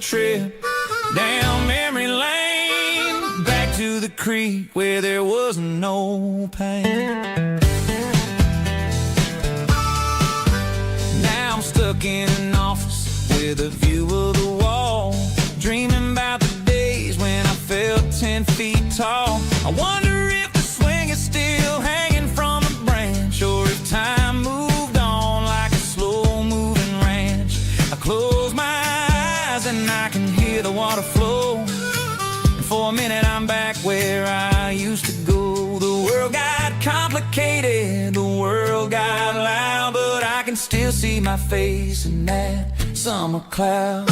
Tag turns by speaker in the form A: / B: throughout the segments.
A: trip down memory lane, back to the creek where there was no pain. Now I'm stuck in an office with a view of the wall, dreaming about the days when I felt 10 feet tall. I wonder if the swing is still hanging from a branch, or if time moved on like a slow-moving ranch. I close my eyes and I can hear the water flow, and for a minute I'm back where I used to go. The world got complicated, the world got loud, but I can still see my face in that summer cloud.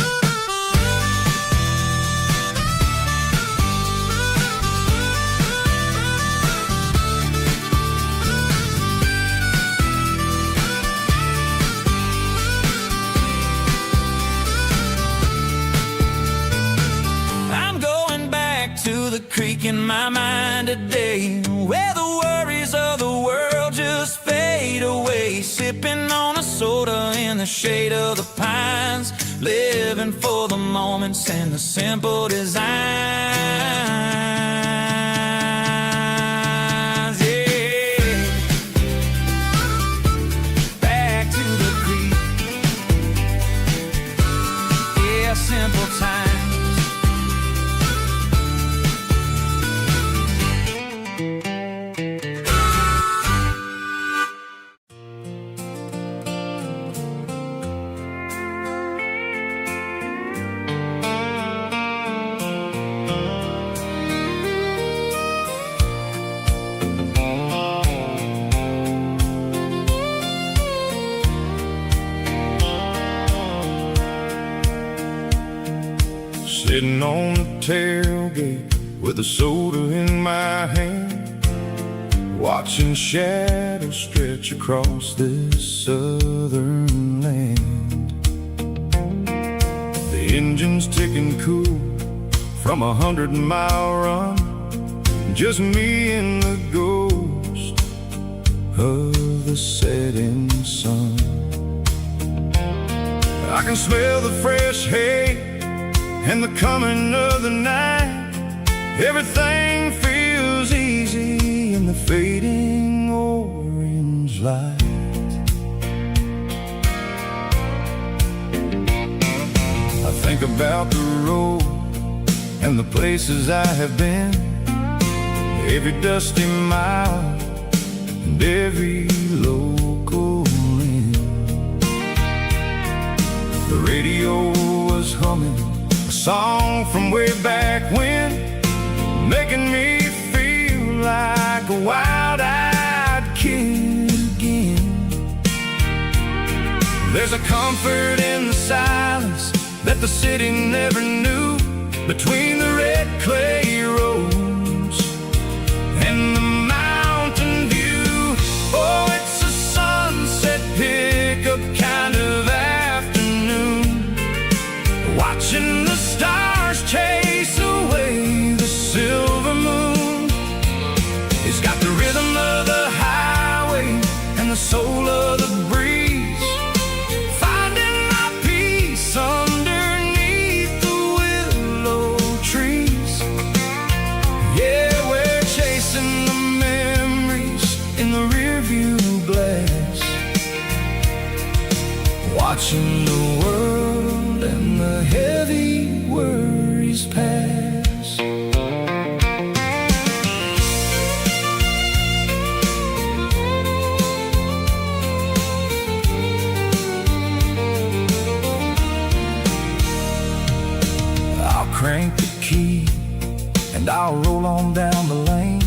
A: To the creek in my mind today, where the worries of the world just fade away, sipping on a soda in the shade of the pines, living for the moments and the simple designs. Yeah, back to the creek. Yeah, simple times. Sitting on the tailgate with a soda in my hand, watching shadows stretch across this southern land. The engine's ticking cool from a 100-mile run, just me and the ghost of the setting sun. I can smell the fresh hay and the coming of the night. Everything feels easy in the fading orange light. I think about the road and the places I have been, every dusty mile and every local inn. The radio was humming a song from way back when, making me feel like a wild-eyed kid again. There's a comfort in the silence that the city never knew, between the red clay roads and the mountain view. Oh, it's a sunset pickup kind of afternoon, watching the stars chase away the silver moon. It's got the rhythm of the highway and the soul of the breeze, finding my peace underneath the willow trees. Yeah, we're chasing the memories in the rearview glass, watching the world and the heavy worries pass. I'll crank the key and I'll roll on down the lane,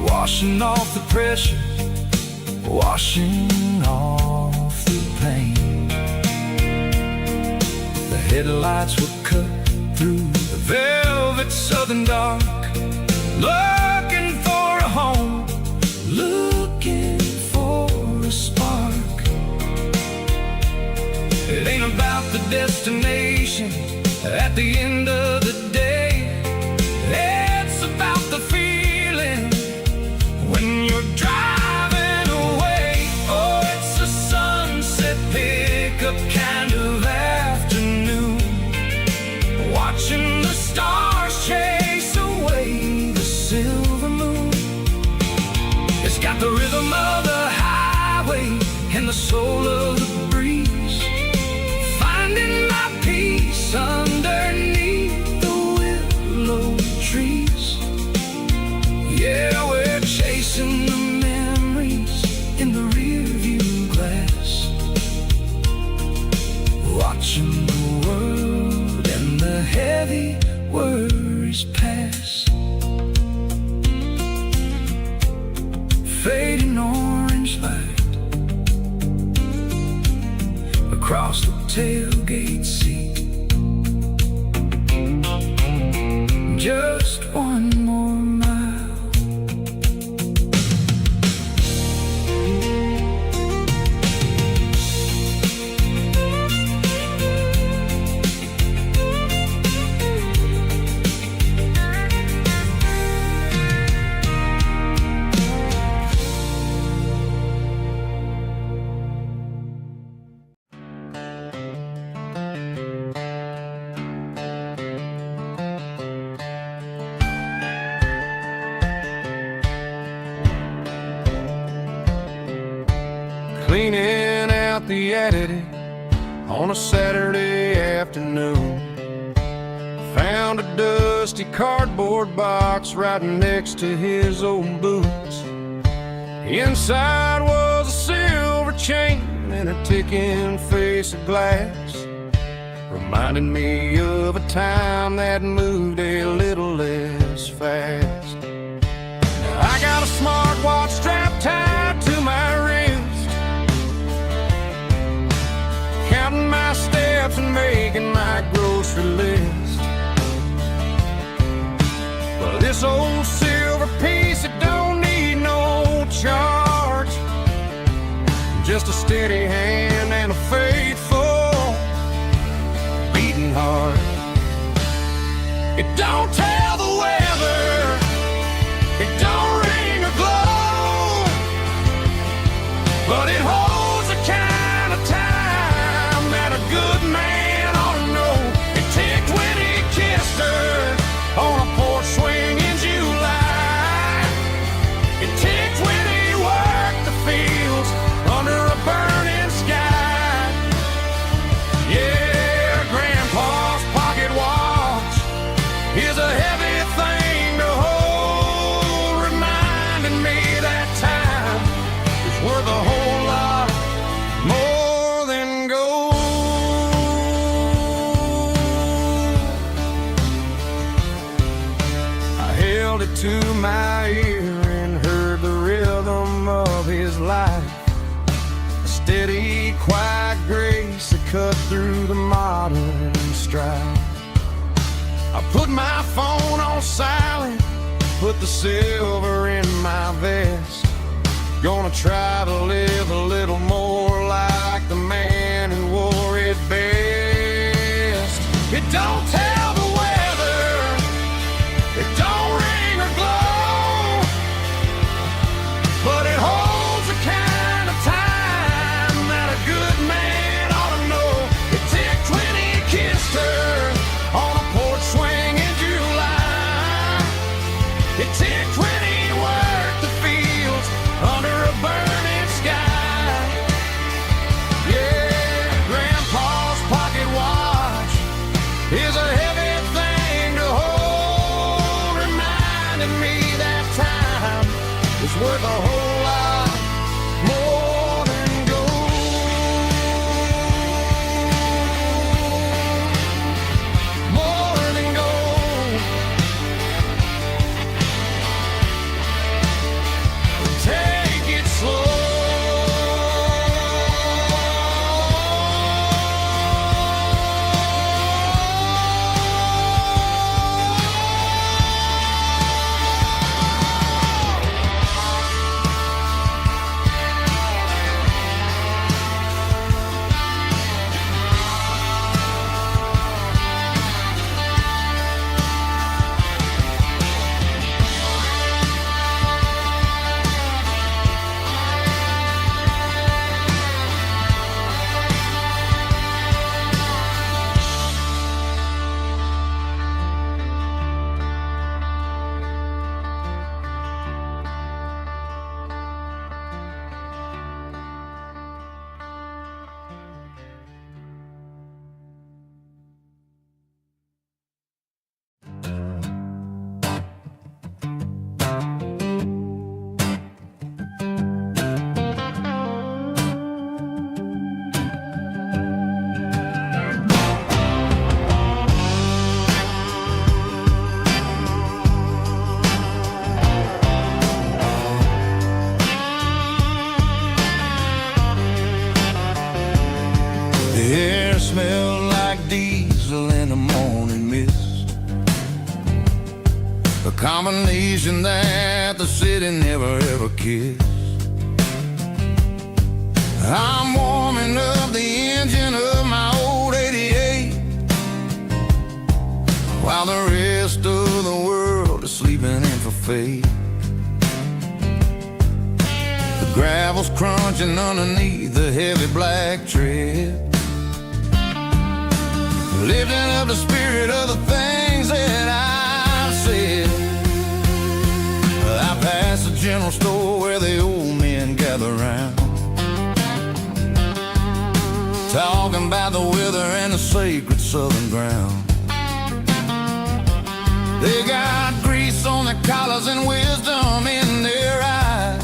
A: washing off the pressure, washing off the pain. The headlights will cut through the velvet southern dark, looking for a home, looking for a spark. It ain't about the destination at the end of the day, it's about the feeling when you're driving away. Oh, it's a sunset pickup kind of afternoon, watching the world and the heavy worries pass. Fading orange light across the tailgate seat. Just one more mile. Cleaning out the attic on a Saturday afternoon. Found a dusty cardboard box right next to his old boots. Inside was a silver chain and a ticking face of glass, reminding me of a time that moved a little less fast. Now I got a smartwatch strapped tied to my wrist, counting my steps and making my grocery list. But this old silver piece, it don't need no charge, just a steady hand and a faithful beating heart. It don't tell the weather, it don't ring or glow, but it holds the kind of time that a good man ought to know. It ticked when he kissed her on a porch swing in July. It ticked when he worked the fields under a burning sky. Yeah, Grandpa's pocket watch is a heavy thing to hold, reminding me that time is worth a whole lot more than gold. I held it to my ear and heard the rhythm of his life, a steady, quiet grace that cut through the modern strife. I put my phone on silent, put the silver in my vest. Gonna try to live a little more like the man who wore it best. It don't tell the weather, it don't ring or glow, but it holds the kind of time that a good man ought to know. It ticked when he kissed her on a porch swing in July. It ticked when he worked the fields under a burning sky. The air smelled like diesel in the morning mist, a combination that the city never ever kissed. I'm warming up the engine of my old 88, while the rest of the world is sleeping in for fate. The gravel's crunching underneath the heavy black tread, lifting up the spirit of the things that I've said. I passed the general store where the old men gather round, talking about the weather and the sacred southern ground. They got grease on their collars and wisdom in their eyes,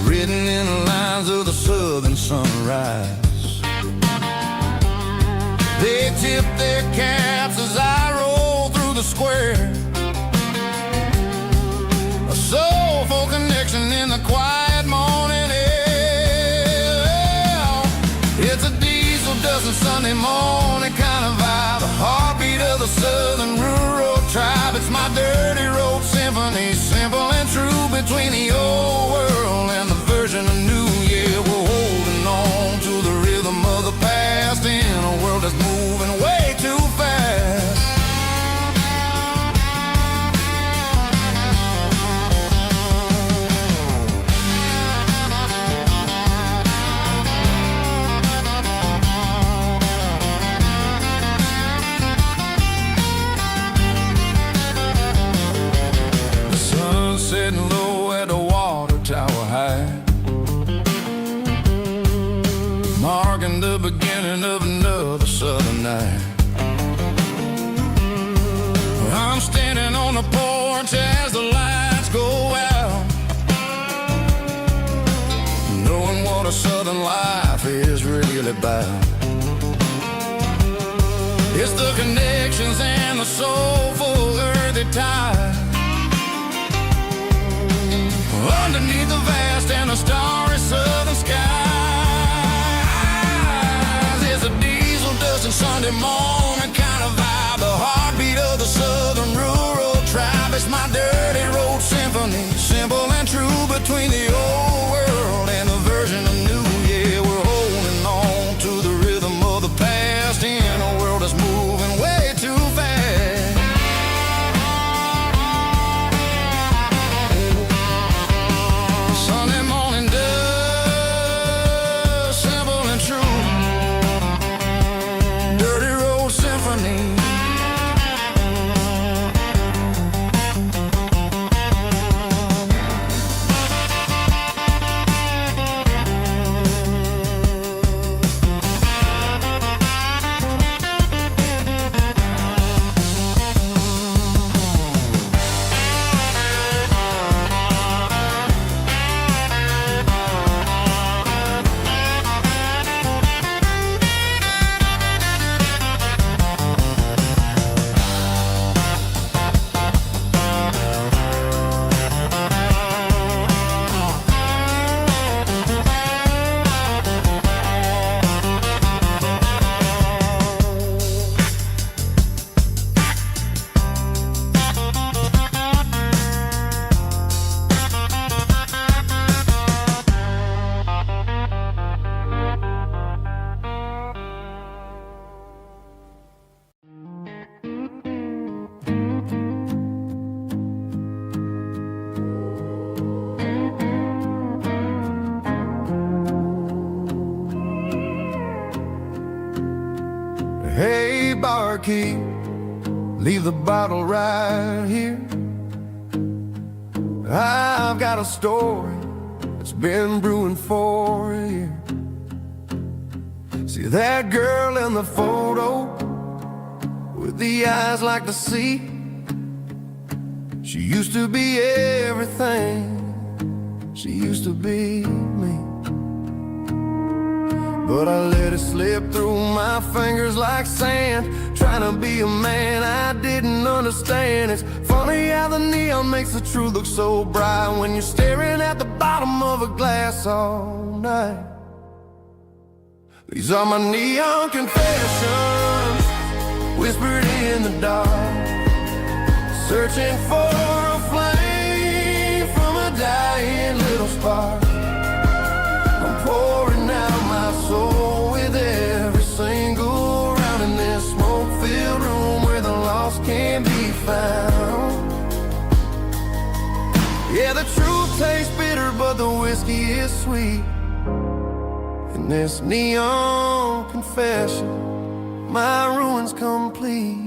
A: written in the lines of the southern sunrise. They tip their caps as I roll through the square, a soulful connection in the quiet morning air. It's a diesel dusting Sunday morning kind of vibe, the heartbeat of the southern rural tribe. It's my dirty road symphony, simple and true, between the old world and the version of new. Yeah, we're holding on to the rhythm of the past in a world that's moving way too fast. The sun's setting low at the water tower high, marking the beginning of another southern night. I'm standing on the porch as the lights go out, knowing what a southern life is really about. It's the connections and the soulful earthy tide, underneath the vast and the starry southern skies. It's a diesel dusting Sunday morning kind of vibe, the heartbeat of the southern rural tribe. It's my dirty road symphony, simple and true, between the old world and the version of new. Yeah, we're holding on to the rhythm of the past in a world that's moving way too fast. Sunday morning dust, simple and true, dirty road symphony. Hey, barkeep, leave the bottle right here. I've got a story that's been brewing for a year. See that girl in the photo with the eyes like the sea? She used to be everything, she used to be me. But I let it slip through my fingers like sand, trying to be a man I didn't understand. It's funny how the neon makes the truth look so bright when you're staring at the bottom of a glass all night. These are my neon confessions, whispered in the dark, searching for a flame from a dying little spark. I'm pouring out my soul with every single round in this smoke-filled room where the lost can't be found. Yeah, the truth tastes bitter, but the whiskey is sweet. In this neon confession, my ruin's complete.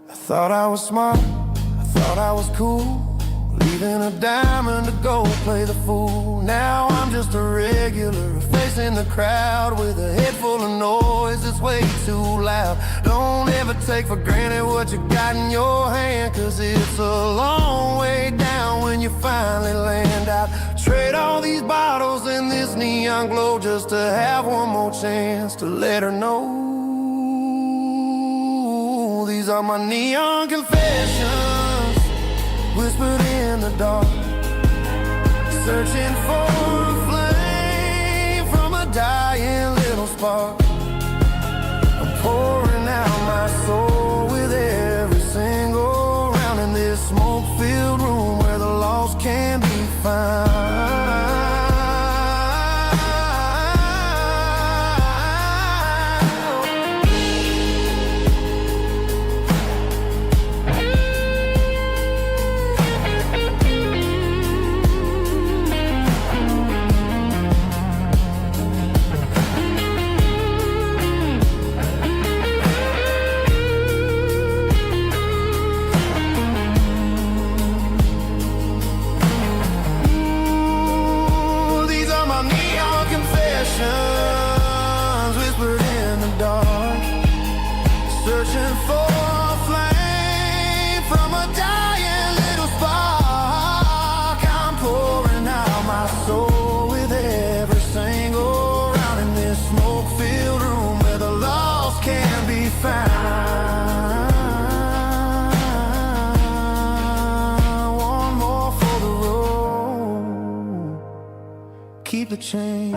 A: I thought I was smart, I thought I was cool, leaving a diamond to go play the fool. Now I'm just a regular, facing the crowd with a head full of noise that's way too loud. Don't ever take for granted what you got in your hand, 'cause it's a long way down when you finally land out. Trade all these bottles and this neon glow just to have one more chance to let her know. These are my neon confessions, whispered in the dark, searching for a flame from a dying little spark. I'm pouring out my soul with every single round in this smoke-filled room where the lost can be found. Whispered in the dark, searching for a flame from a dying little spark. I'm pouring out my soul with every single round in this smoke-filled room where the lost can be found. One more for the road, keep the change.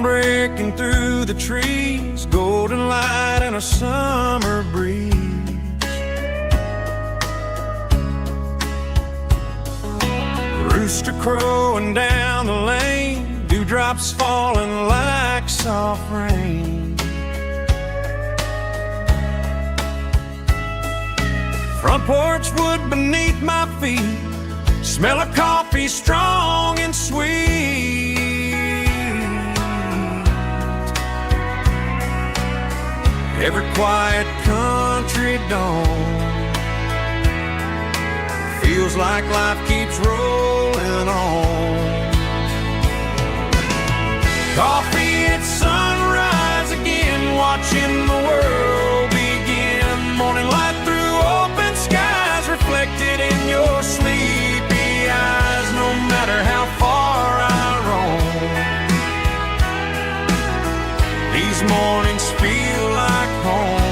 A: Breaking through the trees, golden light and a summer breeze. Rooster crowing down the lane, dewdrops falling like soft rain. Front porch wood beneath my feet, smell of coffee strong and sweet. Every quiet country dawn feels like life keeps rolling on. Coffee at sunrise again, watching the world begin. Morning light through open skies, reflected in your sleepy eyes. No matter how far I roam, these mornings feel like home.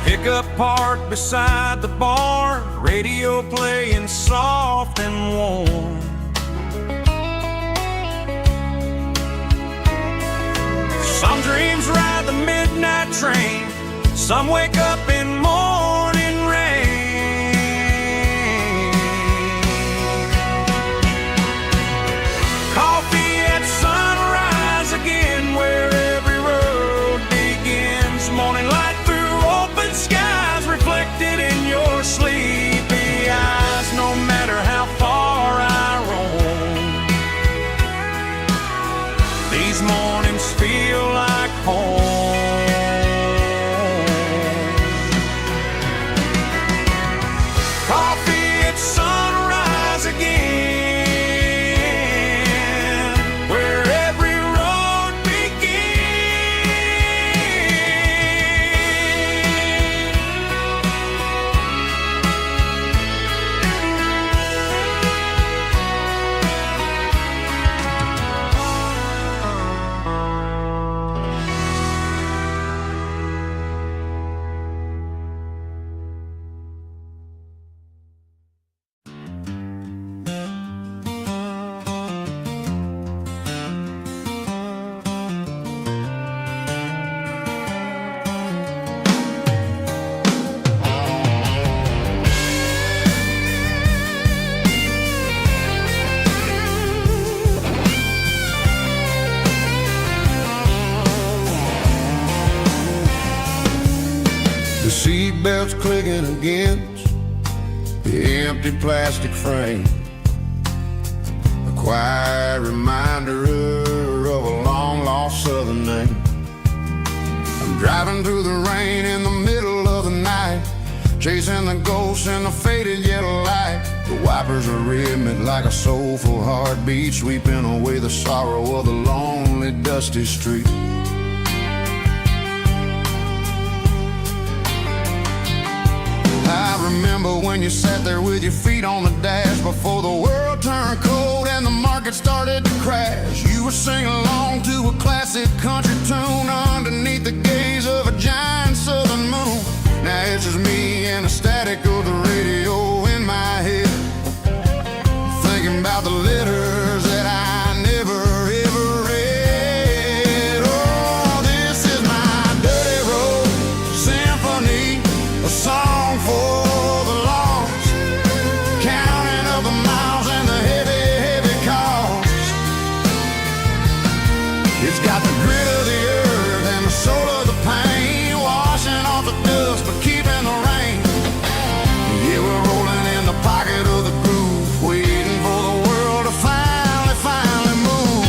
A: Pickup parked beside the barn, radio playing soft and warm. Some dreams ride the midnight train, some wake up in morning rain. Coffee at sunrise again, where every road begins. Morning light through open The seat belts clicking against the empty plastic frame, a quiet reminder of a long-lost southern name. I'm driving through the rain in the middle of the night, chasing the ghosts in the faded yellow light. The wipers are rhythmic like a soulful heartbeat, sweeping away the sorrow of the lonely, dusty street. I remember when you sat there with your feet on the dash, before the world turned cold and the market started to crash. You were singing along to a classic country tune underneath the gaze of a giant southern moon. Now it's just me and the static of the radio in my head, thinking about the letters that I never ever read. Oh, this is my dirty road symphony, a song for the lost, counting up the miles and the heavy, heavy cost. It's got the grit of the earth and the soul of the pain, washing off the dust but keeping the rain. Yeah, we're rolling in the pocket of the groove, waiting for the world to finally move.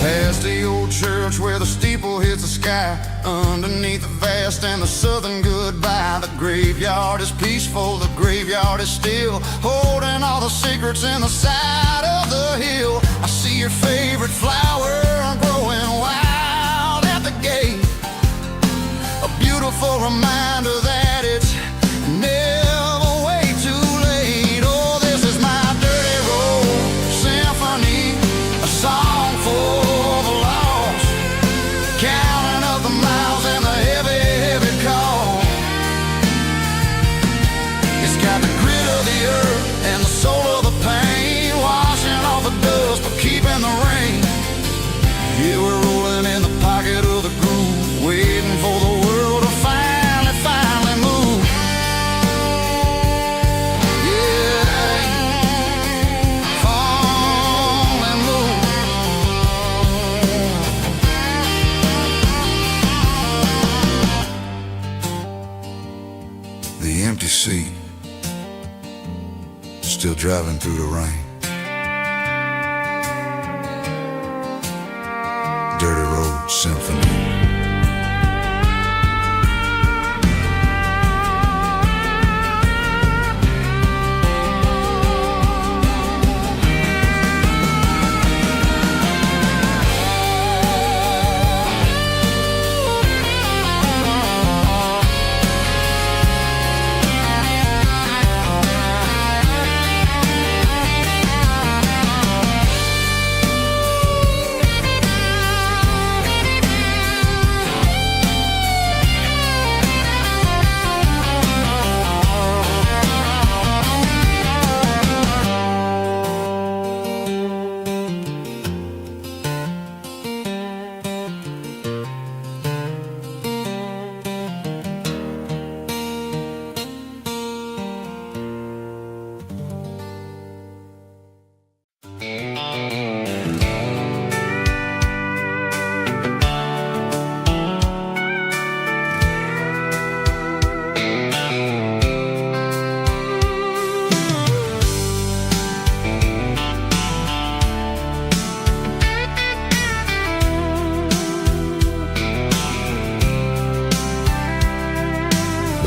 A: Past the old church where the steeple hits the sky, underneath the vast and the southern goodbye. The graveyard is peaceful, the graveyard is still, holding all the secrets in the side of the hill. I see your favorite flower growing wild at the gate, a beautiful reminder that it's never way too late. Oh, this is my dirty road symphony, a song for the lost, counting up the miles and the heavy, heavy call. It's got the grit of the earth and the soul of the pain, washing off the dust but keeping the rain. Yeah, we're rolling in the pocket of the groove, waiting for the world to finally move. Yeah, fall and move. The empty seat, still driving through the rain. Dirty road symphony.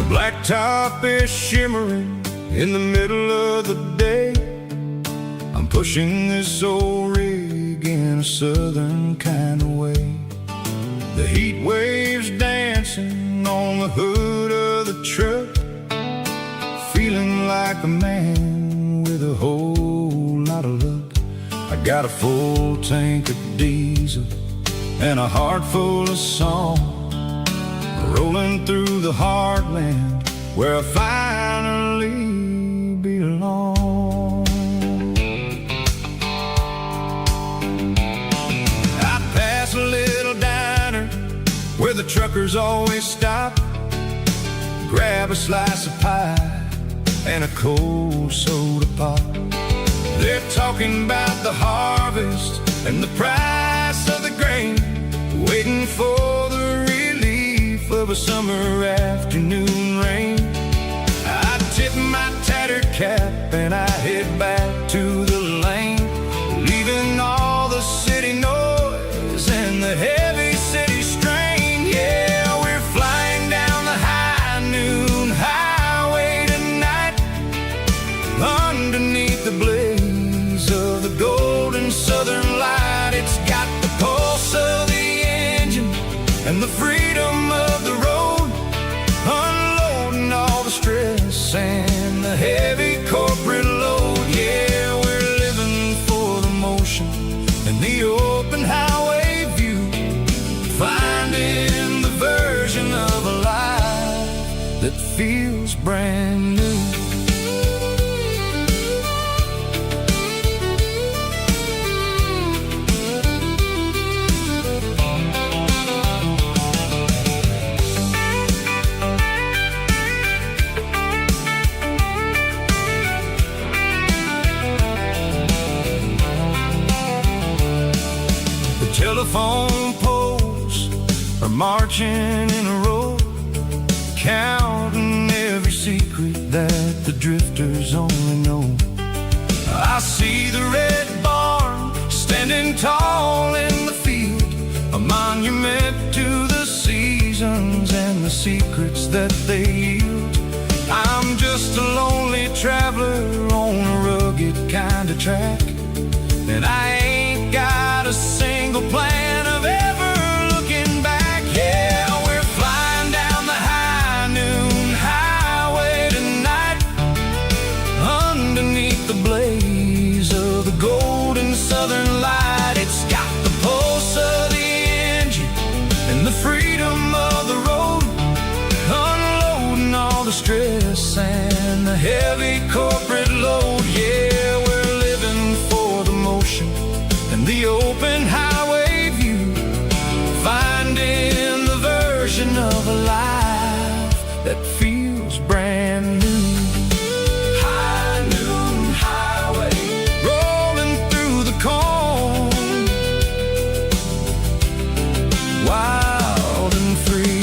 A: Blacktop is shimmering in the middle of the day. I'm pushing this old rig in a southern kind of way. The heat waves dancing on the hood of the truck, feeling like a man with a whole lot of luck. I got a full tank of diesel and a heart full of song, rolling through the heartland where I finally belong. I pass a little diner where the truckers always stop, grab a slice of pie and a cold soda pop. They're talking about the harvest and the price of the grain, waiting for the relief of a summer afternoon rain. I tip my tattered cap and I head back to the lane, leaving all the city noise and the heavy city strain. Yeah, we're flying down the high noon highway tonight, underneath the blaze of the golden southern light. It's got the pulse of the engine and the freedom of the road, unloading all the stress and the heavy corporate load. Yeah, we're living for the motion and the open highway view, finding the version of a life that feels brand new. Telephone poles are marching in a row, counting every secret that the drifters only know. I see the red barn standing tall in the field, a monument to the seasons and the secrets that they yield. I'm just a lonely traveler on a rugged kind of track, and I ain't got a single plan of ever looking back. Yeah, we're flying down the high noon highway tonight, underneath the blaze of the golden southern light. It's got the pulse of the engine and the freedom of the road, unloading all the stress and the heavy corporate load. Yeah, we're living for the motion and the open highway view, finding the version of a life that feels brand new. High noon highway, rolling through the corn, wild and free.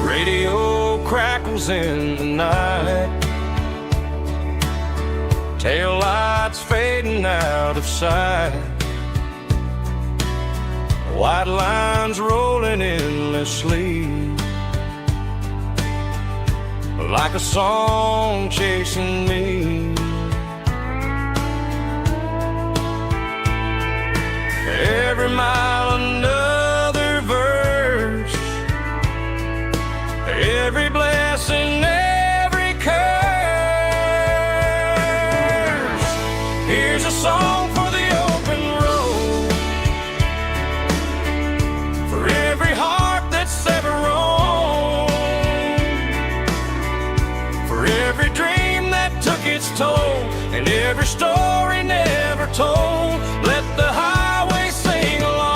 A: Radio crackles in the night, tail lights fading out of sight, white lines rolling endlessly, like a song chasing me. Every mile another verse, every blessing, every curse. Here's a song for the open road, for every heart that's ever roamed, for every dream that took its toll, and every story never told. Let the highway sing along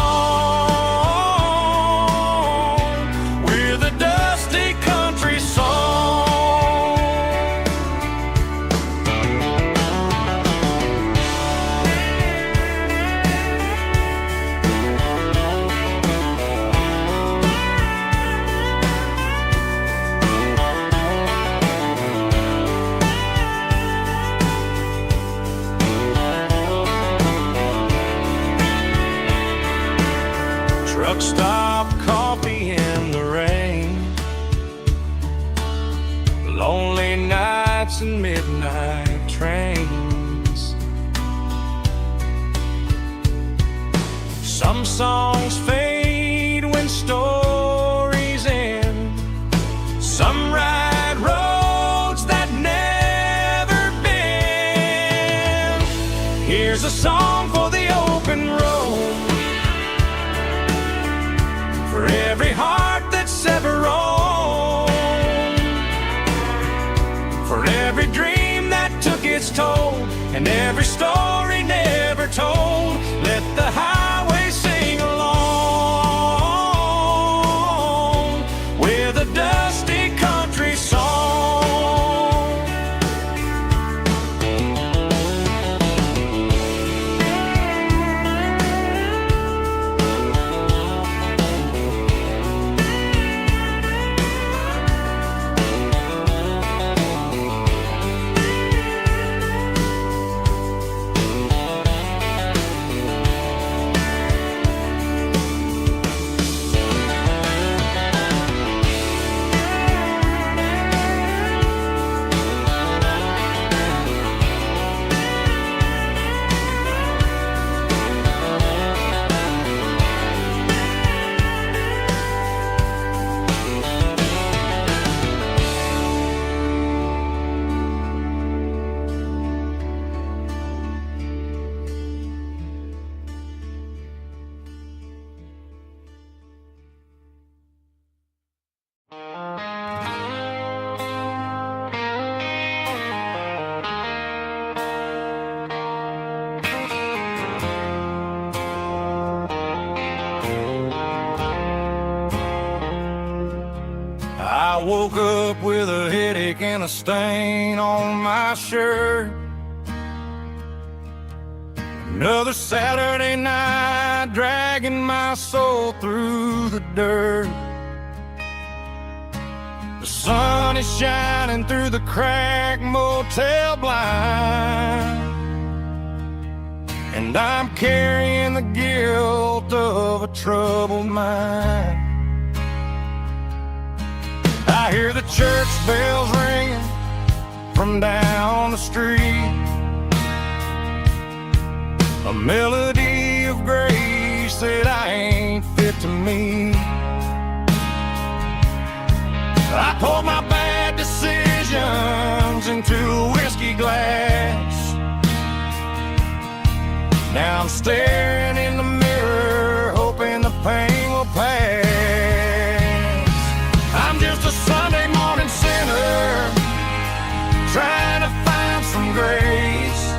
A: with a dusty country song. stop coffee in the rain, lonely nights and midnight trains. Some songs fade when stories end. Some ride roads that never bend. Here's a song for the open road, for every heart that's ever roamed, for every dream that took its toll, and every story never told. Let the highway sing along with a dusty country song. I woke up with a headache and a stain on my shirt. Another Saturday night dragging my soul through the dirt. The sun is shining through the cracked motel blind, and I'm carrying the guilt of a troubled mind. I hear the church bells ringing from down the street, a melody of grace that I ain't fit to meet. I poured my bad decisions into a whiskey glass. Now I'm staring in the mirror, hoping the pain will pass. I'm just a Sunday morning sinner, trying to find some grace,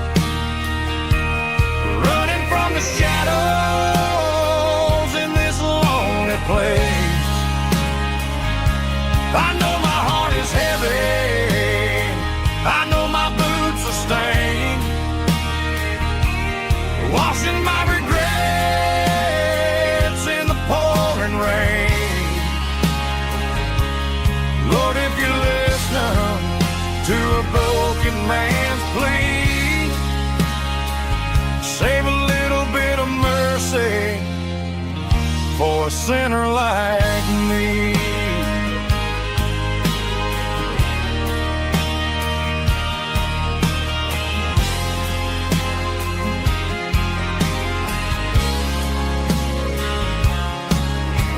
A: running from the shadows in this lonely place. I know my heart is heavy, I know my boots are stained, washing my regrets in the pouring rain. Lord, if you listen to a broken man's plea, save a little bit of mercy for a sinner like me.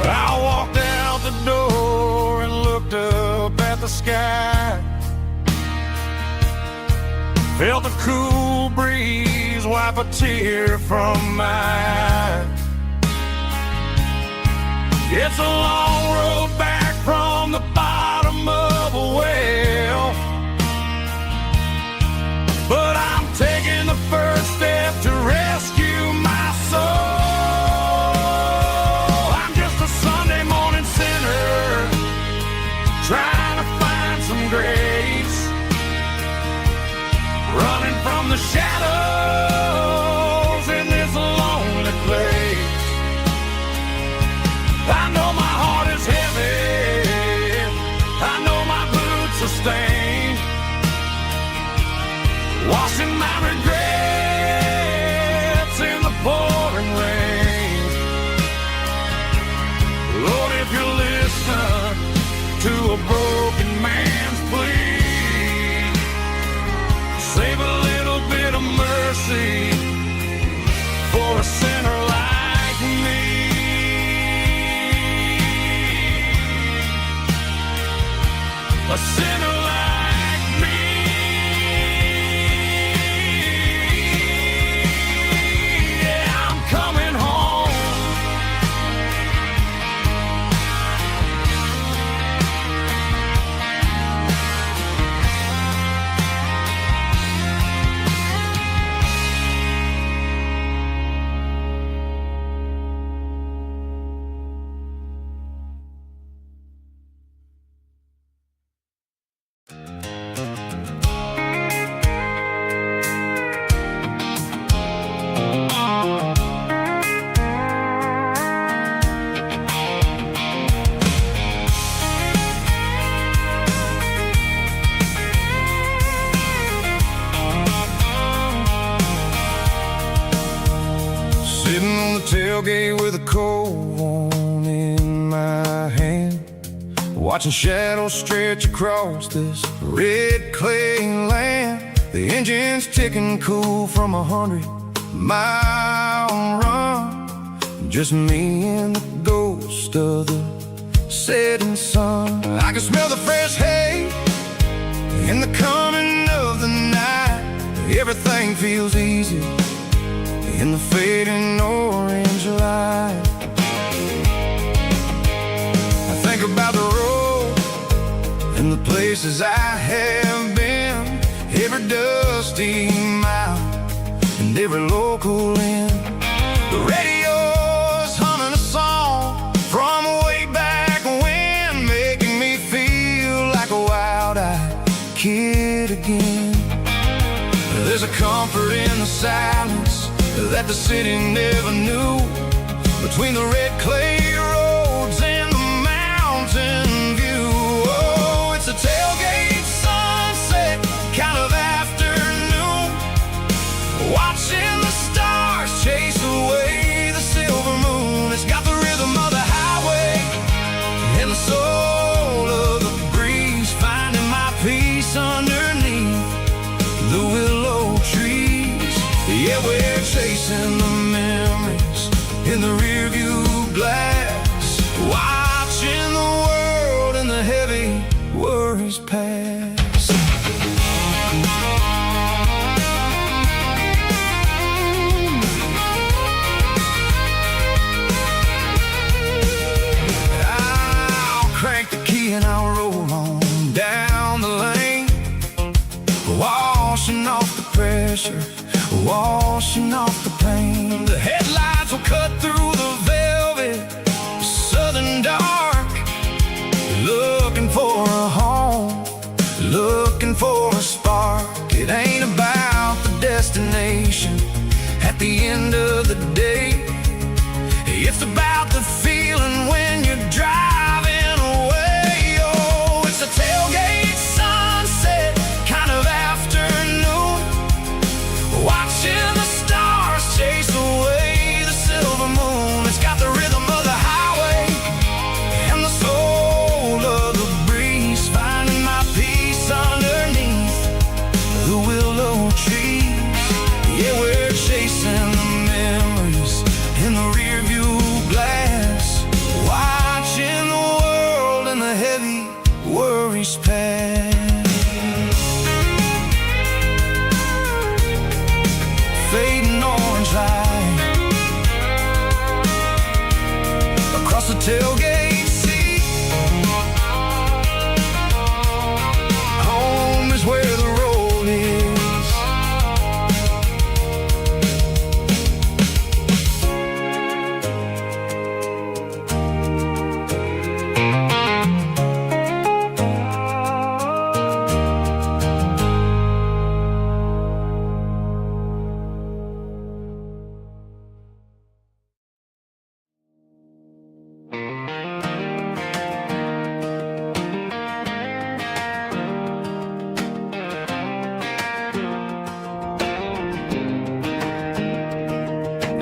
A: I walked out the door and looked up at the sky, felt the cool breeze wipe a tear from my eye. It's a long road back from the bottom of a well, but I'm taking the first step to rescue my soul. Trying to find some grace, running from the shadows in this lonely place. I know my heart is heavy, tailgate with a cold one in my hand, watching shadows stretch across this red clay land. The engine's ticking cool from 100-mile run, just me and the ghost of the setting sun. I can smell the fresh hay and the coming of the night. Everything feels easy in the fading orange light. I think about the road and the places I have been, every dusty mile and every local inn. The radio's humming a song from way back when, making me feel like a wild-eyed kid again. There's a comfort in the silence that the city never knew, between the red clay roads and the mountain view. Oh, it's a tailgate sunset kind of afternoon, watching the stars chase away the silver moon. It's got the rhythm of the highway and the soul of the breeze, finding my peace underneath the willow trees. Yeah, we're chasing the memories in the rearview glass, watching the world and the heavy worries pass. I'll crank the key and I'll roll on down the lane, washing off the pressure, washing off the pain. The headlights will cut through the velvet southern dark, looking for a home, looking for a spark. It ain't about the destination at the end of the day, it's about the feeling when you're driving away. Oh, it's a tailgate sunset kind of afternoon, watching the stars chase away the silver moon. It's got the rhythm of the highway and the soul of the breeze, finding my peace underneath the willow trees. Yeah, we're chasing the memories in the rearview glass, watching the world and the heavy worries pass. Fading orange light across the tailgate seat. Home is where the road is.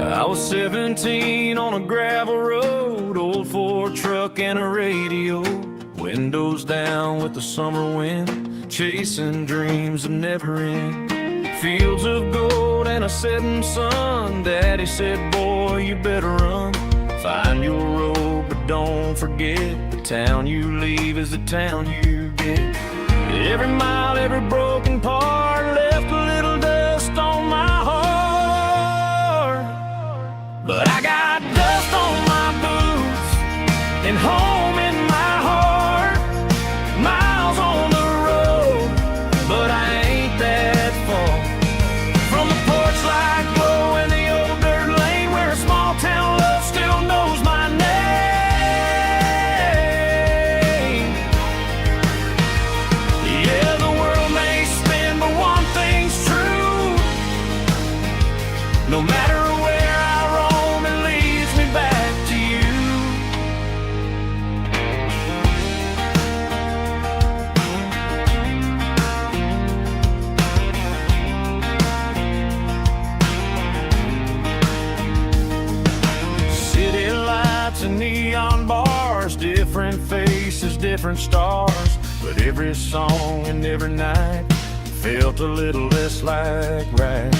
A: I was 17 on a gravel road, old Ford truck and a radio, windows down with the summer wind, chasing dreams that never end. Fields of gold and a setting sun. Daddy said, boy, you better run, find your road, but don't forget, the town you leave is the town you get. Every mile, every broken part left a little dust on my heart, but I got dust on my boots and home in my heart. Miles on the road, but I ain't that far from the porch light glow in the old dirt lane, where a small town love still knows my name. Yeah, the world may spin, but one thing's true: no matter where I roam, it leads me back to you. different stars, but every song and every night felt a little less like right.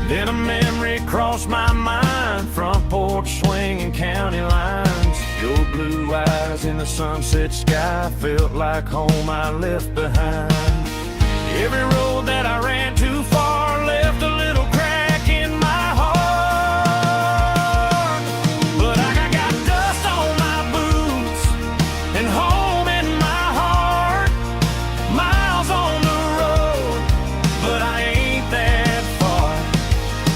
A: Then a memory crossed my mind, front porch swinging county lines. Your blue eyes in the sunset sky felt like home I left behind. Every road that I ran too far left a little crack in my heart. But I got dust on my boots and home in my heart. Miles on the road, but I ain't that far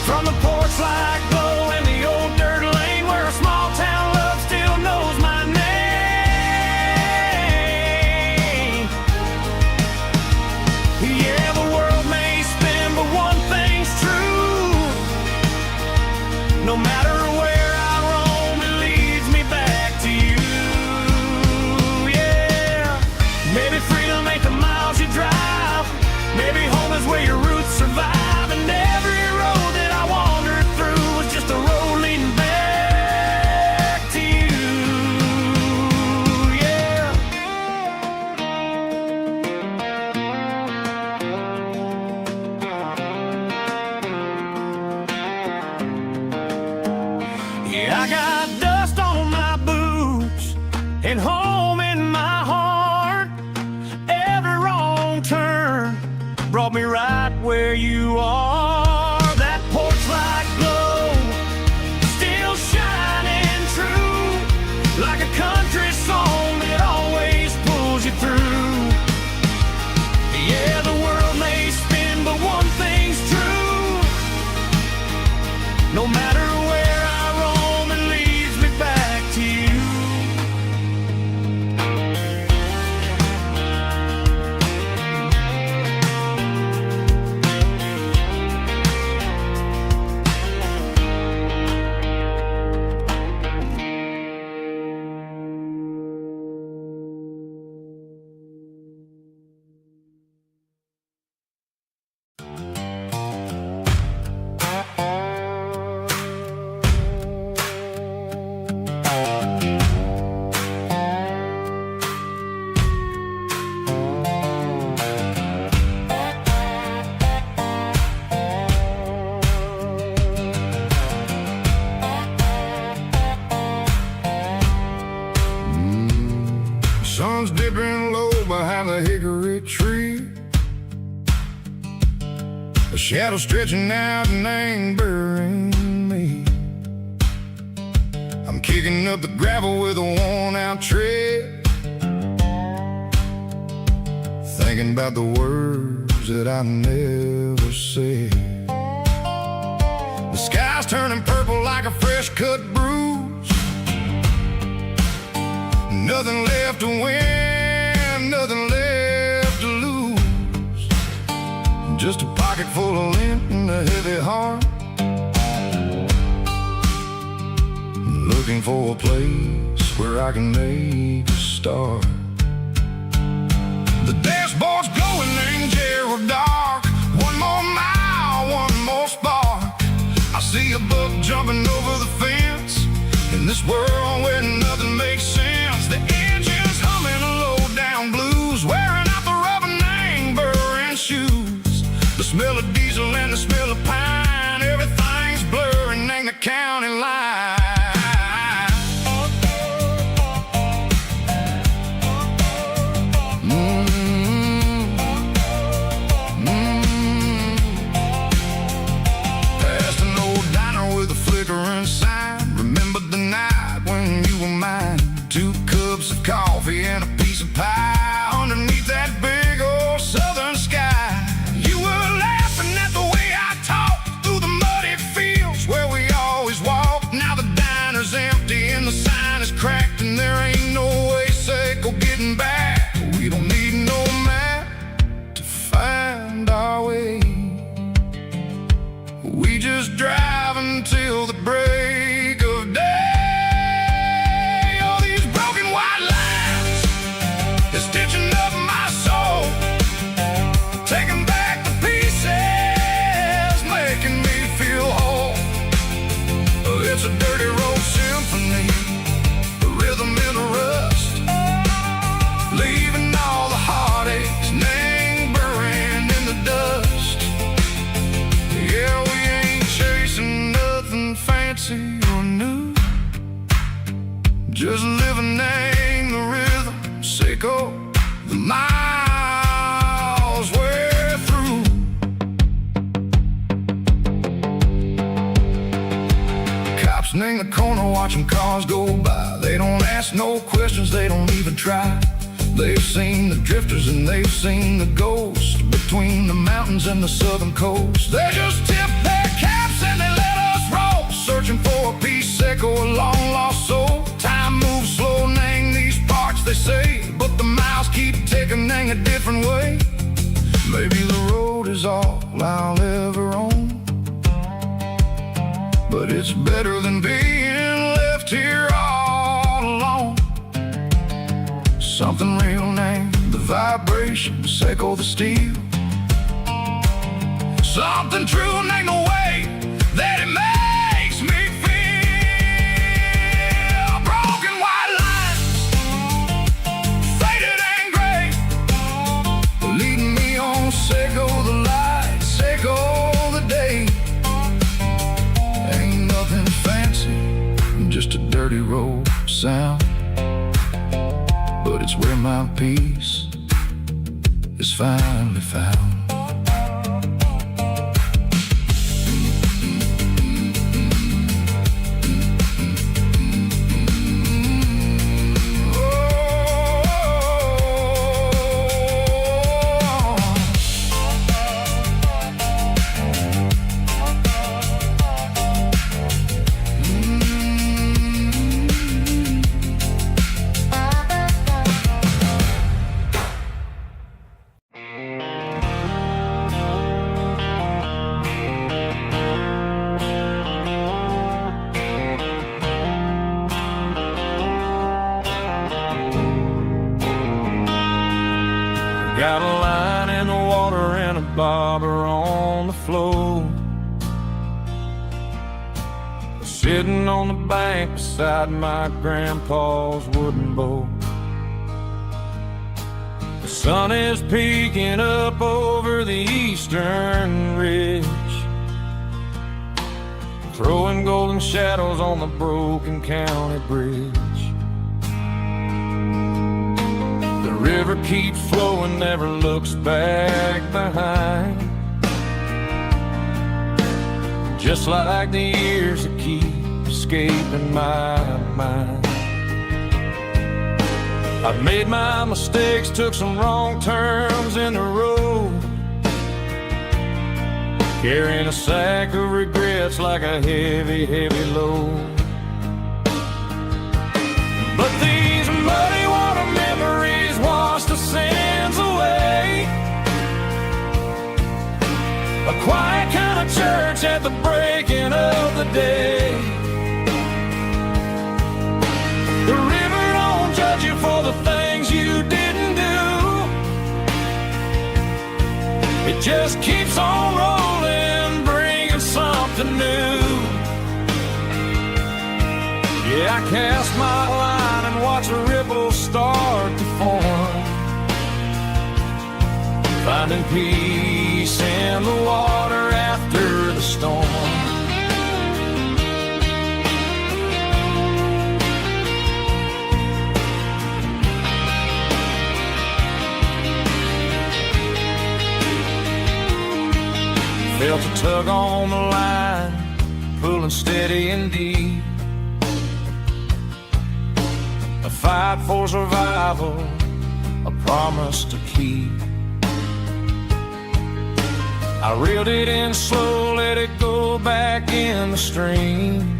A: from the porch light glow and the old dirt lane where a small town love still knows my name. Yeah, the world may spin, but one thing's true. No matter where I roam, it leads me back to you. Yeah, maybe freedom ain't the miles you drive. Maybe home is where your roots survive. And every road that I wandered through was just a road leading back to you. Yeah. Yeah, I got dust on my boots and home in my heart. Every wrong turn brought me right where you are. That porch light glow still shining true, like a country song that always pulls you through. Yeah, the world may spin, but one thing's true. No matter where I roam, it leads me back to you. Sun's dipping low behind the hickory tree. A shadow stretching out and ain't burying me. I'm kicking up the gravel with a worn-out tread, thinking about the words that I never said. The sky's turning purple like a fresh-cut bruise. Nothing left to win, nothing left to lose. Just a pocket full of lint and a heavy heart, looking for a place where I can make a start. The dashboard's glowing, ain't Gerald dark. One more mile, one more spark. I see a buck jumping over the fence in this world where nothing makes sense. The engine's humming a low-down blues, wearing out the rubber name, burring shoes. The smell of diesel and the smell of pine, everything's blurring, ain't the county line. Past an old diner with a flickering sign. Remember the night when you were mine. 2 cups of coffee and a piece of pie underneath that big old southern sky. You were laughing at the way I talked through the muddy fields where we always walked. Now the diner's empty and the sign is cracked, and there ain't no way safe or getting back. We don't need no map to find our way. We just drive until the break of day. All these broken white lines, it's is living in the rhythm, Seco, the miles we're through. Cops in the corner watching cars go by. They don't ask no questions, they don't even try. They've seen the drifters and they've seen the ghosts between the mountains and the southern coast. They just tip their caps and they let us roll, searching for a piece, Seco, a long lost soul. Time moves slow, Nang, these parts they say, but the miles keep ticking, Nang, a different way. Maybe the road is all I'll ever own, but it's better than being left here all alone. Something real, Nang, the vibration, Seco, the steel. Something true, Nang, the way that it makes me feel. Broken white lines, faded and gray, leading me on, Seco, the light, Seco, the day. Ain't nothing fancy, just a dirty road sound, but it's where my peace is finally found.
B: Got a line in the water and a bobber on the floor, sitting on the bank beside my grandpa's wooden boat. The sun is peeking up over the eastern ridge, throwing golden shadows on the broken county bridge. The river keeps flowing, never looks back behind, just like the years that keep escaping my mind. I've made my mistakes, took some wrong turns in the road, carrying a sack of regrets like a heavy, heavy load. But these muddy water memories wash the sins away. A quiet kind of church at the breaking of the day. The river don't judge you for the things you didn't do. It just keeps on rolling, bringing something new. Yeah, I cast my line and watch the ripples start to form, finding peace in the water after the storm. Felt a tug on the line, pulling steady and deep. A fight for survival, a promise to keep. I reeled it in slow, let it go back in the stream.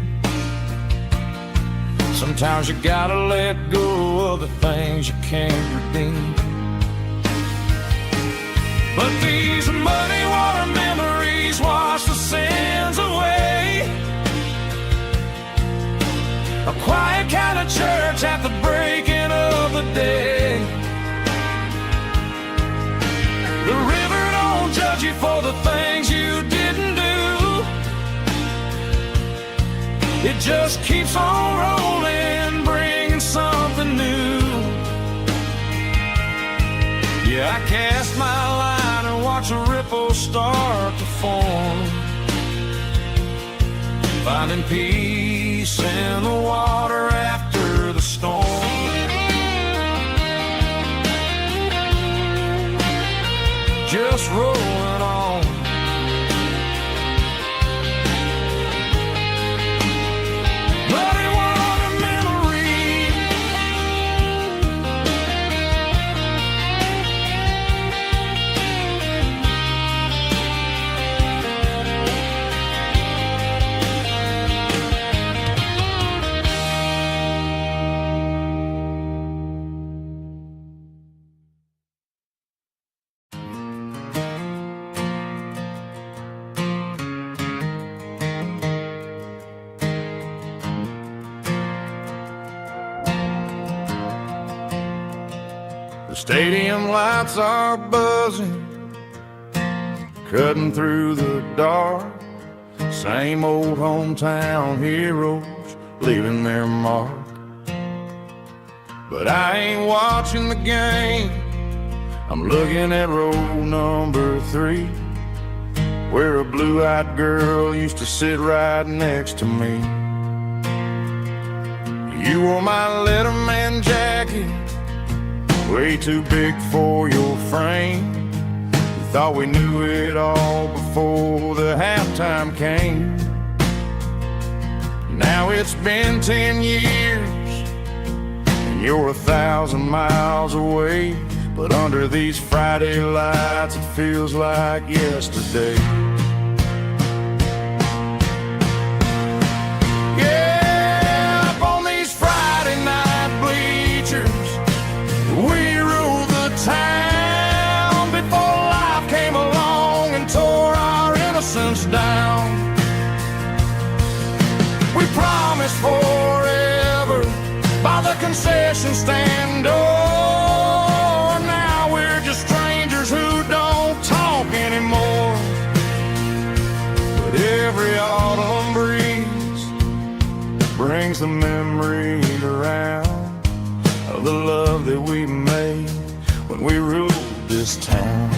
B: Sometimes you gotta let go of the things you can't redeem. But these muddy water memories wash the sins away. A quiet kind of church at the breaking of the day. The river don't judge you for the things you didn't do. It just keeps on rolling, bringing something new. Yeah, I cast my line and watch the ripples start to form, finding peace in the water after the storm. just rolling on. But it was a memory. The stadium lights are buzzing, cutting through the dark. Same old hometown heroes leaving their mark. But I ain't watching the game, I'm looking at row number 3, where a blue-eyed girl used to sit right next to me. You wore my Letterman jacket, way too big for your frame. We thought we knew it all before the halftime came. Now it's been 10 years and you're 1,000 miles away, but under these Friday lights it feels like yesterday. Yeah, up on these Friday night bleachers, we ruled the town before life came along and tore our innocence down. We promised forever by the concession stand door. Now we're just strangers who don't talk anymore. But every autumn breeze brings the memory around of the love that we made when we ruled this town.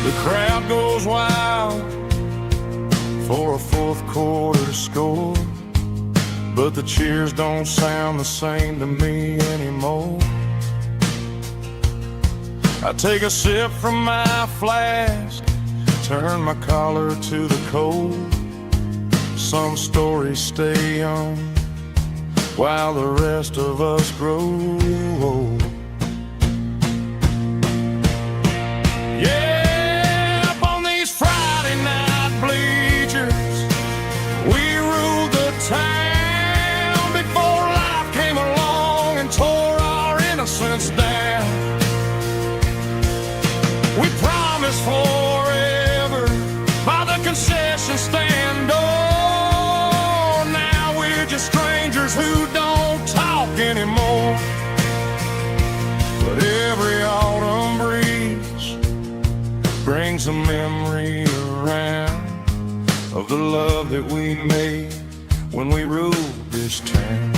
B: The crowd goes wild for a fourth quarter score, but the cheers don't sound the same to me anymore. I take a sip from my flask, turn my collar to the cold. Some stories stay young while the rest of us grow old. Yeah, up on these Friday night bleachers, we ruled the town before life came along and tore our innocence down. We promised forever by the concession stand door. Now we're just strangers who don't talk anymore. But every autumn breeze brings a memory around of the love that we made when we ruled this town.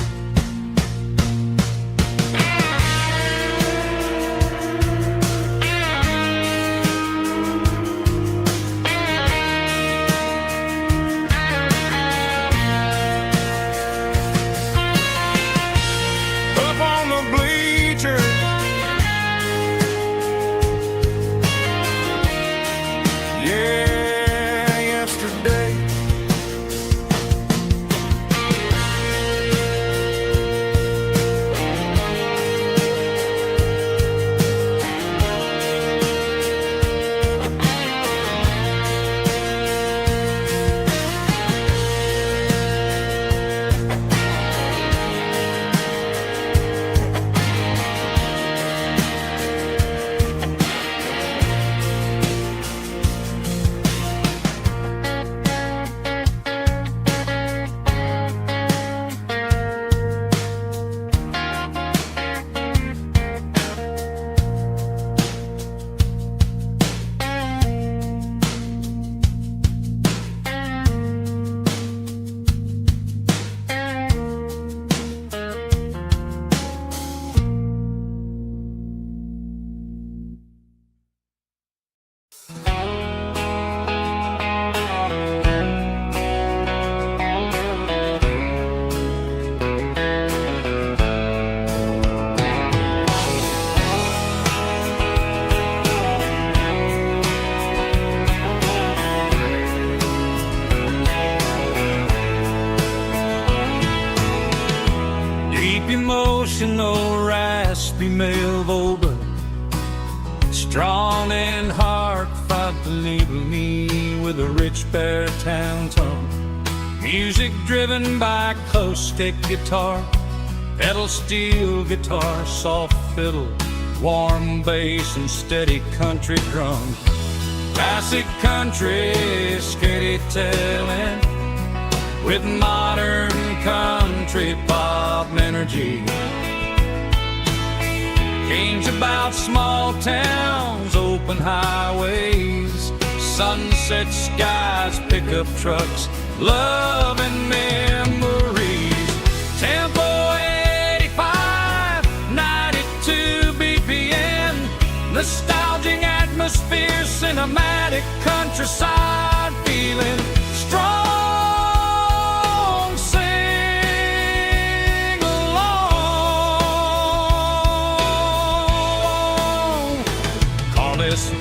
C: female Volga, strong in heart, fought to leave me with a rich baritone tone. Music driven by acoustic guitar, pedal steel guitar, soft fiddle, warm bass and steady country drums. Classic country storytelling with modern country pop energy. Games about small towns, open highways, sunset skies, pickup trucks, love and memories. Tempo 85, 92 BPM, nostalgic atmosphere, cinematic countryside feeling strong. Sing along. Call this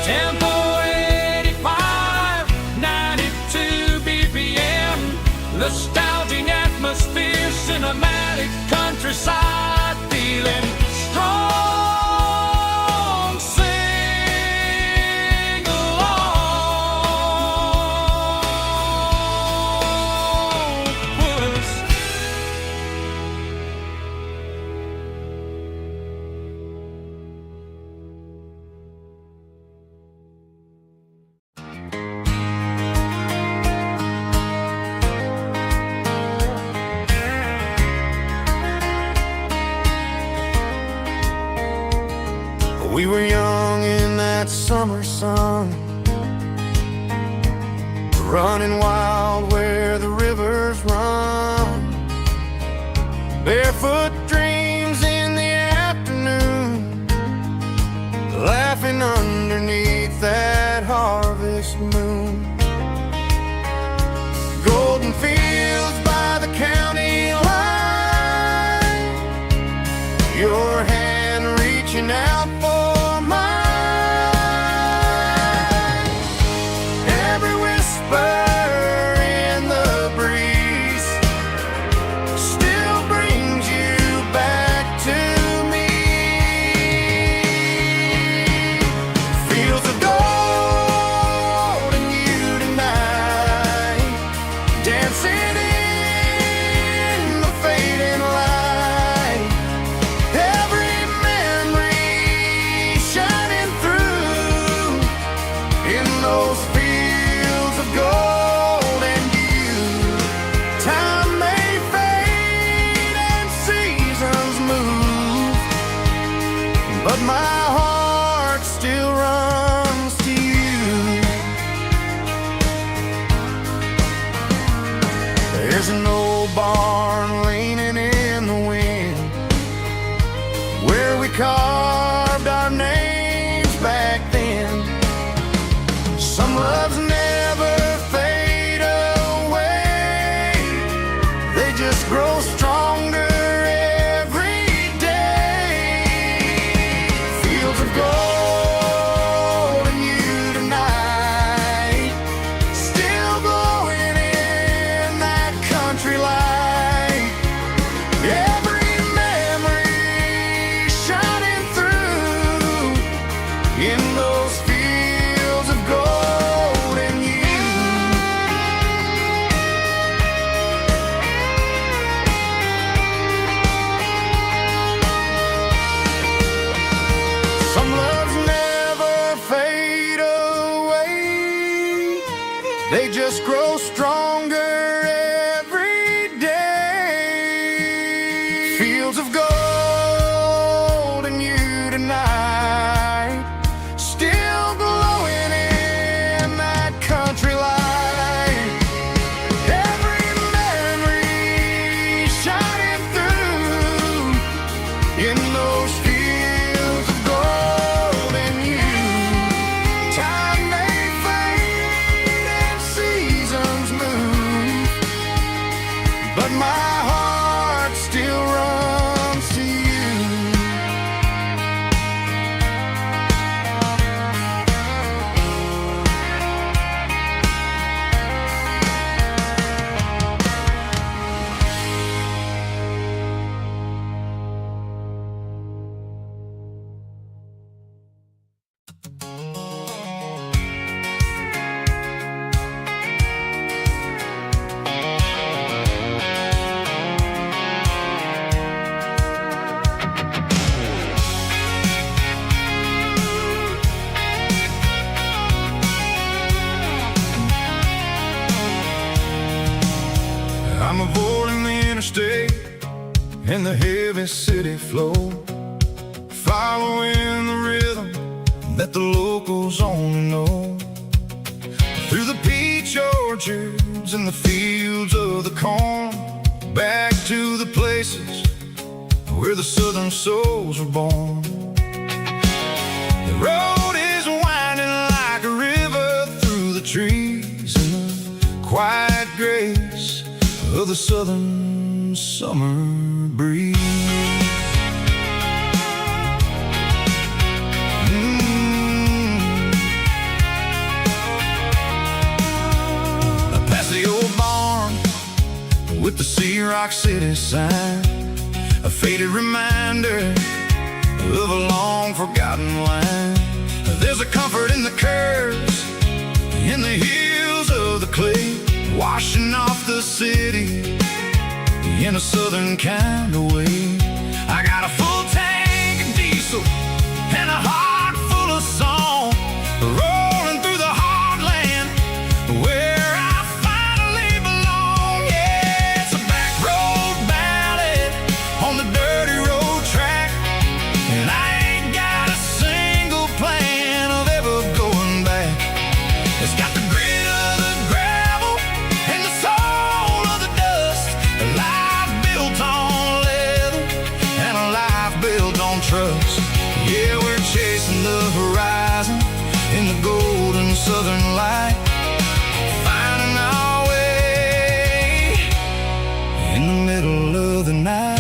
C: Tempo 85, 92 BPM, nostalgic atmosphere, cinematic countryside feeling strong. Sing along. Puss.
A: We were young in that summer sun, running wild where the rivers run. Barefoot dreams in the afternoon, laughing underneath that harvest moon. Golden fields by the county line, your hand reaching out for mine. Every whisper in the breeze still brings you back to me. Fields of gold and you tonight, dancing in the fading light. Every memory shining through in those fields of gold and you. Time may fade and seasons move, but my heart still runs to you. There's an old barn leaning in the wind where we carved our names back then. Some loves never fade away, they just grow stronger every day. Fields of gold and you tonight, still glowing in that country light. Every memory shining through in those fields of gold and you. Some loves never fade away, they just grow stronger every day. Fields of gold and you tonight, still glowing in that country light. Every memory shining through in those fields of gold and you. Time may fade and seasons stay in the heavy city flow, following the rhythm that the locals only know. Through the peach orchards and the fields of the corn, back to the places where the southern souls were born. The road is winding like a river through the trees in the quiet grace of the southern summer breeze. Past the old barn with the Sea Rock City sign, a faded reminder of a long forgotten line. There's a comfort in the curves, in the hills of the clay, washing off the city in a southern kind of way. I got a full tank of diesel and a heart full of song, rolling through the heartland where I finally belong. Yeah, it's a back road ballad on the dirty road track, and I ain't got a single plan of ever going back. It's got the grit of the gravel and the soul of the dust, a life built on leather and a life built on trust. Yeah, we're chasing the horizon in the golden southern light, finding our way in the middle of the night.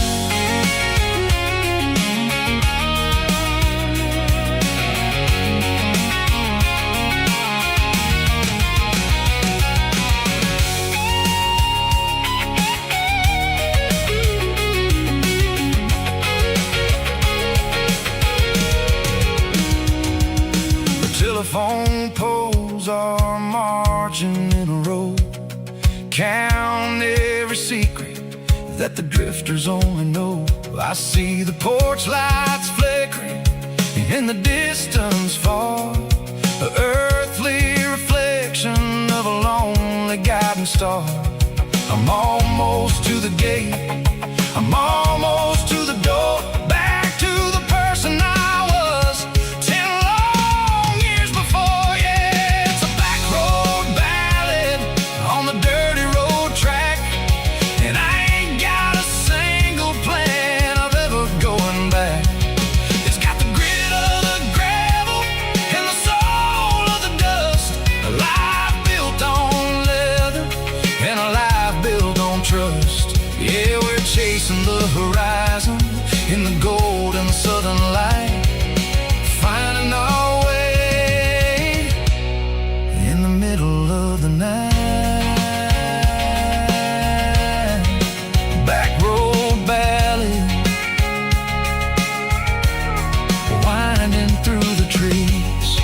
A: Telephone poles are marching in a row, count every secret that the drifters only know. I see the porch lights flickering in the distance far, an earthly reflection of a lonely guiding star. I'm almost to the gate, I'm almost to the door, back to the person I was 10 long years before. Yeah, it's a back road ballad on the dirty road track, and I ain't got a single plan of ever going back. It's got the grit of the gravel and the soul of the dust, a life built on leather and a life built on trust. Yeah, we're chasing the horizon in the golden southern light, finding our way in the middle of the night. Back road ballad, winding through the trees.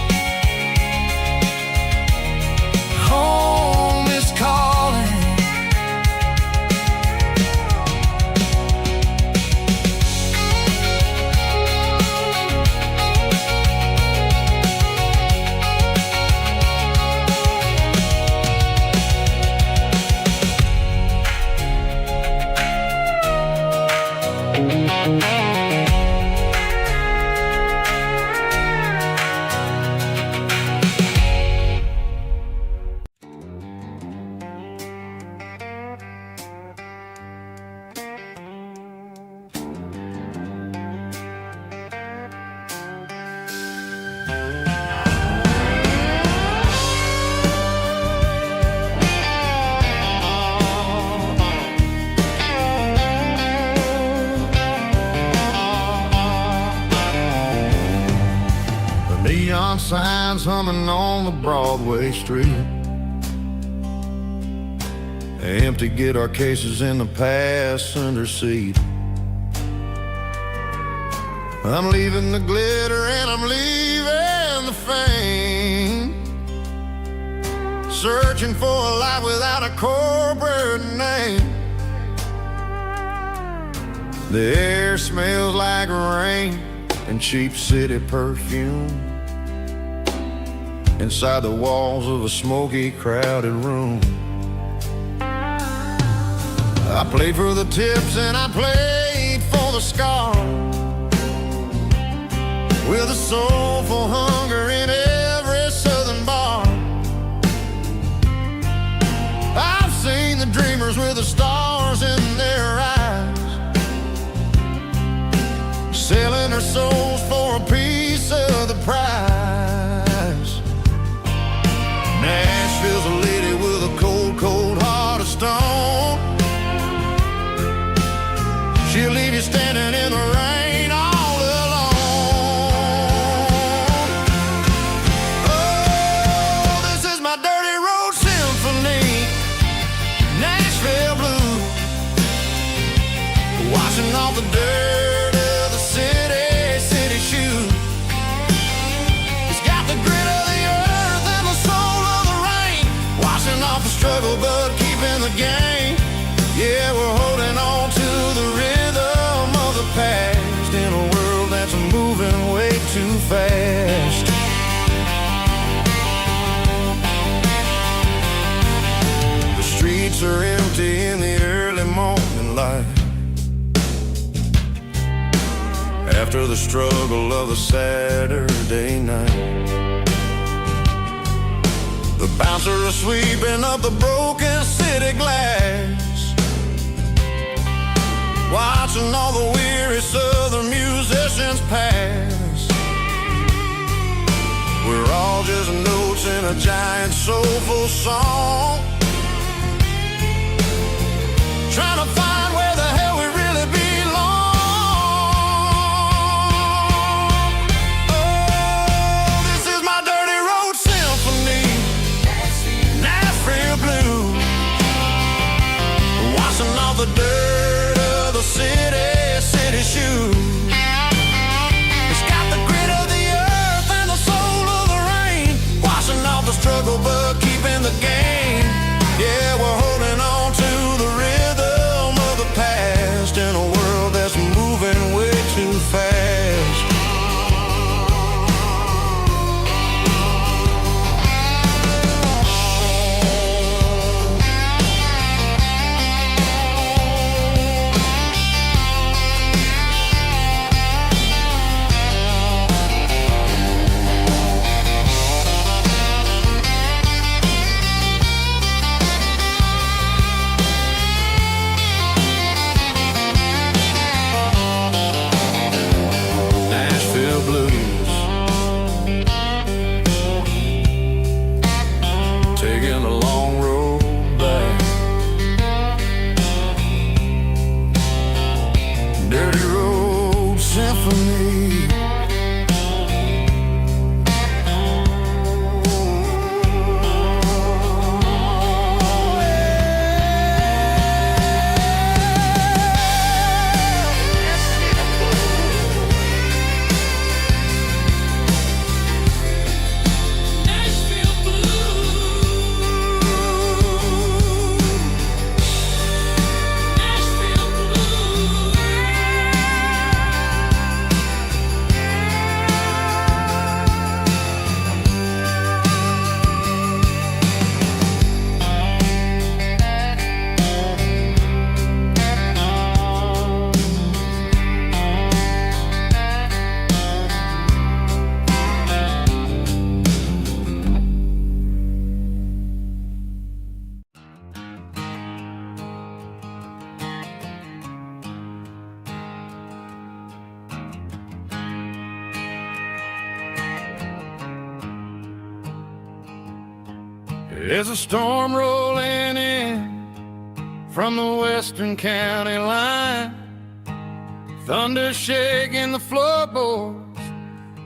A: Home is calling. Neon signs humming on the Broadway street, empty guitar cases in the passenger seat. I'm leaving the glitter and I'm leaving the fame, searching for a life without a corporate name. The air smells like rain and cheap city perfume inside the walls of a smoky, crowded room. I played for the tips and I played for the scar, with a soulful hunger in every southern bar. I've seen the dreamers with the stars in their eyes, selling their souls for a piece of the prize. Nashville's a lady with a cold, cold heart of stone. She'll leave you standing in the rain all alone. Oh, this is my dirty road symphony, Nashville blues, washing off the dirt of the city shoes. It's got the grit of the earth and the soul of the rain, washing off the struggle but keeping the game. Yeah, we're holding on to the rhythm of the past in a world that's moving way too fast. The streets are empty in the early morning light, after the struggle of the Saturday night. The bouncer is sweeping up the broken city glass, watching all the weary southern musicians pass. We're all just notes in a giant soulful song, trying to find where the hell we really belong. Oh, this is my dirty road symphony, Nashville blues, washing off the dirt of the city shoes. It's got the grit of the earth and the soul of the rain, washing off the struggle but keeping the game. Yeah, we're holding on to the rhythm of the past in a world that's moving way too fast. Nashville blues, taking a long road back. Dirty road symphony. There's a storm rolling in from the western county line, thunder shaking the floorboards,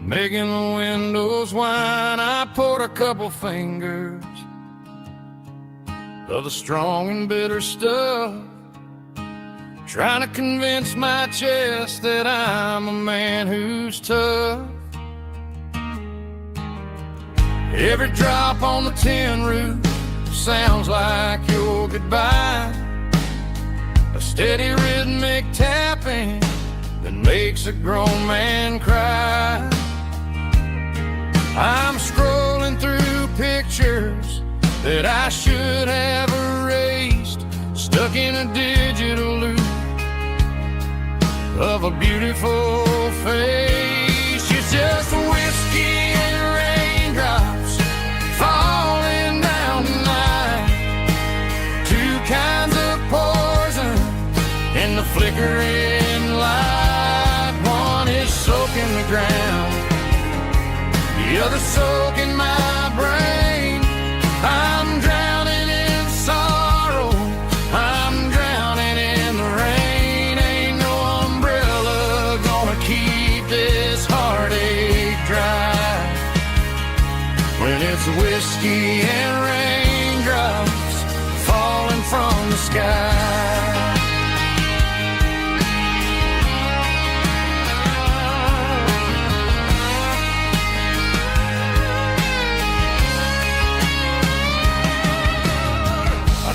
A: making the windows whine. I poured a couple fingers of the strong and bitter stuff, trying to convince my chest that I'm a man who's tough. Every drop on the tin roof sounds like your goodbye, a steady rhythmic tapping that makes a grown man cry. I'm scrolling through pictures that I should have erased, stuck in a digital of a beautiful face. It's just whiskey and raindrops falling down tonight. Two kinds of poison in the flickering light. One is soaking the ground, the other soaking my brain. I'm drowning in sorrow, I'm drowning in the rain. Ain't no umbrella gonna keep this heartache dry when it's whiskey and raindrops falling from the sky.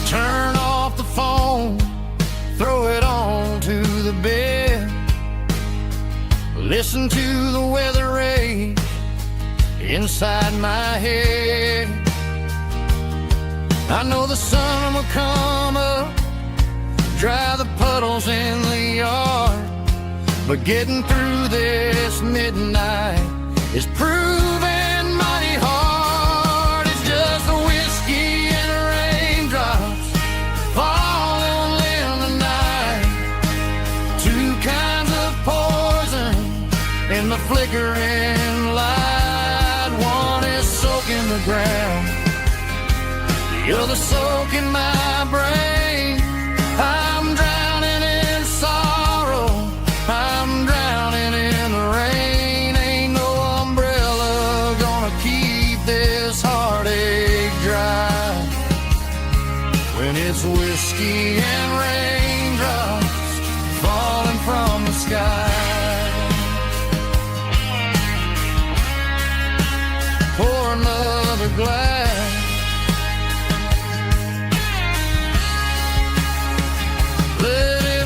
A: Turn off the phone, throw it on to the bed. Listen to the weather rage inside my head. I know the sun will come up, dry the puddles in the yard, but getting through this midnight is proving mighty hard. It's just a whiskey and raindrops falling in the night. Two kinds of poison in the flickering light. One is soaking the ground, the other soaking my brain. I'm drowning in sorrow, I'm drowning in the rain. Ain't no umbrella gonna keep this heartache dry when it's whiskey and raindrops falling from the sky. Pour another glass, let it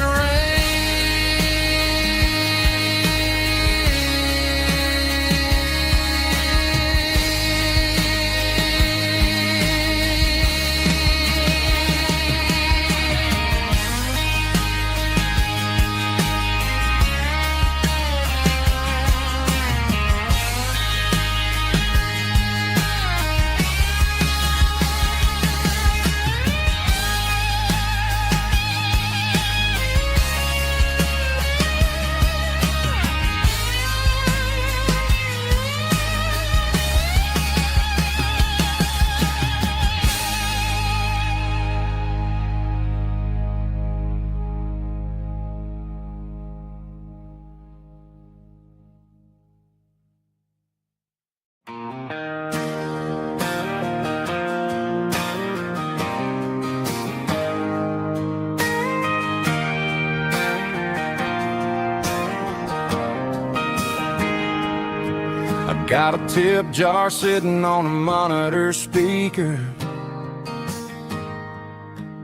A: got a tip jar sitting on a monitor speaker,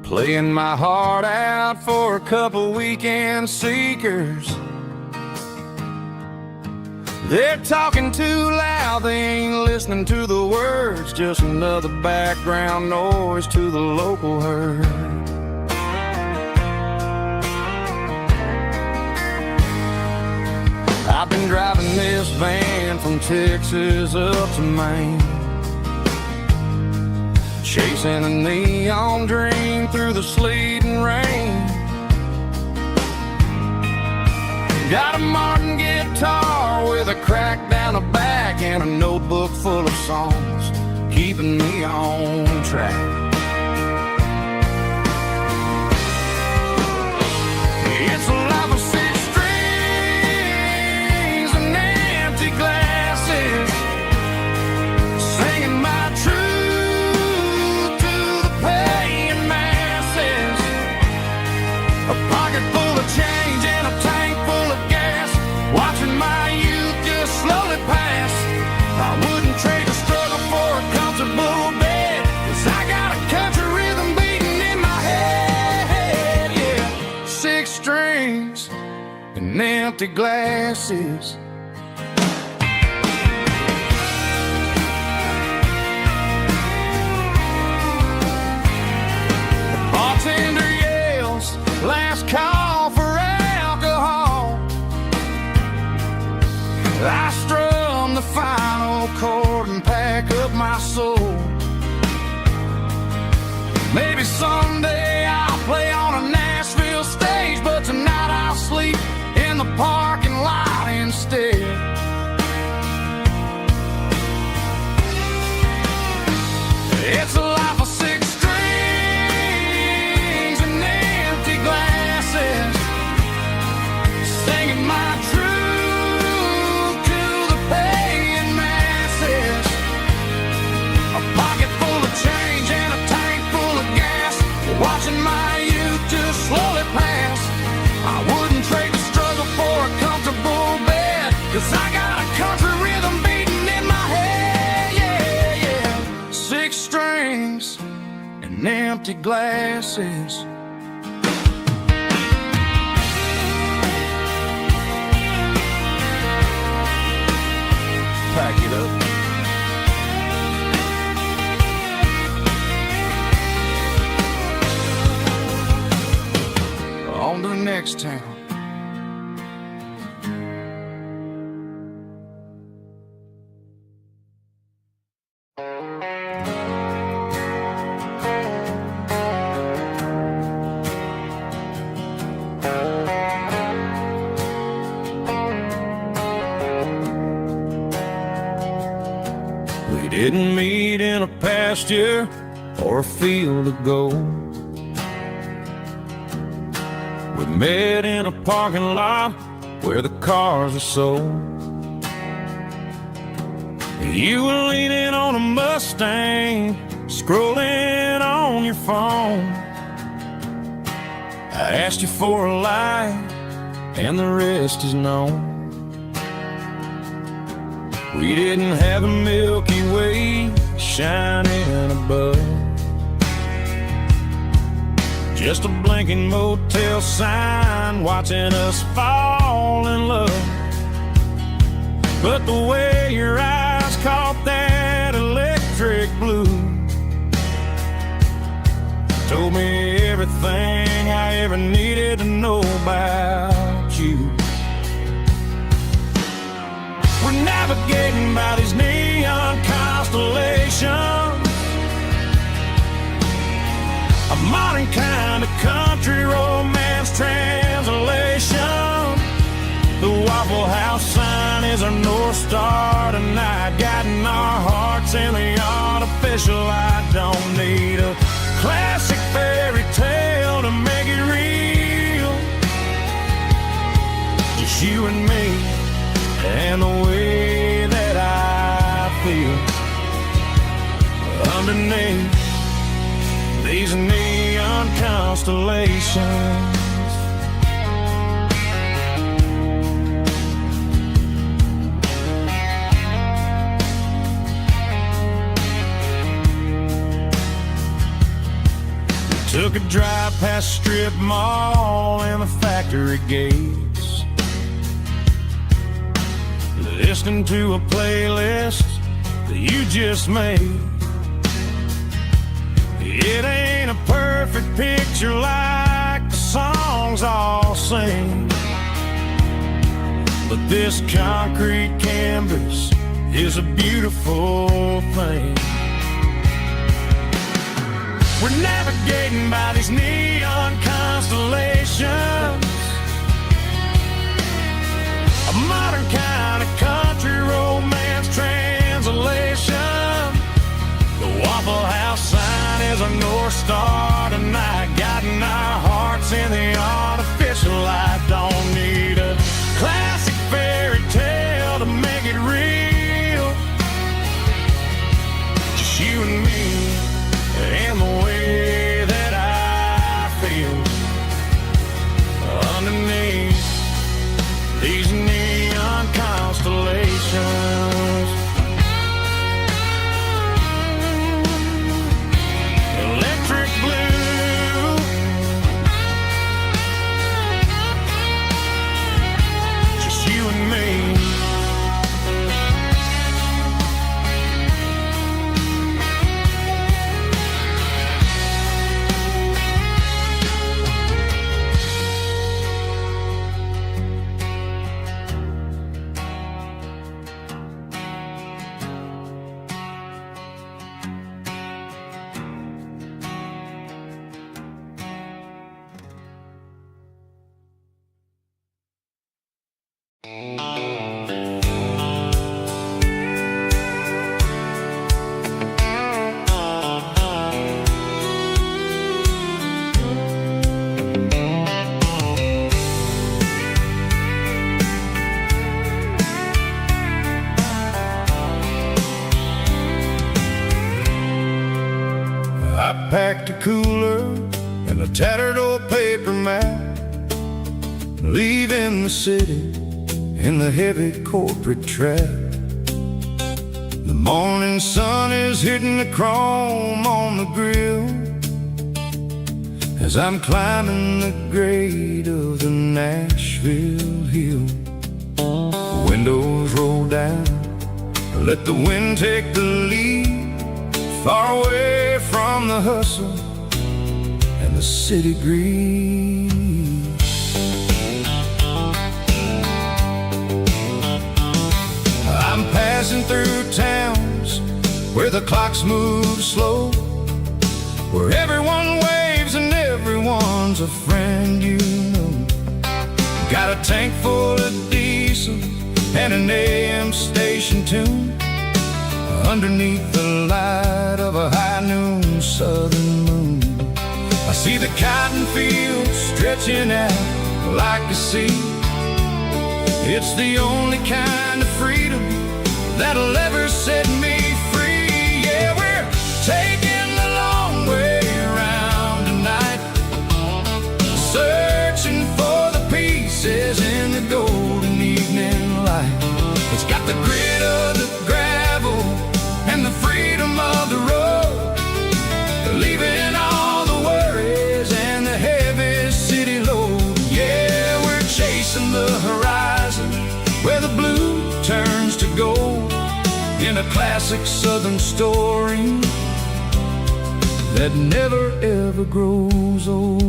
A: playing my heart out for a couple weekend seekers. They're talking too loud, they ain't listening to the words, just another background noise to the local herd. I've been driving this van from Texas up to Maine, chasing a neon dream through the sleet and rain. Got a Martin guitar with a crack down the back and a notebook full of songs keeping me on track. It's a life of six strings and empty glasses, singing my truth to the paying masses. A pocket full of change and a tank full of gas, watching my youth just slowly pass. I wouldn't trade the struggle for a comfortable bed, 'cause I got a country rhythm beating in my head, yeah. Six strings and empty glasses. The bartender yells, last call for alcohol.
C: soul. Maybe someday I'll play on a Nashville stage, but tonight I'll sleep in the parking lot instead. It's a life of six strings and empty glasses, singing my truth to the paying masses. A pocket full of change and a tank full of gas, watching my youth just slowly pass. I wouldn't trade the struggle for a comfortable bed, 'cause I got a country rhythm beating in my head. Yeah, yeah. Six strings and empty glasses. Pack it up. On to the next town. We didn't meet in a pasture or a field of gold. We met in a parking lot where the cars are sold. You were leaning on a Mustang, scrolling on your phone. I asked you for a light, and the rest is known. We didn't have a Milky Way shining above, just a blinking motel sign watching us fall in love. But the way your eyes caught that electric blue told me everything I ever needed to know about you. We're navigating by these neon constellations, a modern kind of country romance translation. The Waffle House sign is our North Star tonight, guiding our hearts in the artificial. I don't need a classic fairy tale to make it real, just you and me and the way that I feel underneath these neon constellations. We took a drive past strip mall and the factory gates, listening to a playlist that you just made. It ain't a perfect picture like the songs all sing, but this concrete canvas is a beautiful thing. We're navigating by these neon constellations, a modern kind of country romance translation. The Waffle House sign is a North Star tonight, guiding our hearts in the artificial. I don't need a classic fairy tale to make it real, just you and me and the way that I feel underneath these neon constellations. Electric blue, just you and me.
A: I packed a cooler and a tattered old paper map, leaving the city in the heavy corporate trap. The morning sun is hitting the chrome on the grill as I'm climbing the grade of the Nashville hill. Windows roll down, let the wind take the lead, far away from the hustle and the city greed. I'm passing through towns where the clocks move slow, where everyone waves and everyone's a friend you know. Got a tank full of diesel and an AM station tune underneath the light of a high noon southern moon. I see the cotton fields stretching out like a sea. It's the only kind of freedom that'll ever set me free. Yeah, we're taking the long way around tonight, searching for the pieces in the golden evening light. It's got the grit of the gravel and the freedom of the road, leaving all the worries and the heavy city load. Yeah, we're chasing the horizon where the blue turns to gold, in a classic southern story that never ever grows old.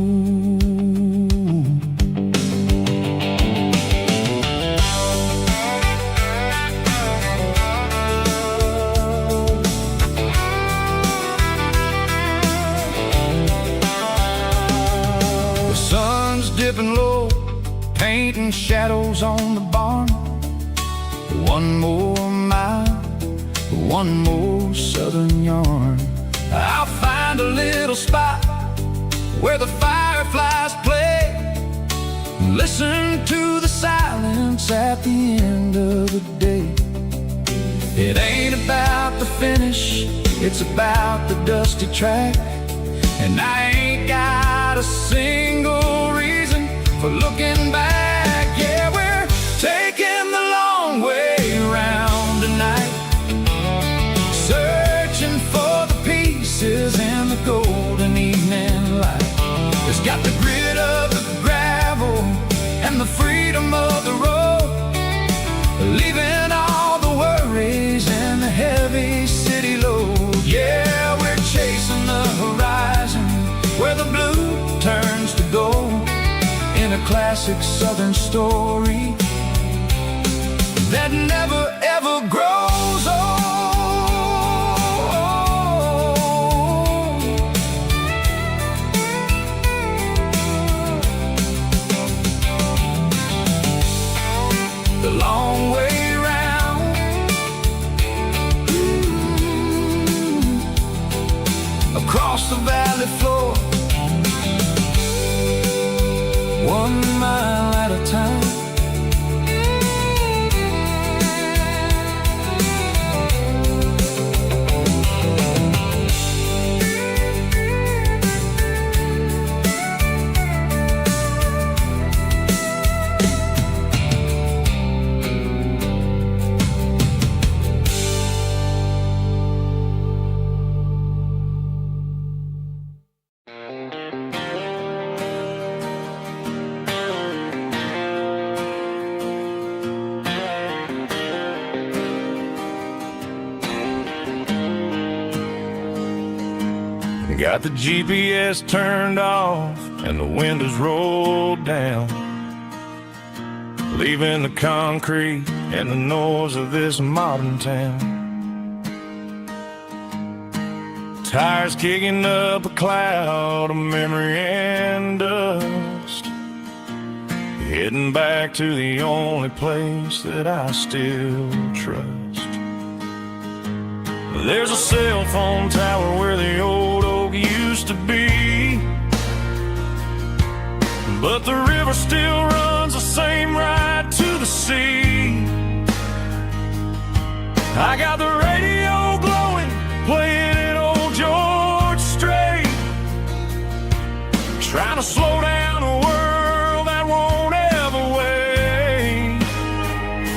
A: The sun's dipping low, painting shadows on the barn. One more mile, one more southern yarn. I'll find a little spot where the fireflies play, listen to the silence at the end of the day. It ain't about the finish, it's about the dusty track. And I ain't got a single reason for looking back. Yeah, we're taking the long way around tonight, searching for the pieces in the golden evening light. It's got the grit of the gravel and the freedom of the road, leaving all the worries and the heavy city load. Yeah, we're chasing the horizon where the blue turns to gold, in a classic southern story that never ever grows old. The long way round, across the valley floor, 1 mile at a time.
B: Got the GPS turned off and the windows rolled down, leaving the concrete and the noise of this modern town. Tires kicking up a cloud of memory and dust. heading back to the only place that I still trust. There's a cell phone tower where the old oak used to be, but the river still runs the same right to the sea. I got the radio glowing, playing an old George Strait, trying to slow down a world that won't ever wait.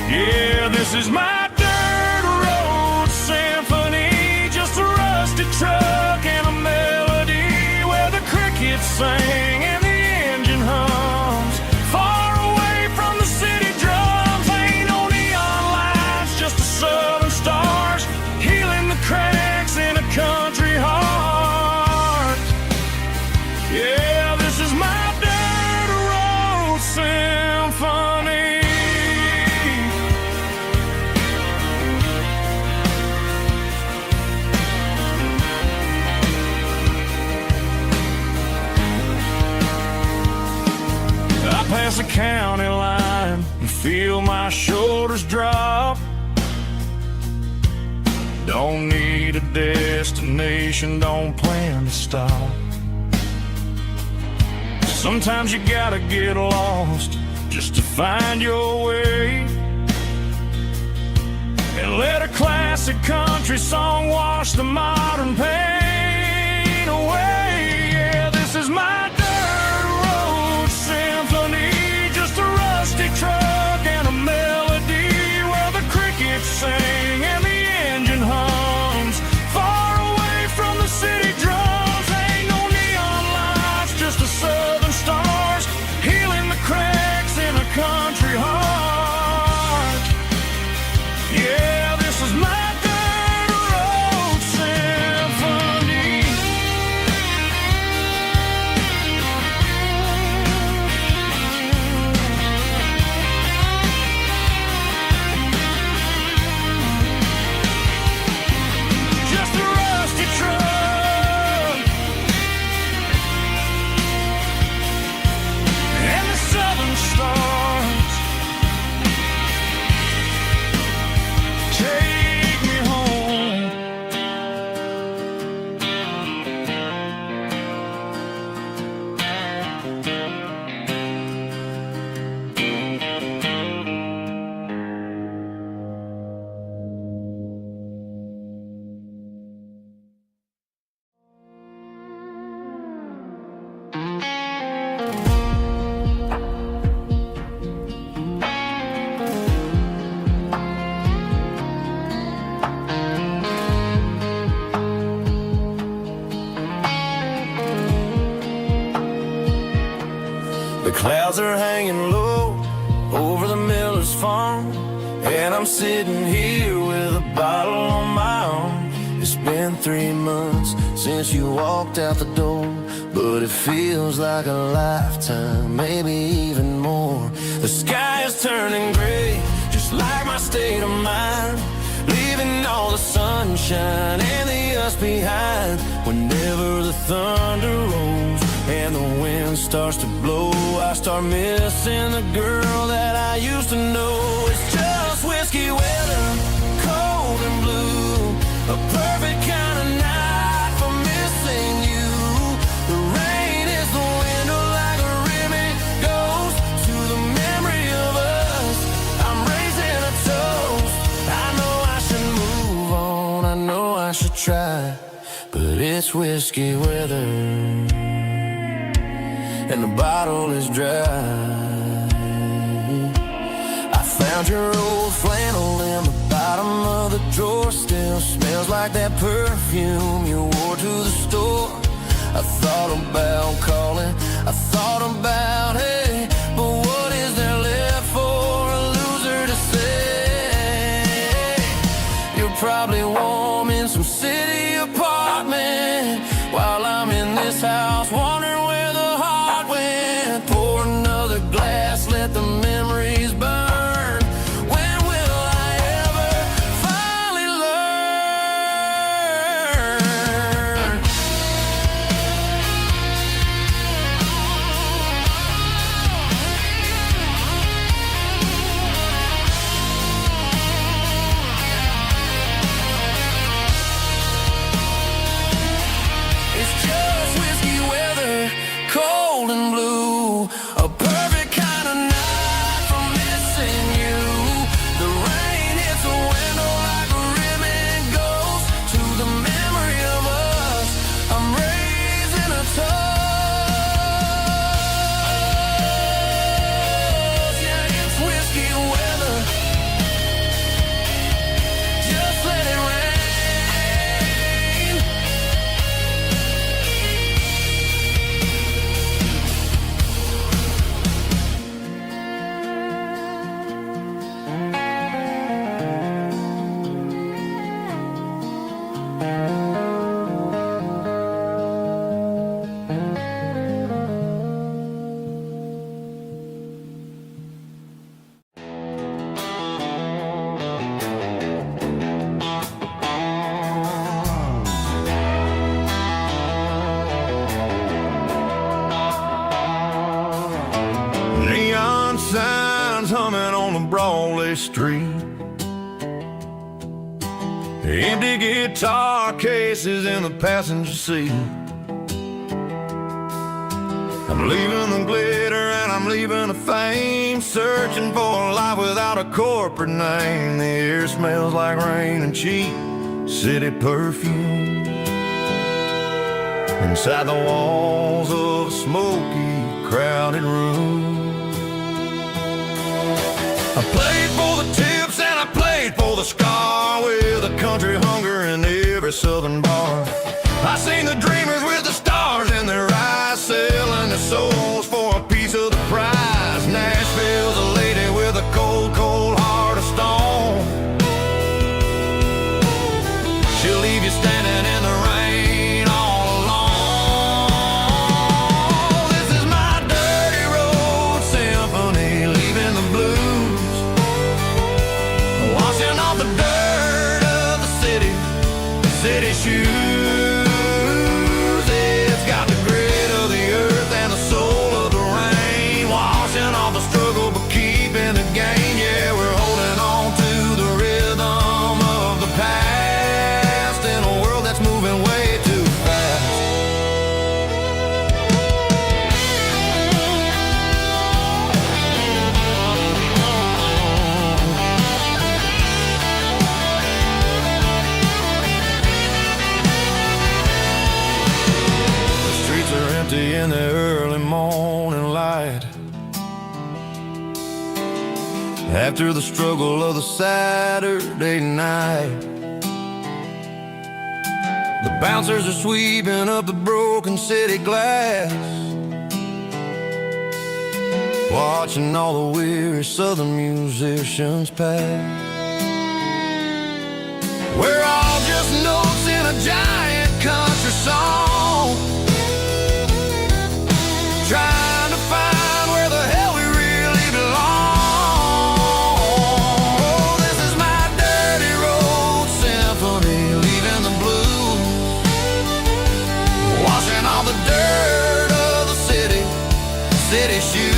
B: Yeah, this is my dirt road symphony, just a rusty truck and a melody where the crickets sing and the engine hums. Far away from the city drums, ain't no neon lights, just the southern stars healing the cracks in a country heart. Yeah, this is my dirt road symphony. I pass the county line and feel my shoulders drop. Don't need a destination, don't plan to stop. Sometimes you gotta get lost just to find your way, and let a classic country song wash the modern pain away. Yeah, this is my dirt road symphony, just a rusty truck and a melody where the crickets sing and the engine hums. Far away from the city drums, ain't no neon lights, just the southern stars healing the cracks in a country heart. Yeah, this is my dirt road symphony. Just a rusty truck and the southern stars take me home.
A: The clouds are hanging low over the miller's farm, and I'm sitting here with a bottle on my arm. It's been 3 months since you walked out the door, but it feels like a lifetime, maybe even more. The sky is turning gray, just like my state of mind, leaving all the sunshine and the us behind. Whenever the thunder rolls and the wind starts to blow, I start missing the girl that I used to know. It's just whiskey weather, cold and blue, a perfect kind of night for missing you. The rain is the window like a ribbon goes to the memory of us. I'm raising a toast. I know I should move on, I know I should try, but it's whiskey weather and the bottle is dry. I found your old flannel in the bottom of the drawer, still smells like that perfume you wore to the store. I thought about calling, I thought about, hey, but what is there left for a loser to say? You're probably warm in some city apartment while I'm in this house wondering where the heart went. Pour another glass, let the memories burn. When will I ever finally learn? gold and blue. A perfect kind of night for missing you. The rain hits a window like a ribbon goes to the memory of us. I'm raising a toast. Yeah, it's whiskey weather. Just let it rain. Neon signs humming on the Broadway street. Empty guitar cases in the passenger seat. I'm leaving the glitter and I'm leaving the fame, searching for a life without a corporate name. The air smells like rain and cheap city perfume. Inside the walls of a smoky, crowded room. I played for the tips and I played for the scar, with a country hunger in every southern bar. I seen the dreamers with the stars in their eyes, selling their souls for a piece of the prize. Nashville's a lady with a cold, cold heart of stone. She'll leave you standing in the rain all alone. This is my dirty road symphony, leaving the blues, washing off the dirt of the city shoes. It's got the grit of the earth and the soul of the rain, washing off the struggle but keeping the gain. Yeah, we're holding on to the rhythm of the past in a world that's moving way too fast. In the early morning light, after the struggle of the Saturday night, the bouncers are sweeping up the broken city glass, watching all the weary southern musicians pass. We're all just notes in a giant country song, trying to find where the hell we really belong. Oh, this is my dirty road symphony, leaving the blues, washing all the dirt of the city shoes.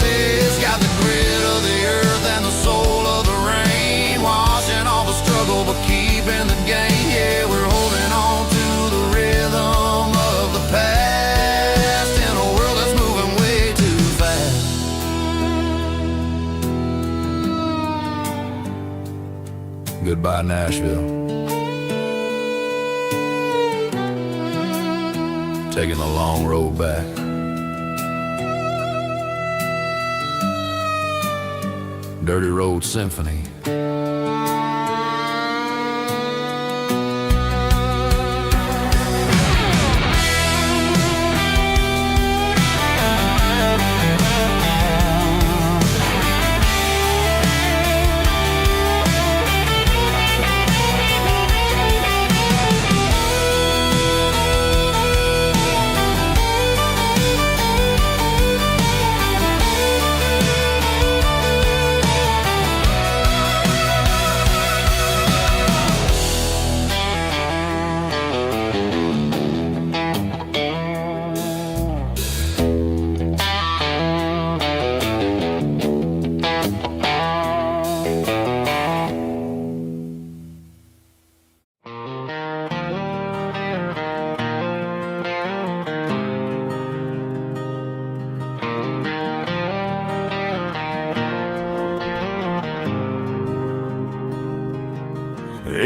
A: It's got the grit of the earth and the soul of the rain, washing all the struggle but keeping the gain. Yeah, we're holding on to the rhythm of the past. Goodbye, Nashville. Taking the long road back. Dirty Road Symphony.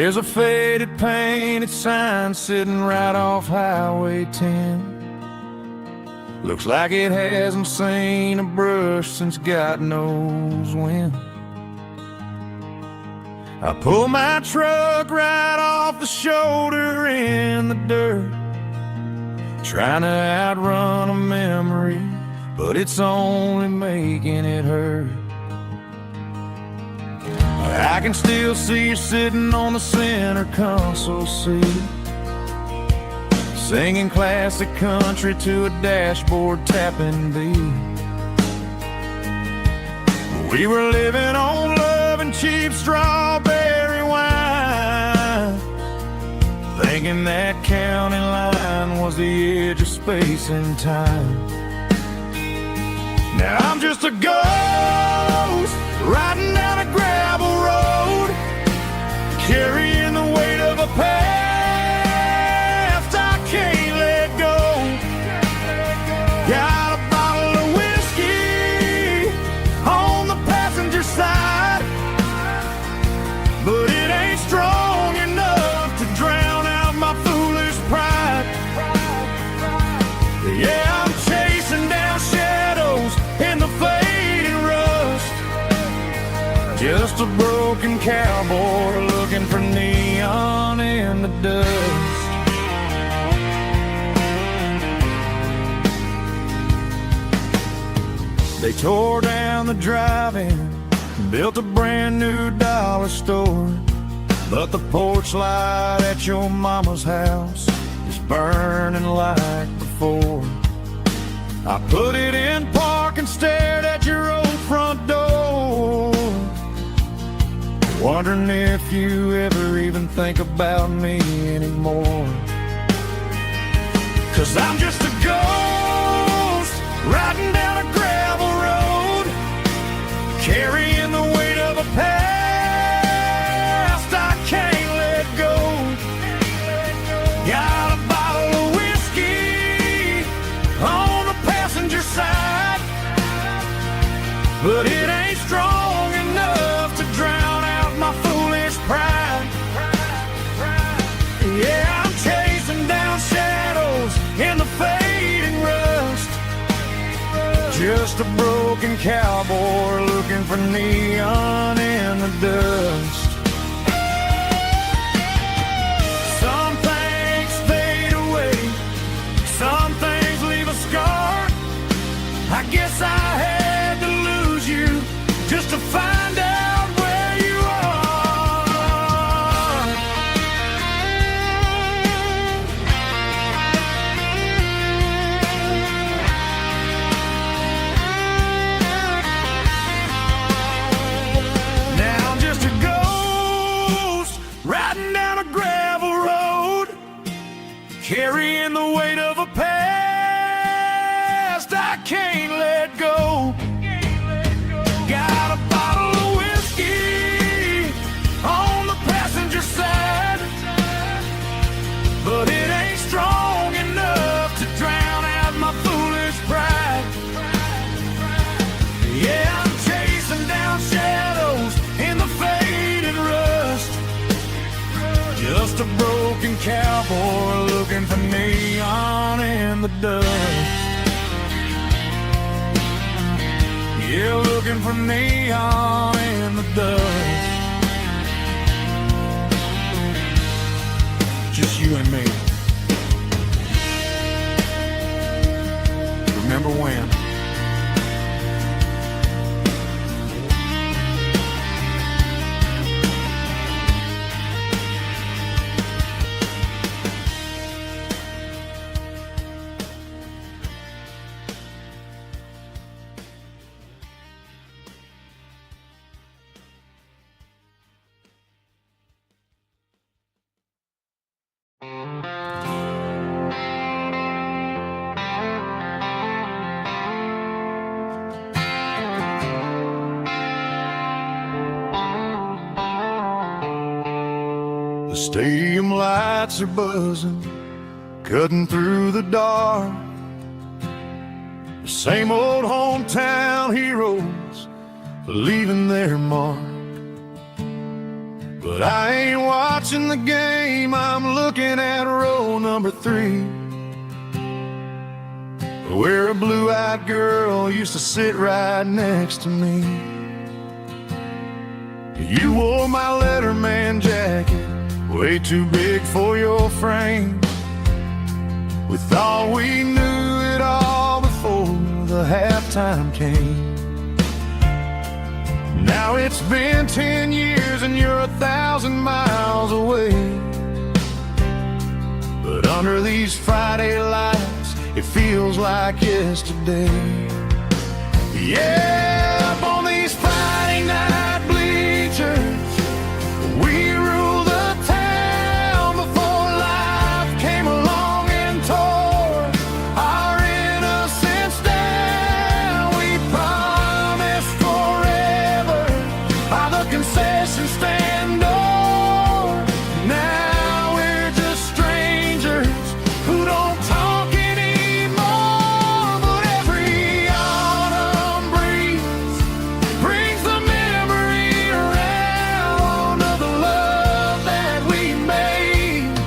B: There's a faded painted sign sitting right off Highway 10. Looks like it hasn't seen a brush since God knows when. I pull my truck right off the shoulder in the dirt, trying to outrun a memory, but it's only making it hurt. I can still see you sitting on the center console seat, singing classic country to a dashboard tapping beat. We were living on love and cheap strawberry wine, thinking that county line was the edge of space and time. Now I'm just a ghost riding down a gravel road, carrying the weight of a past I can't let go. Got a bottle of whiskey on the passenger side, but it ain't strong enough to drown out my foolish pride. Yeah, I'm chasing down shadows in the fading rust, just a broken cowboy looking for neon in the dust. They tore down the drive-in, built a brand new dollar store, but the porch light at your mama's house is burning like before. I put it in park and stared at your old front door, wondering if you ever even think about me anymore. 'Cause I'm just a ghost riding down a gravel road, carrying the weight of a past I can't let go. Got a bottle of whiskey on the passenger side, but it ain't strong enough to drown out my foolish pride. Yeah, I'm chasing down shadows in the fading rust, just a broken cowboy looking for neon in the dust. Some things fade away, some things leave a scar. I guess I had to lose you just to find out where you are. Now I'm just a ghost riding down a gravel road, carrying the weight of a past I can't let go. Got a bottle of whiskey on the passenger side, but it ain't strong enough to drown out my foolish pride. Yeah, I'm chasing down shadows in the faded rust, just a broken cowboy looking for neon in the dust. Yeah, looking for neon in the dust. Just you and me. Remember when? The stadium lights are buzzing, cutting through the dark. The same old hometown heroes leaving their mark. But I ain't watching the game, I'm looking at row number 3, where a blue-eyed girl used to sit right next to me. You wore my Letterman jacket, way too big for your frame. We thought we knew it all before the halftime came. Now it's been 10 years and you're 1,000 miles away. But under these Friday lights, it feels like yesterday. Yeah, up on these Friday night bleachers, we rule the town before life came along and tore our innocence down. We promised forever by the concession stand door. Now we're just strangers who don't talk anymore. But every autumn breeze brings the memory around of the love that we made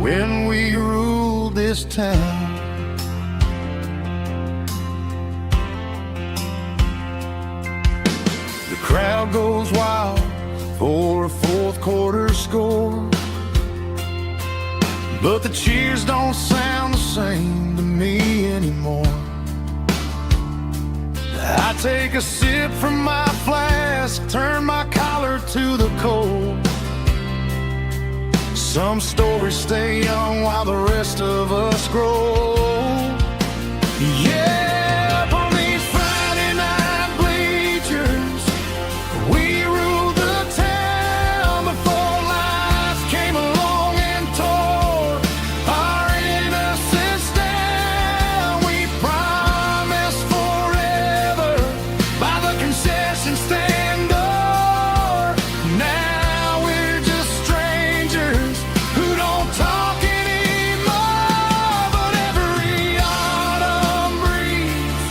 B: when we ruled this town. The crowd goes wild for a fourth quarter score, but the cheers don't sound the same to me anymore. I take a sip from my flask, turn my collar to the cold. Some stories stay young while the rest of us grow. Yeah, up on these Friday night bleachers, we ruled the town before life came along and tore our innocence down. We promised forever by the concession stand door. Now we're just strangers who don't talk anymore. But every autumn breeze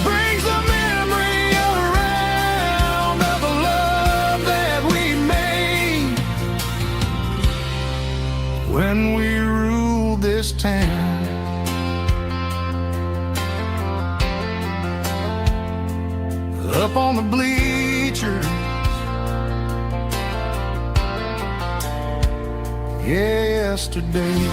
B: brings the memory around of the love that we made when we ruled this town. Up on the bleachers, yesterday.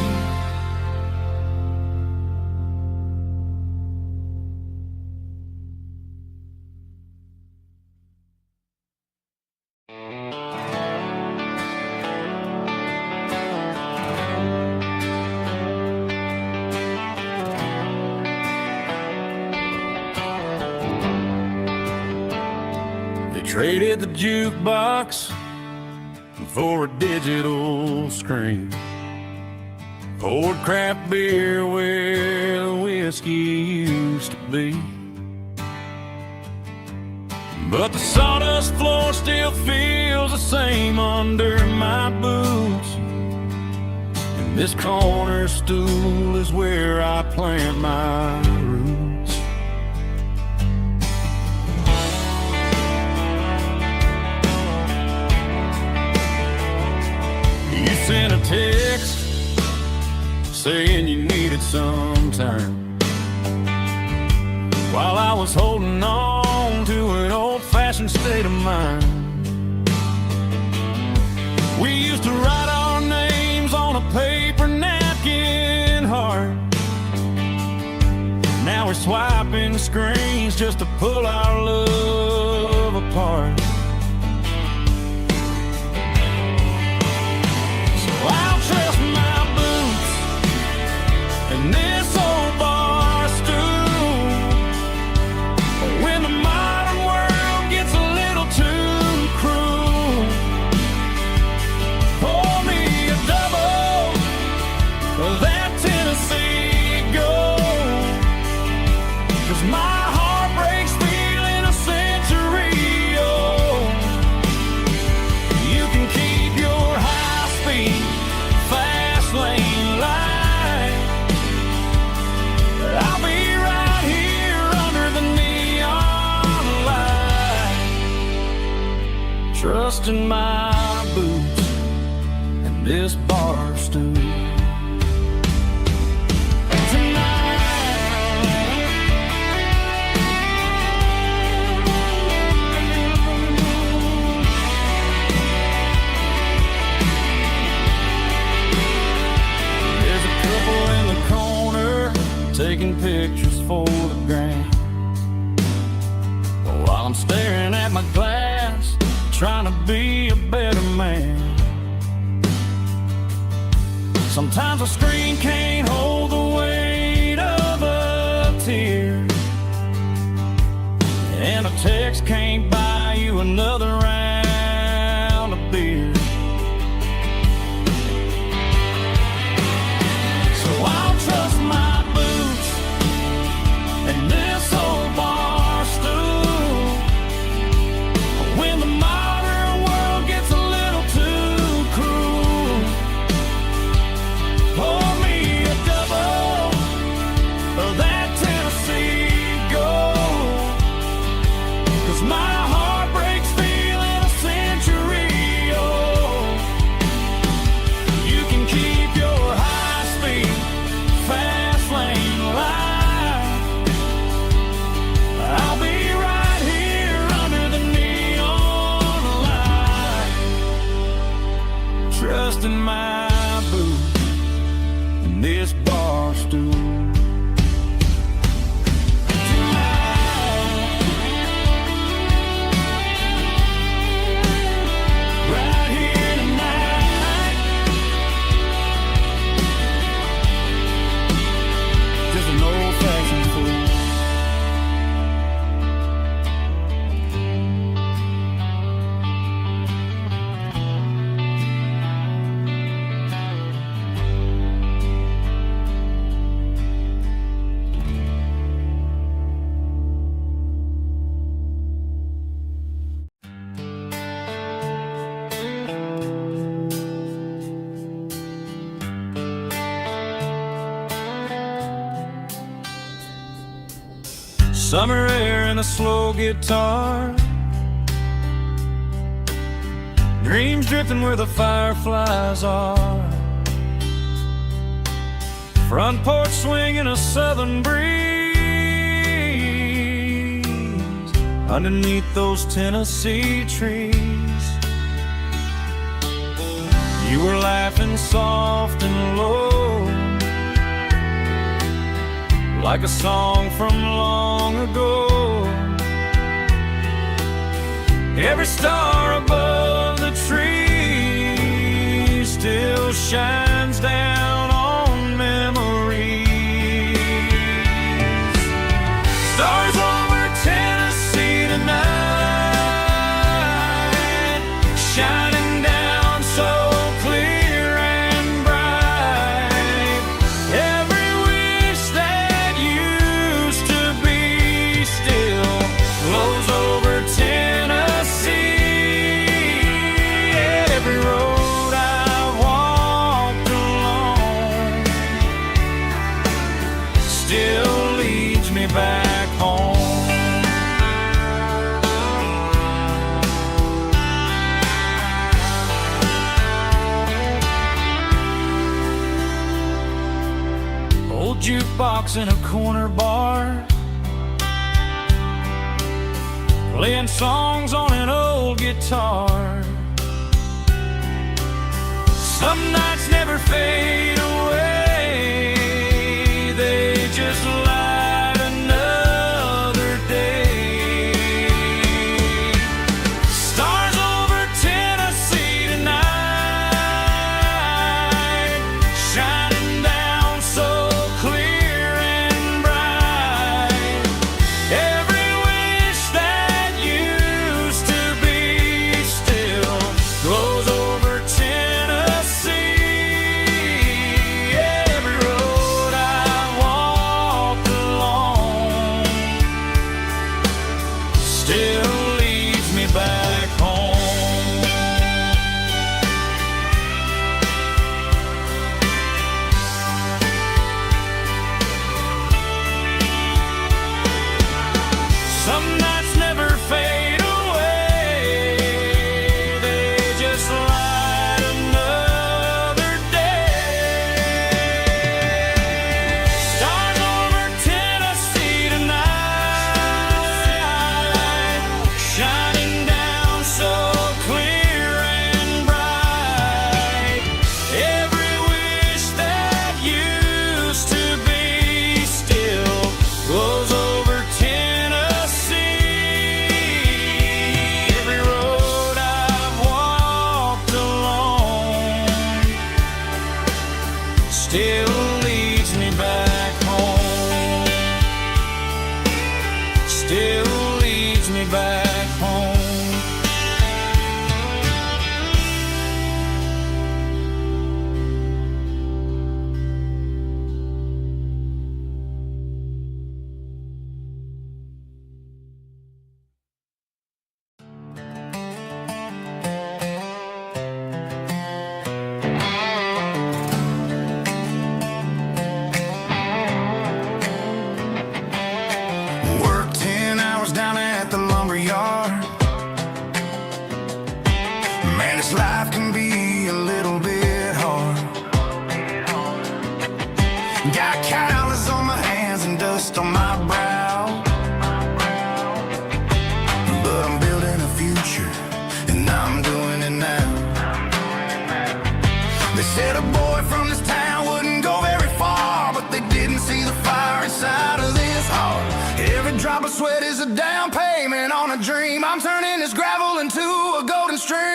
B: They traded the jukebox for a digital screen, poured craft beer where the whiskey used to be. But the sawdust floor still feels the same under my boots, and this corner stool is where I plant my roots. You sent a text saying you needed some time, while I was holding on to an old-fashioned state of mind. We used to write our names on a paper napkin heart. Now we're swiping screens just to pull our love apart. I'll trust my boots and this old bar stool when the modern world gets a little too cruel. Pour me a double of that Tennessee Gold, 'cause my heart breaks feeling a century old.
C: trusting my boots and this bar stool. Taking pictures for the gram, while I'm staring at my glass, trying to be a better man. Sometimes a screen can't hold the weight of a tear, and a text can't buy you another round of beer. So I'll trust my and this old bar stool when the modern world gets a little too cruel. Pour me a double of that Tennessee Gold, 'cause my heart breaks feeling a century old. You can keep your high-speed fast lane life. I'll be right here under the neon light, trusting my boots and this bar stool. Right here tonight, just an old-fashioned fool. Summer air and a slow guitar, dreams drifting where the fireflies are, front porch swinging a southern breeze underneath those Tennessee trees. You were laughing soft and low, like a song from long ago. Every star above the tree still shines down on memories. Stars over Tennessee tonight, shining down so clear and bright. Every wish that used to be still flows over Tennessee. Every road I've walked along still leads me back home. Old jukebox in a corner bar, playing songs on an old guitar. Some nights never fade away, they just light another day. Stars over Tennessee tonight, shining down so clear and bright. Every wish that used to be still glows over Tennessee. still leads me back home. Still leads me back home.
A: Worked 10 hours down at the lumber yard. Man, this life can be a little bit hard. Got calluses on my hands and dust on my brow, but I'm building a future, and I'm doing it now. They said a boy from this town wouldn't go very far, but they didn't see the fire inside of this heart. Every drop of sweat is a down payment on a dream. I'm turning this gravel into a golden stream.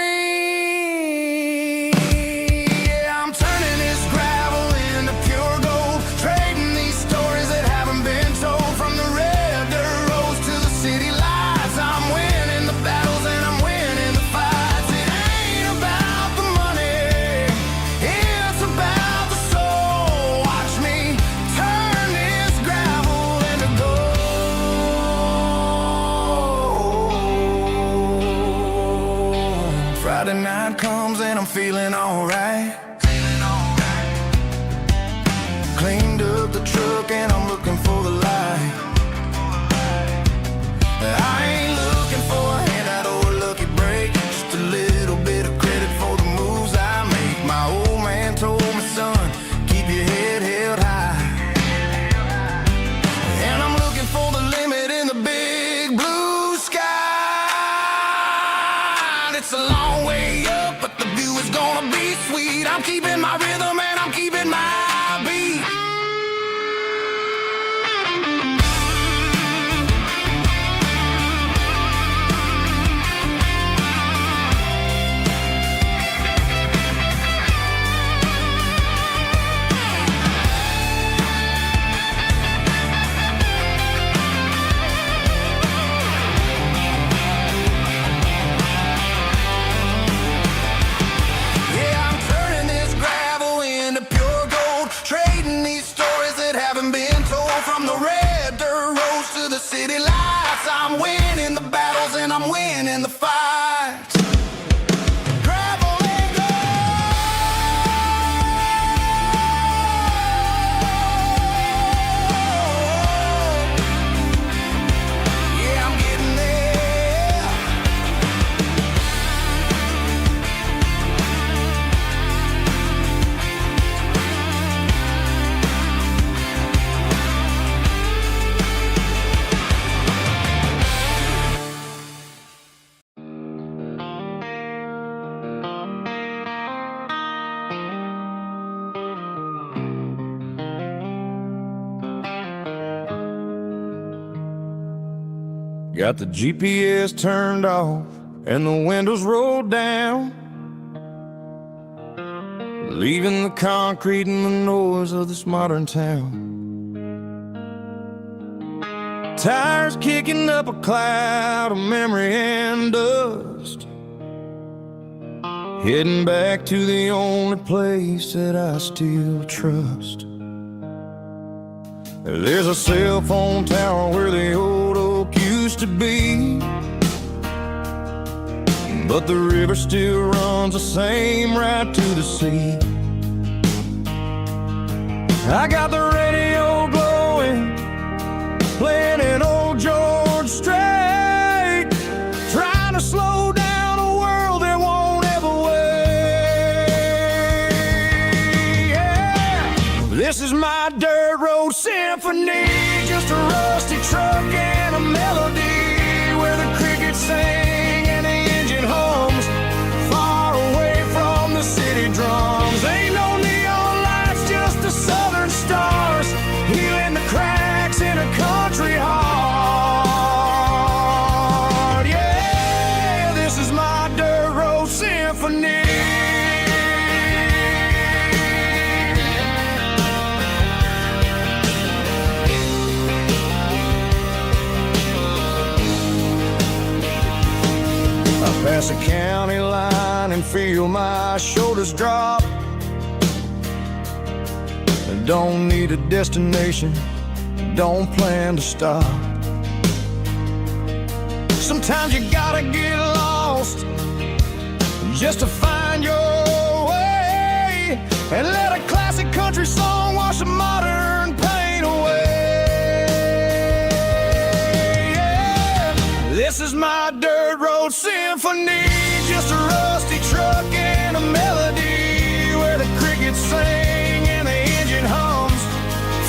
A: Yeah, I'm turning this gravel into pure gold, trading these stories that haven't been told. From the red dirt roads to the city lights, I'm winning the battles and I'm winning the fights. It ain't about the money, it's about the soul. Watch me turn this gravel into gold. Friday night comes and I'm feeling alright. Cleaned up the truck and I'm looking for the light. I ain't looking for a handout or a lucky break, just a little bit of credit for the moves I make. My old man told me, son, keep your head held high. And I'm looking for the limit in the big blue sky. It's a long way up, but the view is gonna be sweet. I'm keeping my rhythm and I'm keeping my beat. Yeah, I'm turning this gravel into pure gold, trading these stories that haven't been told. From the red dirt roads to the city lights, I'm winning the battles and I'm winning the fights. Gravel and gold. Yeah, I'm getting there.
B: Got the GPS turned off and the windows rolled down, leaving the concrete and the noise of this modern town. Tires kicking up a cloud of memory and dust, heading back to the only place that I still trust. There's a cell phone tower where the old oak used to be, but the river still runs the same right to the sea. I got the radio glowing, playing an old George Strait, trying to slow down a world that won't ever wait. Yeah. This is my dirt road symphony, just a rusty truck and a melody where the crickets sing and the engine hums, far away from the city drums. Ain't no neon lights, just the southern stars, healing the cracks in a country heart. Yeah, this is my dirt road symphony.
A: the county line and feel my shoulders drop. I don't need a destination, don't plan to stop. Sometimes you gotta get lost just to find your way, and let a classic country song wash the modern pain away. Yeah. This is my dirt road symphony, just a rusty truck and a melody where the crickets sing and the engine hums,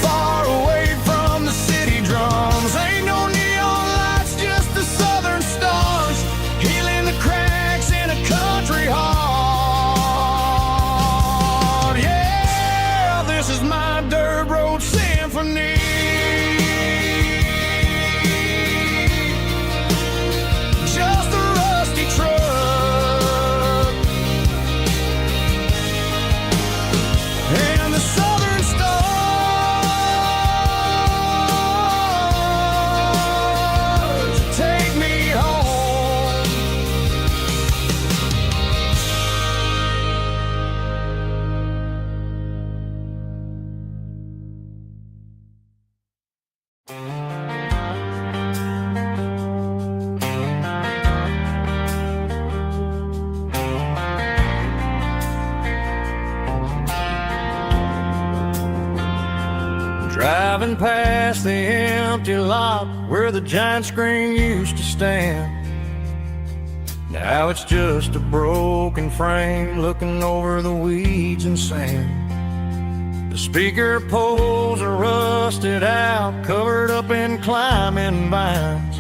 A: far away from the city drums. Ain't no neon lights, just the southern stars, healing the cracks in a country heart. Yeah, this is my dirt road symphony. Just a rusty truck and the southern stars take me home. Driving past the empty lot where the giant screen used to stand. Now it's just a broken frame looking over the weeds and sand. The speaker poles are rusted out, covered up in climbing vines.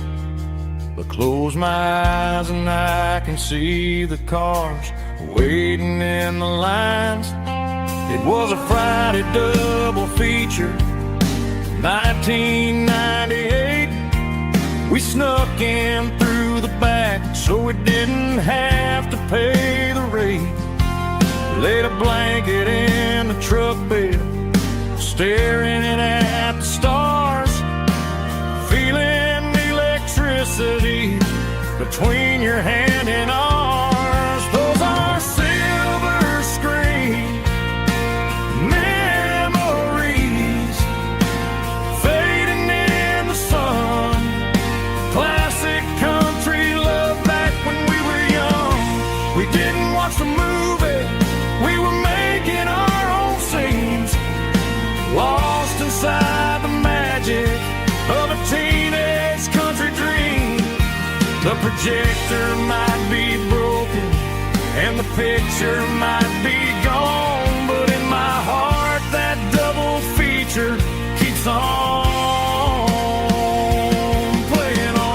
A: But close my eyes and I can see the cars waiting in the lines. It was a Friday double feature, 1998. We snuck in through the back so we didn't have to pay the rate. Laid a blanket in the truck bed, staring at the stars, feeling the electricity between your hand and ours. Those are silver screen memories fading in the sun. Classic country love back when we were young. We didn't watch the movie, we were making our own scenes, lost inside the magic of a teenage country dream. The projector might be broken and the picture might be gone, but in my heart that double feature keeps on playing on.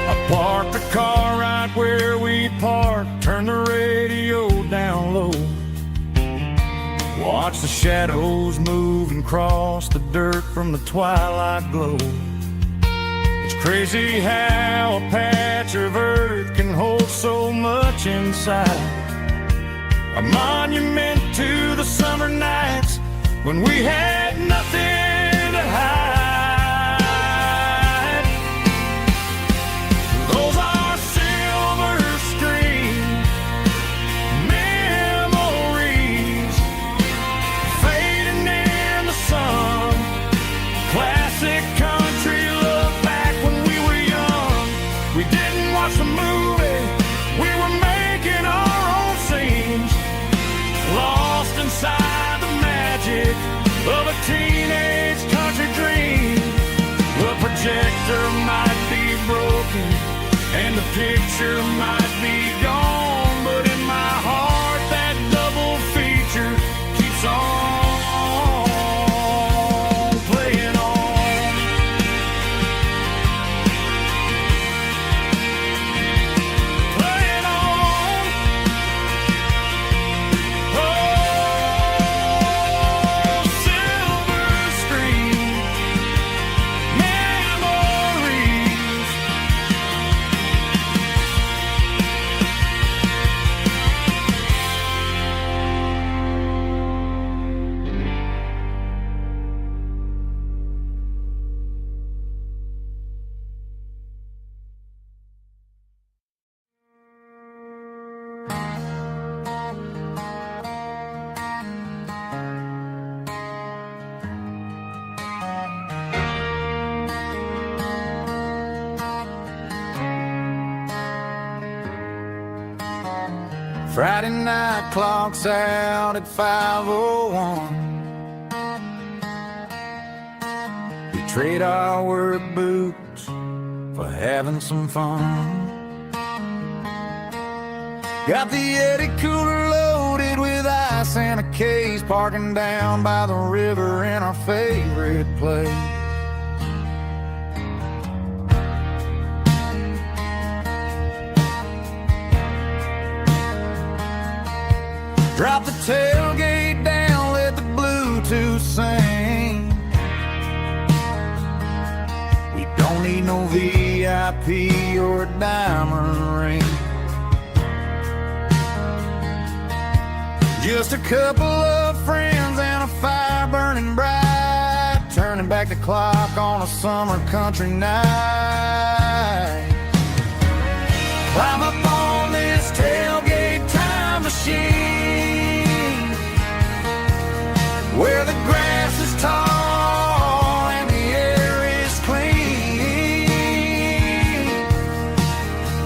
A: I parked the car right where we parked, turned the radio down low, watch the shadows move and cross the dirt from the twilight glow. It's crazy how a patch of earth can hold so much inside, a monument to the summer nights when we had nothing to hide. Those are silver screen memories fading in the sun. Classic country love back when we were young. We didn't watch the movie, we were making our own scenes, lost inside the magic of a teenage country dream. The projector might be broken and the picture might be gone, but in my heart that double feature keeps on playing on. Playing on. Oh, silver screen memories Friday night clocks out at 5:01. We trade our work boots for having some fun. Got the Yeti cooler loaded with ice and a case, parking down by the river in our favorite place. Drop the tailgate down, let the Bluetooth sing. We don't need no VIP or a diamond ring. Just a couple of friends and a fire burning bright, turning back the clock on a summer country night. Climb up on this tailgate time machine, where the grass is tall and the air is clean.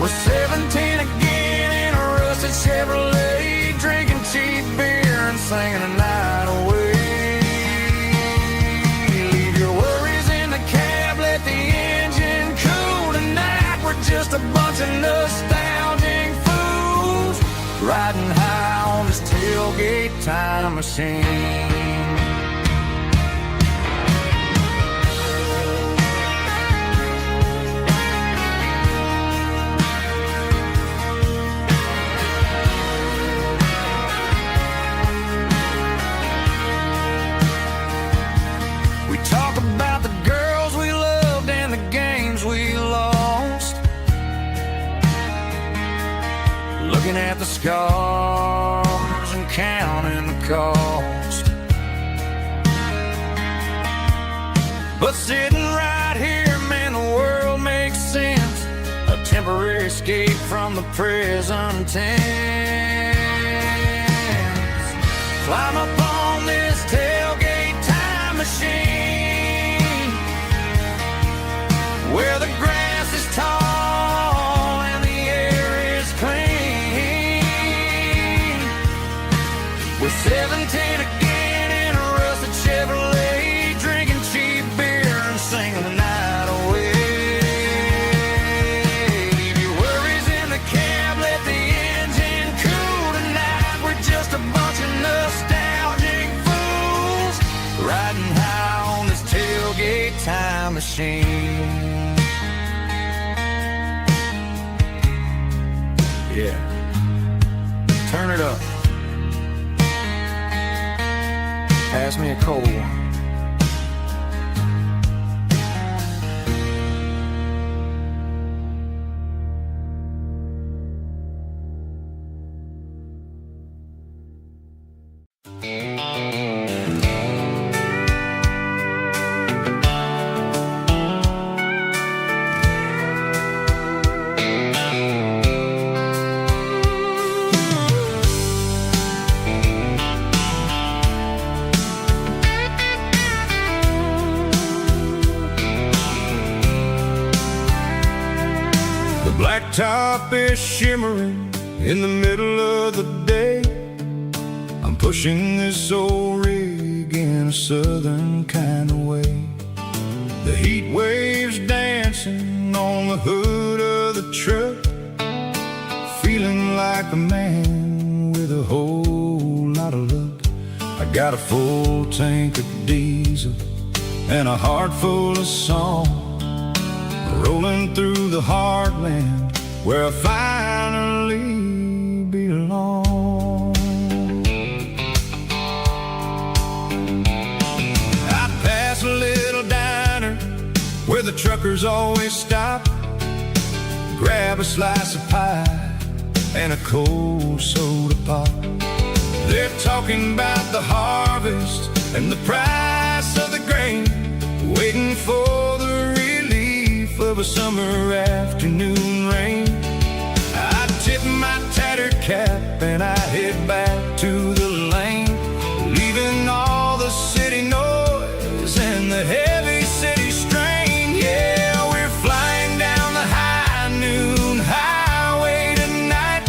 A: We're 17 again in a rusted Chevrolet, drinking cheap beer and singing the night away. Leave your worries in the cab, let the engine cool tonight. We're just a bunch of nostalgic fools, riding high on this tailgate time machine. Talk about the girls we loved and the games we lost, looking at the scars and counting the cost. But sitting right here, man, the world makes sense, a temporary escape from the present tense. Climb up on this tailgate time machine, where the grass is tall and the air is clean. We're 17 again in a rusted Chevrolet, drinking cheap beer and singing the night away. Leave your worries in the cab, let the engine cool tonight. We're just a bunch of nostalgic fools, riding high on this tailgate time machine. Yeah, turn it up. Pass me a cold one. Blacktop is shimmering in the middle of the day. I'm pushing this old rig in a southern kind of way. The heat waves dancing on the hood of the truck, feeling like a man with a whole lot of luck. I got a full tank of diesel and a heart full of song, rolling through the heartland where I finally belong. I pass a little diner where the truckers always stop, grab a slice of pie and a cold soda pop. They're talking about the harvest and the price of the grain, waiting for the relief of a summer afternoon rain. I tip my tattered cap and I head back to the lane, leaving all the city noise and the heavy city strain. Yeah, we're flying down the high noon highway tonight,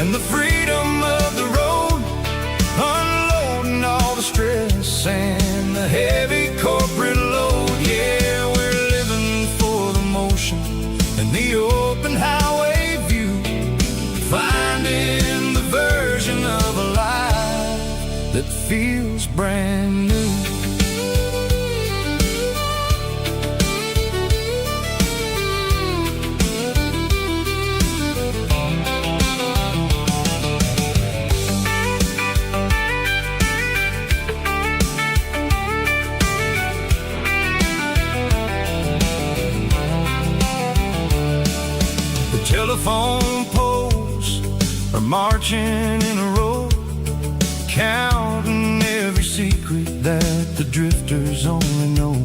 A: and the freedom of the road, unloading all the stress and the heavy corporate load. Yeah, we're living for the motion and the open highway view, finding the version of a life that feels brand new. Telephone poles are marching in a row, counting every secret that the drifters only know.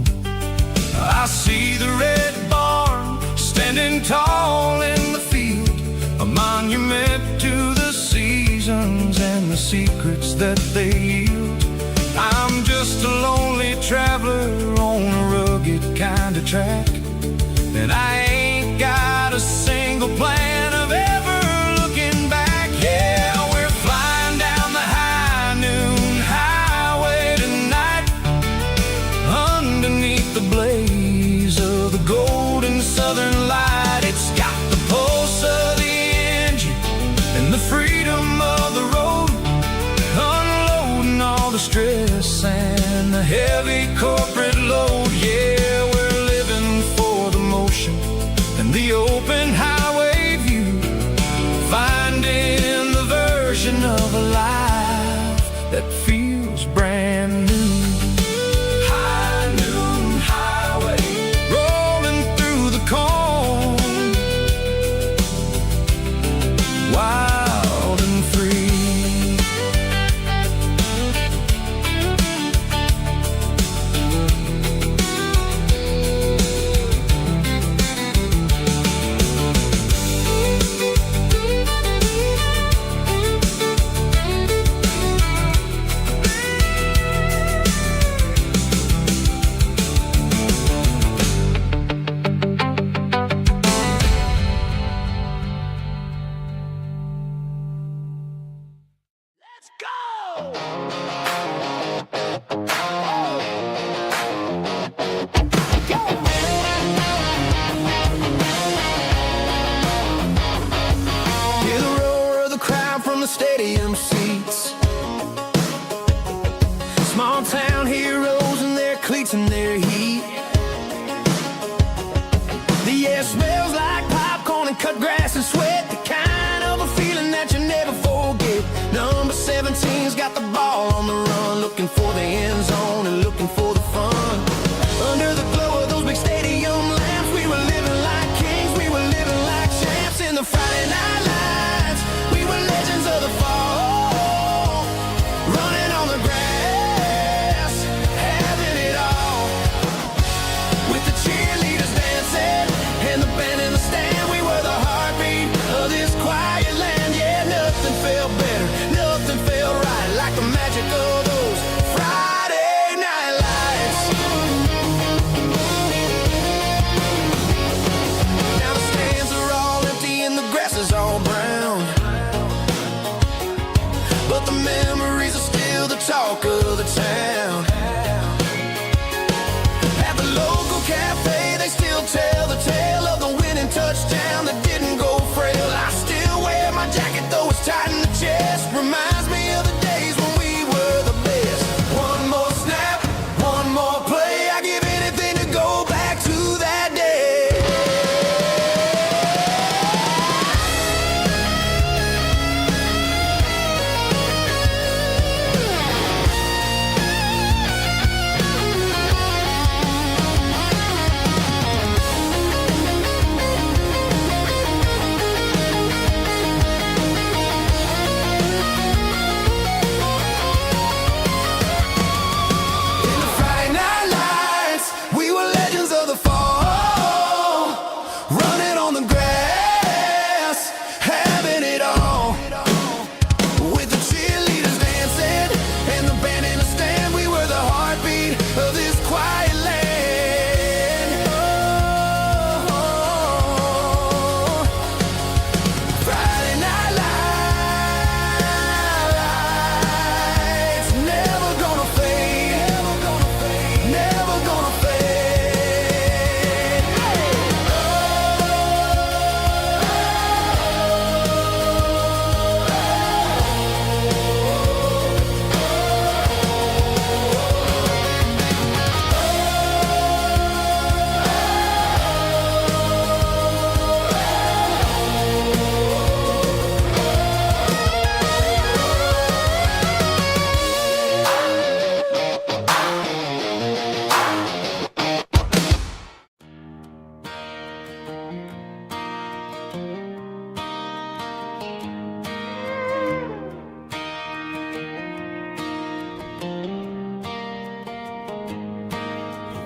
A: I see the red barn standing tall in the field, a monument to the seasons and the secrets that they yield. I'm just a lonely traveler on a rugged kind of track, and I ain't got a single plan of ever looking back. Yeah, we're flying down the high noon highway tonight, underneath the blaze of the golden southern light. It's got the pulse of the engine and the freedom of the road, unloading all the stress and the heavy corporate load. Yeah, we're living for the motion and the open highway view, finding the version of a life that feels brand new. High noon highway, rolling through the corn, wild and free. Stadium seats, small town heroes in their cleats and their heat. The air smells like popcorn and cut grass and sweat, the kind of a feeling that you never forget. Number 17's got the ball on the run, looking for the end zone and looking for the fun. Under the glow of those big stadium lamps, we were living like kings, we were living like champs in the Friday night lights. We were legends of the fall, running on the grass, having it all. With the cheerleaders dancing and the band in the stand, we were the heartbeat of this quiet land. Yeah, nothing felt better, nothing felt right like the magic of those Friday night lights. Now the stands are all empty and the grass is all brown, but the memories are still the talk of the town. At the local cafe, they still tell the tale of the winning touchdown that didn't go frail. I still wear my jacket, though it's tight in the chest. Reminds me of the days when we were the best. One more snap, one more play, I give anything to go back to that day.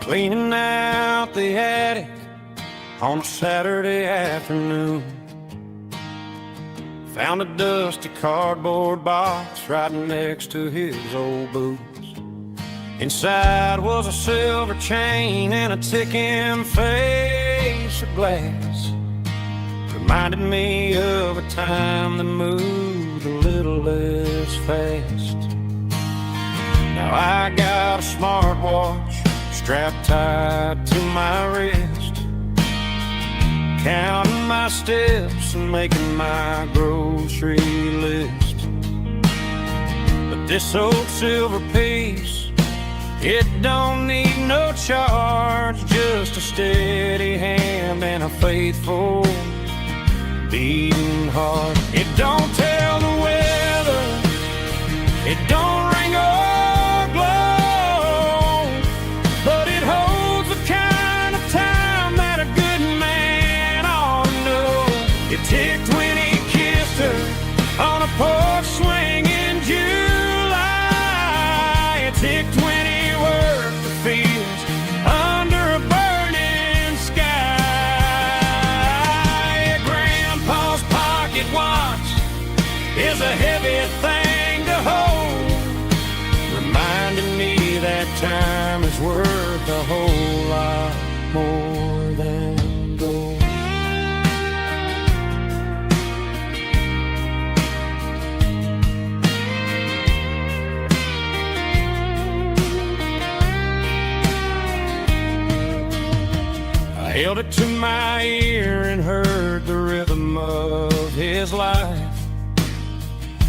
C: cleaning out the attic on a Saturday afternoon. Found a dusty cardboard box right next to his old boots. Inside was a silver chain and a ticking face of glass. Reminded me of a time that moved a little less fast. Now I got a smartwatch strapped tight to my wrist, counting my steps and making my grocery list. But this old silver piece, it don't need no charge, just a steady hand and a faithful beating heart. It don't tell the weather, it don't ring or glow, but it holds the kind of time that a good man ought to know. It ticked when he kissed her on a porch swing in July. It ticked when he worked the fields under a burning sky. Grandpa's pocket watch is a heavy thing to hold, reminding me that time is worth a whole lot more than gold. I held it to my ear and heard the rhythm of his life,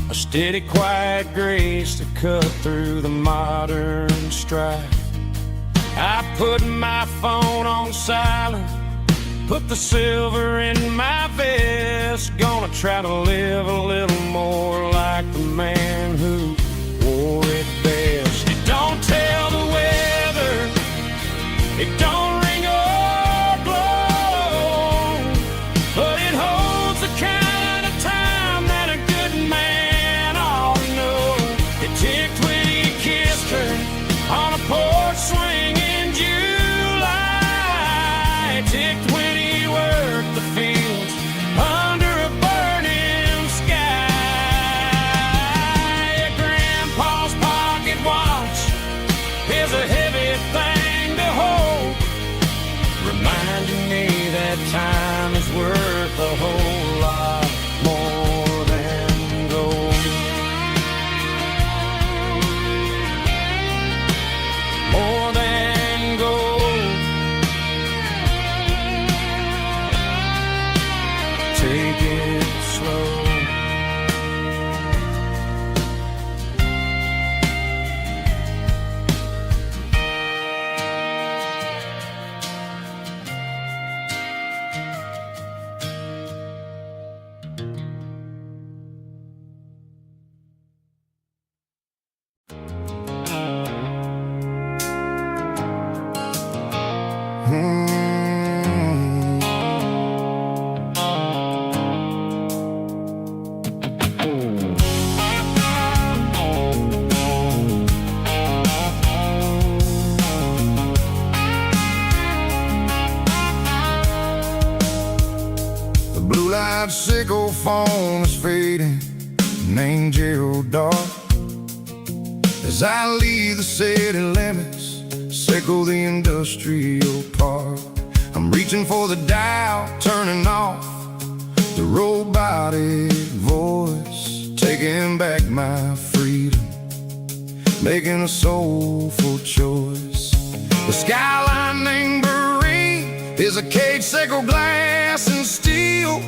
C: a steady, quiet grace that cut through the modern strife. I put my phone on silent, put the silver in my vest. Gonna try to live a little more like the man who wore it best. It don't tell the weather, it don't ring or blow, but it holds the kind of time that a good man ought to know. It ticked when he kissed her on a porch swing in July. It ticked when he worked the fields under a burning sky. Grandpa's pocket watch is a heavy thing to hold, reminding me that time is worth a whole lot more than gold. More than gold. Take it slow.
A: The blue-light sickle foam is fading, an angel dark. As I leave the city limits, sickle the industrial park. I'm reaching for the dial, turning off the robotic voice, taking back my freedom, making a soulful choice. The skyline named Marine is a cage sickle, glass and steel,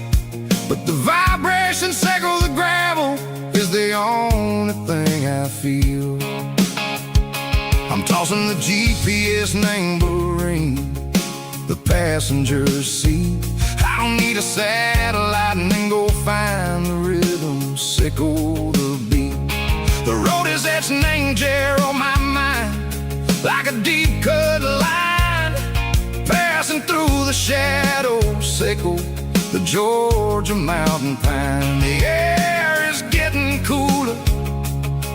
A: but the vibration sickle, the gravel, is the only thing I feel. I'm tossing the GPS named Marine, the passenger seat. I don't need a satellite and then go find the rhythm, sickle the beat. The road is etched and angel on my mind, like a deep cut line, passing through the shadows, sickle the Georgia mountain pine. The air is getting cooler,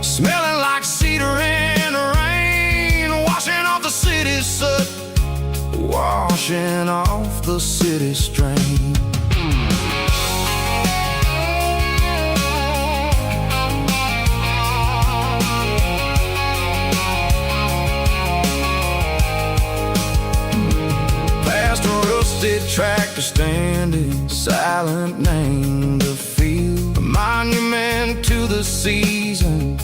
A: smelling like cedar and rain, washing off the city's soot. washing off the city strain. Past a rusted tractor standing silent, named a field, a monument to the seasons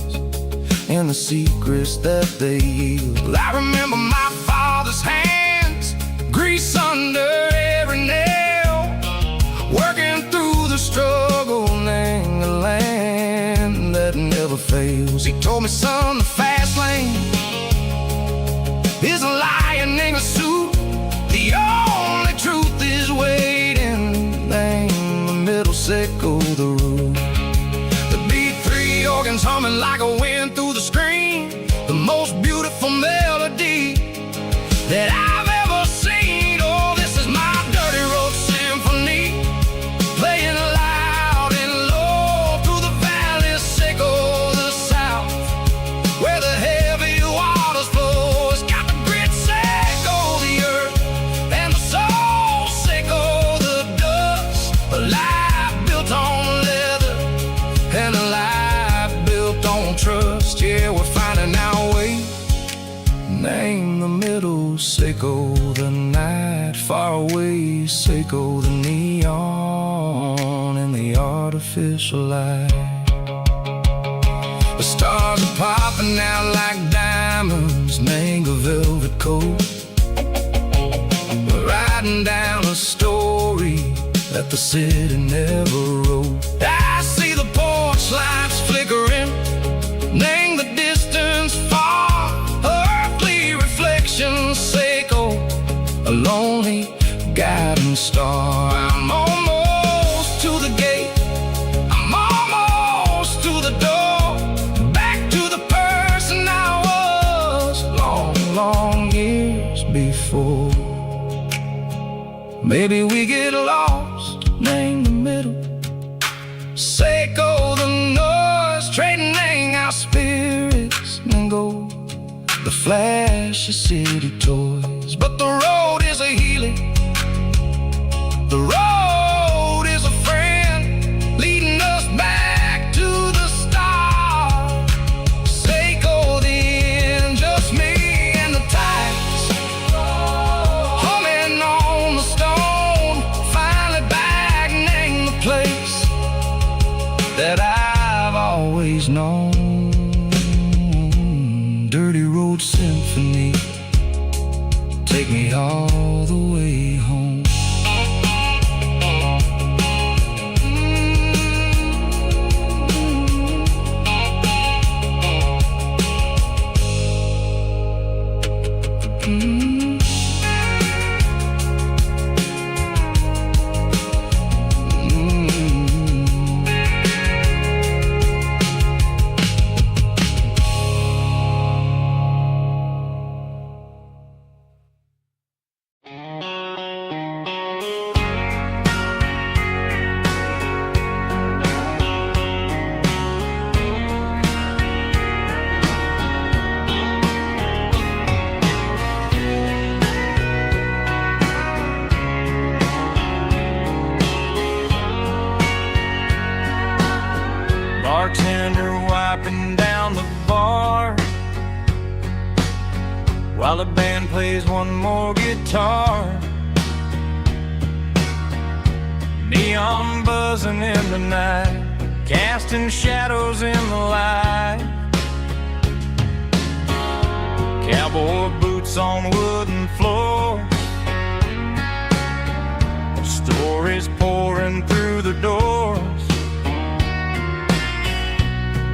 A: and the secrets that they yield. I remember my father's hands, grease under every nail, working through the struggle, name the land that never fails. He told me, son, the fast lane is a lion in a suit. The only truth is waiting. Name the middle, sickle the root. The B3 organs humming like a wind through the screen, the most beautiful melody that I've ever seen. Oh, this is my dirty road symphony, playing loud and low through the valley, sickle the south, where the heavy waters flow. It's got the grit, sickle the earth, and the soul, sickle the dust. A life built on leather and a life built on trust. Yeah, we're finding our way. Name the middle, sickle the night, far away, sickle the neon and the artificial light. The stars are popping out like diamonds, mango velvet coat. We're riding down a story that the city never wrote. I see the porch lights flickering, name the distance far, earthly reflections, sickle a lonely guiding star. I'm almost to the gate, I'm almost to the door, back to the person I was long, long years before. Maybe we get lost, name the middle, sickle the noise, trading our spirits and go the flash of city toys. But the road is a healing, the road is a friend, leading us back to the start. Sickle the end, just me and the tides, humming on the stone, finally back, name the place that I've always known. Dirty road symphony, take me all the way home.
C: Bartender wiping down the bar while the band plays one more guitar. Neon buzzing in the night, casting shadows in the light. Cowboy boots on wooden floors, stories pouring through the doors.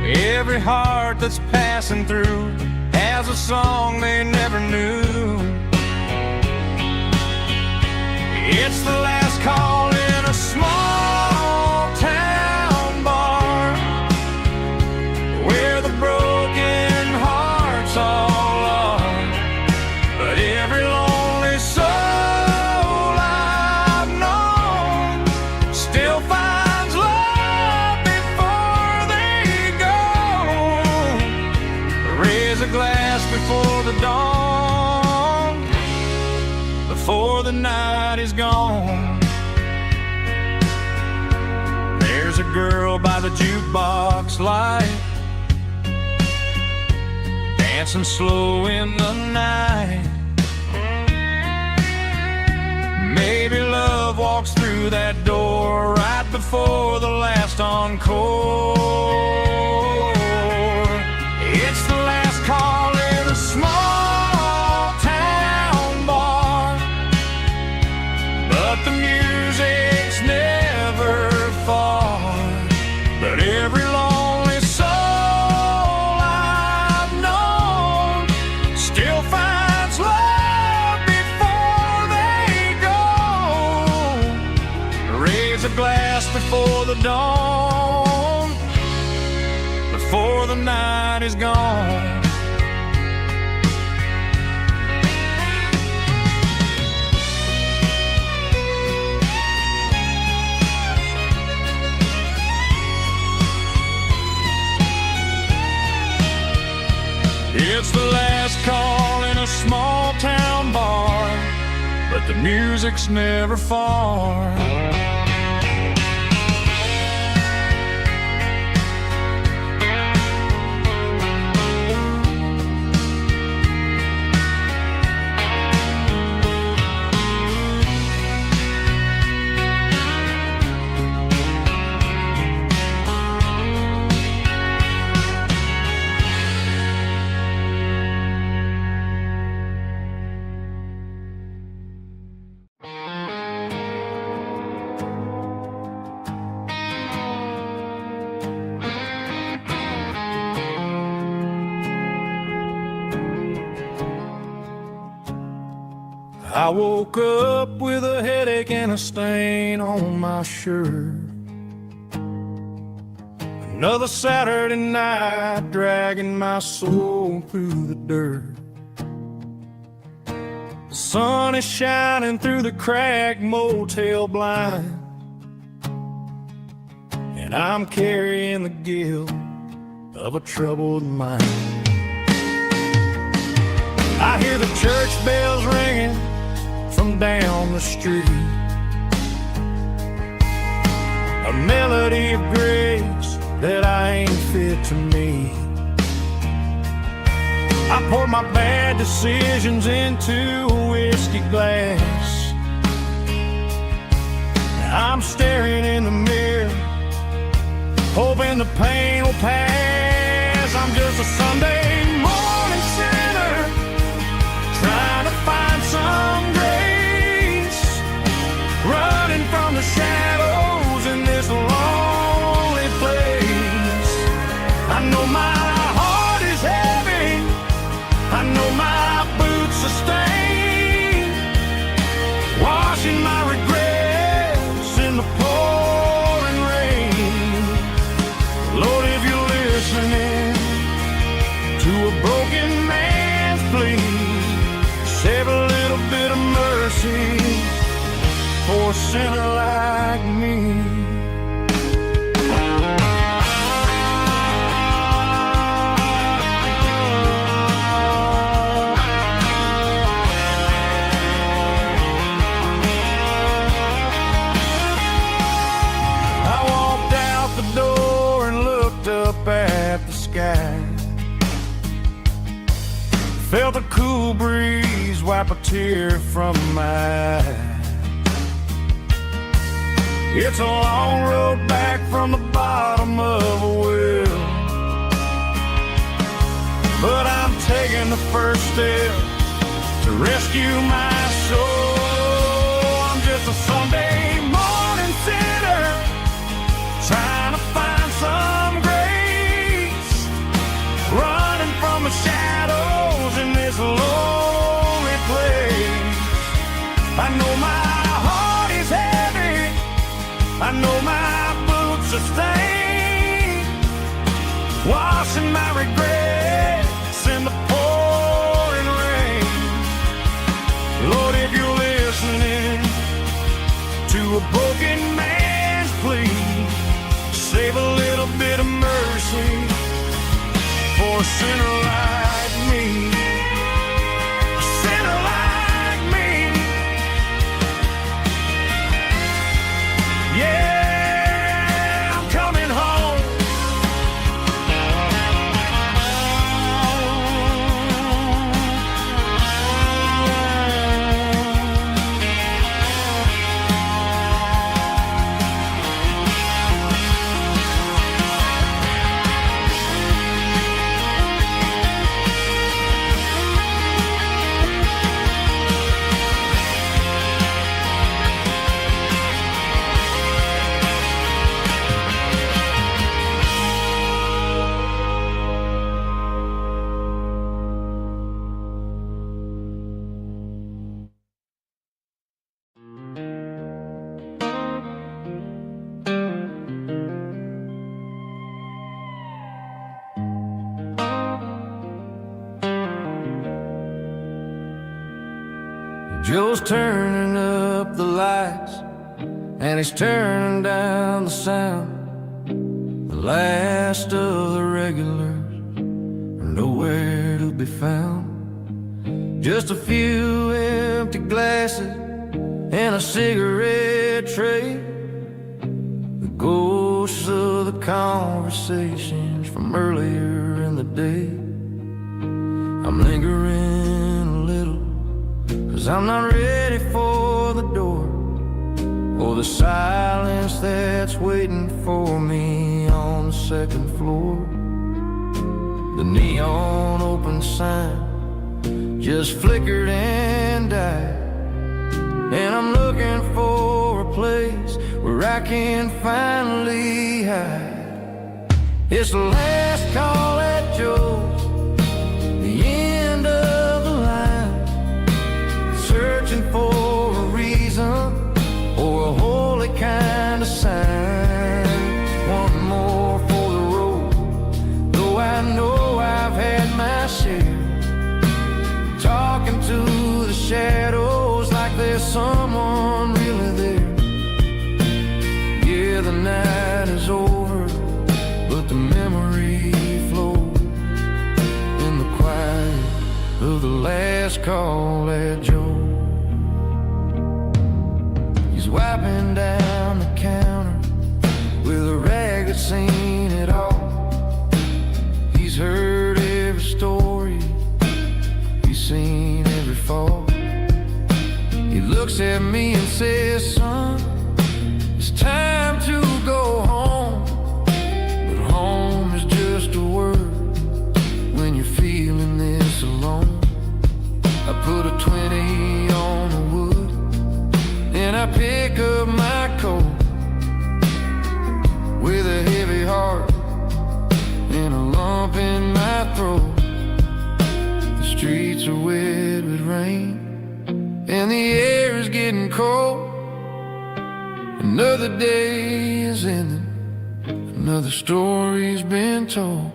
C: Every heart that's passing through has a song they never knew. It's the last call in a small town bar, where the broken hearts all are. But every lonely soul I've known still finds love before they go. Raise a glass before the dawn, before the night is gone. There's a girl by the jukebox light, dancing slow in the night. Maybe love walks through that door right before the last encore. It's the last call in a small town bar, but the music's never far. But every lonely soul I've known still finds love before they go. Raise a glass before the dawn, before the night is gone. It's the last call in a small town bar, but the music's never far. I woke up with a headache and a stain on my shirt. Another Saturday night dragging my soul through the dirt. The sun is shining through the cracked motel blind, and I'm carrying the guilt of a troubled mind. I hear the church bells ringing from down the street, a melody of grace that I ain't fit to meet. I poured my bad decisions into a whiskey glass. I'm staring in the mirror, hoping the pain will pass. I'm just a Sunday morning sinner, trying to find some grace, running from the shadows in this lonely place. I know my heart is heavy, I know my boots are stained, washing my regrets in the pouring rain. Lord, if you're listening to a broken man's plea, save a little bit of mercy for a sinner like me. I walked out the door and looked up at the sky, felt a cool breeze wipe a tear from my eye. It's a long road back from the bottom of a well, but I'm taking the first step to rescue my soul. I'm just a Sunday morning sinner, trying to find some grace, running from the shadows in this lonely place. I know my heart is heavy, I know my boots are stained, washing my regrets in the pouring rain. Lord, if you're listening to a broken man's plea, save a little bit of mercy for a sinner like me. A sinner like me.
A: Joe's turning up the lights, and he's turning down the sound. The last of the regulars are nowhere to be found. Just a few empty glasses and a cigarette tray, the ghosts of the conversations from earlier in the day. I'm lingering a little, 'cause I'm not ready for the door, or the silence that's waiting for me on the second floor. The neon open sign just flickered and died, and I'm looking for a place where I can finally hide. It's the last call at Joe's, the end of the line, searching for a reason or a holy kind of sign. One more for the road, though I know I've had my share, talking to the shadows like there's someone really there. Yeah, the night is over, but the memory flows in the quiet of the last call at Joe. He's wiping down the counter with a rag that's seen it all. He's heard every story, he's seen every fall. He looks at me and says, son, it's time to go home. But home is just a word when you're feeling this alone. I put a 20 on the wood, and I pick up my coat with a heavy heart and a lump in my throat. The streets are wet with rain, and the air is getting cold. Another day is ending, another story's been told.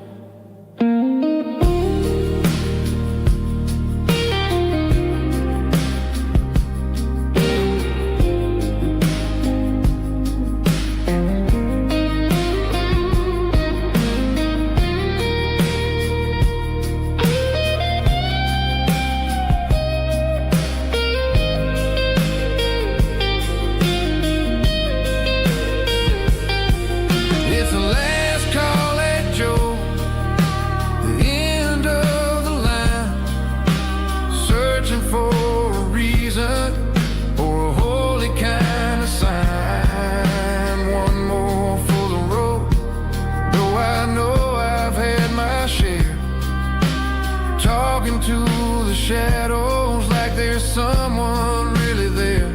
A: To the shadows like there's someone really there.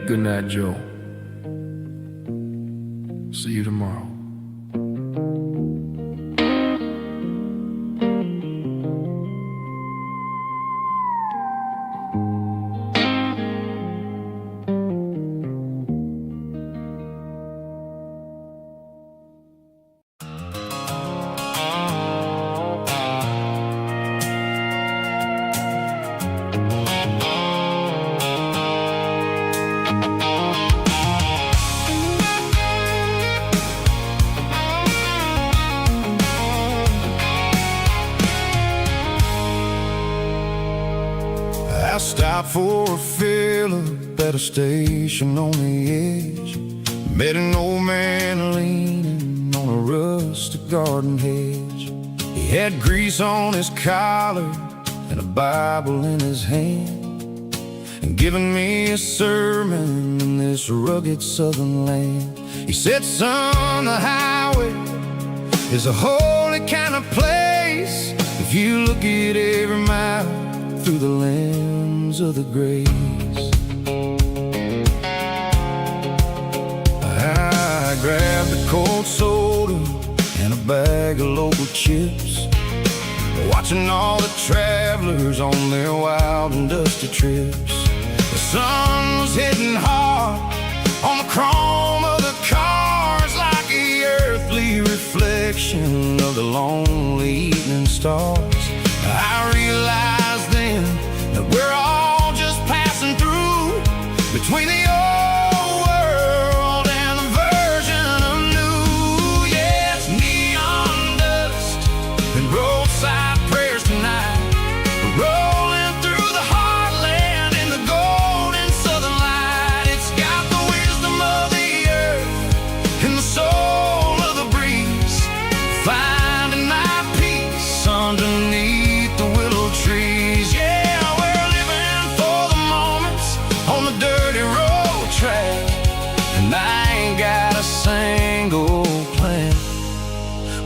A: Good night, Joe. See you tomorrow. I stopped for a fill-up at a station on the edge. Met an old man leaning on a rustic garden hedge. He had grease on his collar and a Bible in his hand, and giving me a sermon in this rugged southern land. He said, son, the highway is a holy kind of place if you look at every mile through the lens of the grace. I grabbed a cold soda and a bag of local chips, watching all the travelers on their wild and dusty trips. The sun was hitting hard on the chrome of the cars, like the earthly reflection of the lonely evening stars. I realized then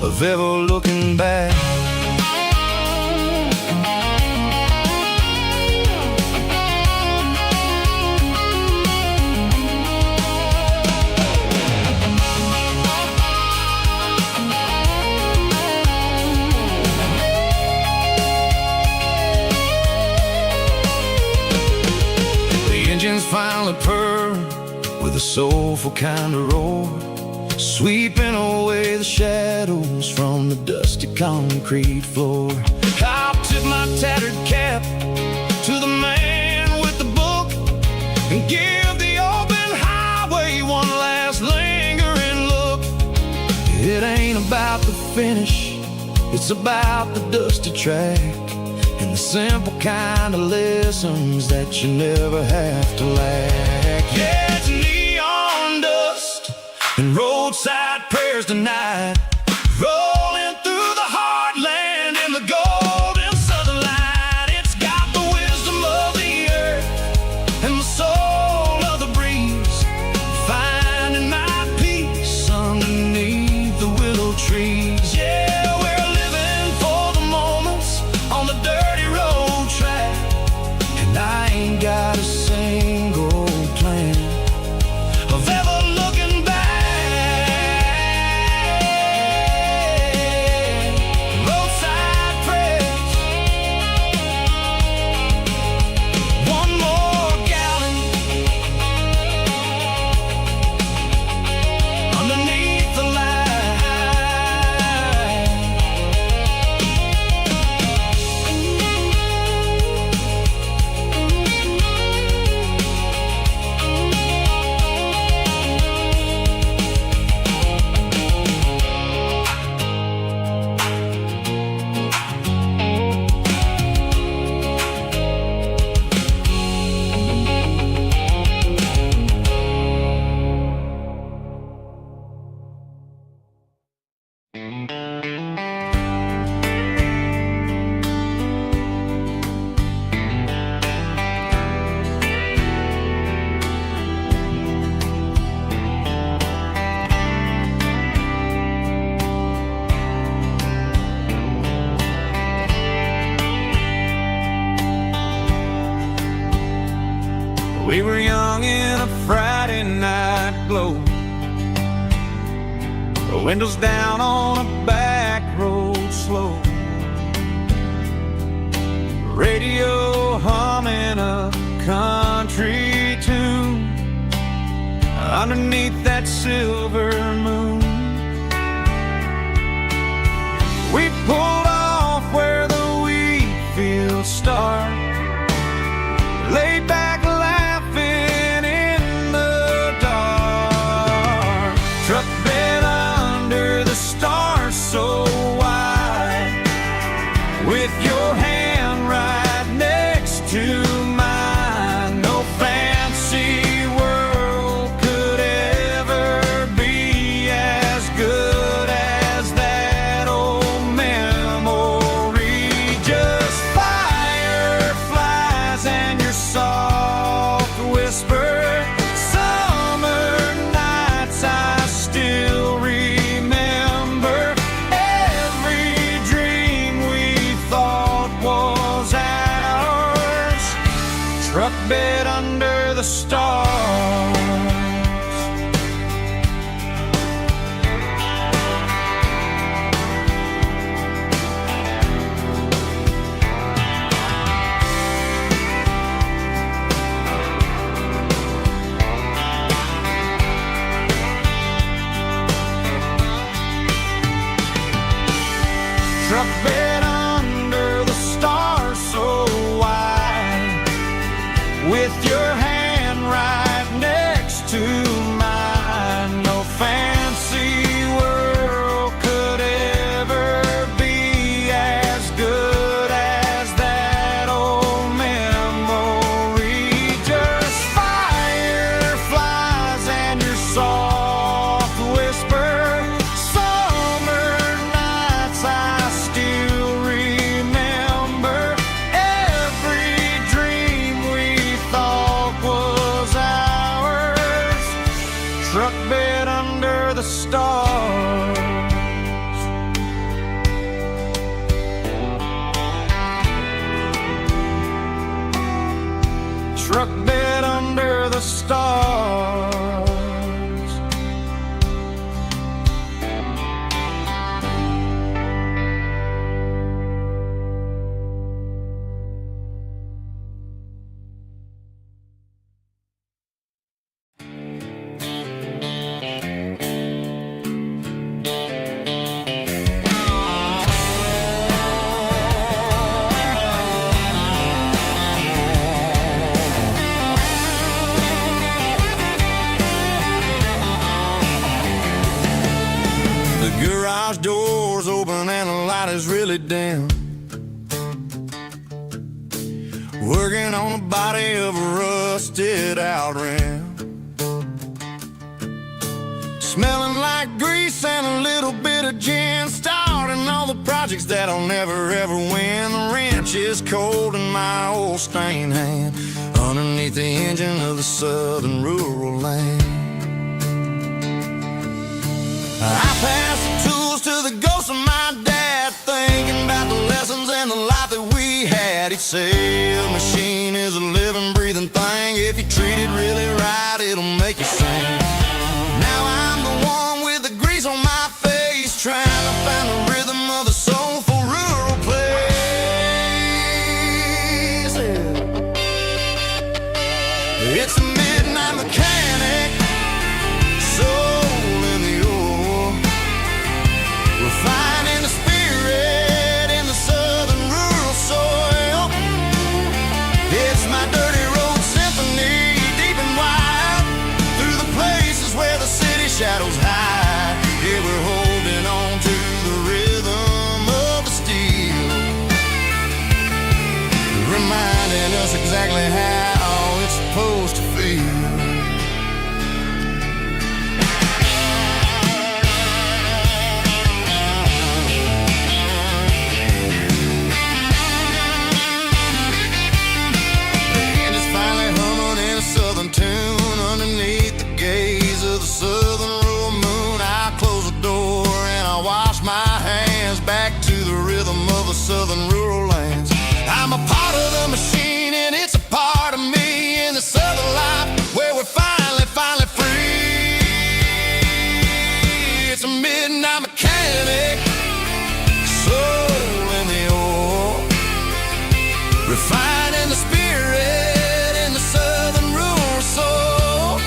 A: of ever looking back. Engines finally purr with a soulful kind of roar, sweeping away the shadows from the dusty concrete floor. I'll tip my tattered cap to the man with the book and give the open highway one last lingering look. It ain't about the finish, it's about the dusty track and the simple kind of lessons that you never have to lack. Yeah, it's neon dust and roadside prayers tonight, rolling through the heartland in the golden southern light. It's got the wisdom of the earth and the soul of the breeze, finding my peace underneath the willow trees. Yeah, we're living for the moments on the dirty road track, and I ain't got a single plan of ever looking back. Roadside prayers, one more gallon underneath the light.
C: We were young in a Friday night glow, the windows down on a back road slow, radio humming a country tune underneath that silver moon. We pulled off where the wheat fields start, laid back laughing in the dark, truck bed under the stars so wide, with your hand right next to mine. No fancy world could ever be as good as that old memory. Just fireflies and your soft whisper, summer nights I still remember, every dream we thought was ours, truck bed under the stars. Truck bed under the stars so wide, with your hand right next to mine. No fancy world could ever be as good as that old memory. Just fireflies and your soft whisper, summer nights I still remember, every dream we thought was ours, truck bed under the stars.
B: truck bed under the stars.
A: The garage door's open and the light is really dim. Working on the body of a rusted out rim. Smelling like grease and a little bit of gin. Starting all the projects that'll never ever win. The wrench is cold in my old stained hand underneath the engine of the southern rural land. I pass the tools to the ghost of my dad, thinking about the lessons and the life that we had. He'd say a machine is a living, breathing thing. If you treat it really right, it'll make you sing. Now I'm the one with the grease on my face, trying to find the rhythm of the soulful rural place. It's a midnight mechanic, soul in the ore, refining the spirit in the southern rural soil. It's my dirty road symphony, deep and wide, through the places where the city shadows hide. Yeah, we're holding on to the rhythm of the steel, reminding us exactly how it's supposed to feel. Southern tune underneath the gaze of the southern rural moon. I close the door and I wash my hands back to the rhythm of the southern rural lands. I'm a part of the machine and it's a part of me in the southern life where we're finally free. It's a midnight mechanic, soul in the ore, refining the spirit in the southern rural soul.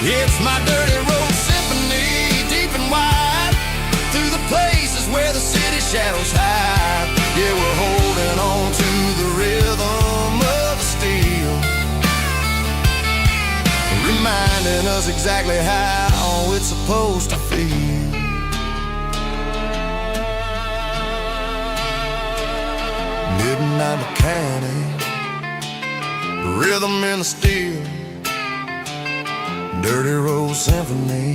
A: It's my dirty road symphony, deep and wide, through the places where the city shadows hide. Yeah, we're holding on to the rhythm of the steel, reminding us exactly how it's supposed to feel. Midnight mechanic, rhythm in the steel, dirty road symphony.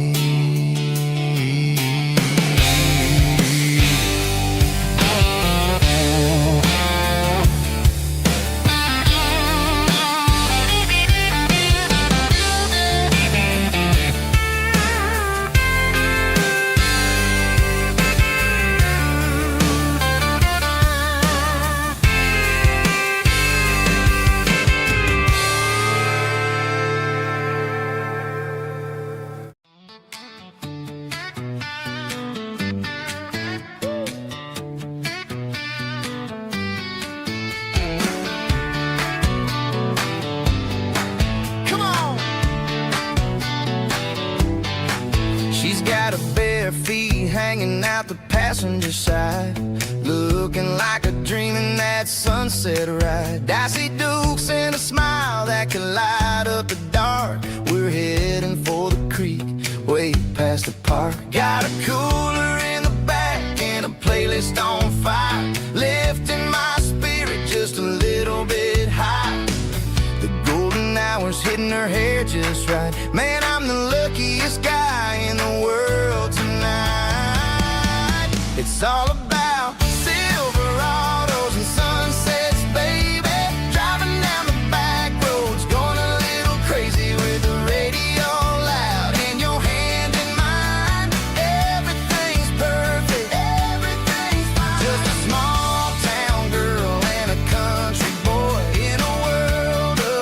A: Got her bare feet hanging out the passenger side, looking like a dream in that sunset ride. Dicey dukes and a smile that can light up the dark. We're heading for the creek, way past the park. Got a cooler in the back and a playlist on fire, lifting my spirit just a little bit high. The golden hours hitting her hair just right. Man, I'm the luckiest guy in the world tonight. It's all about Silverados and sunsets, baby. Driving down the back roads, going a little crazy with the radio loud and your hand in mine. Everything's perfect, everything's fine. Just a small town girl and a country boy in a world of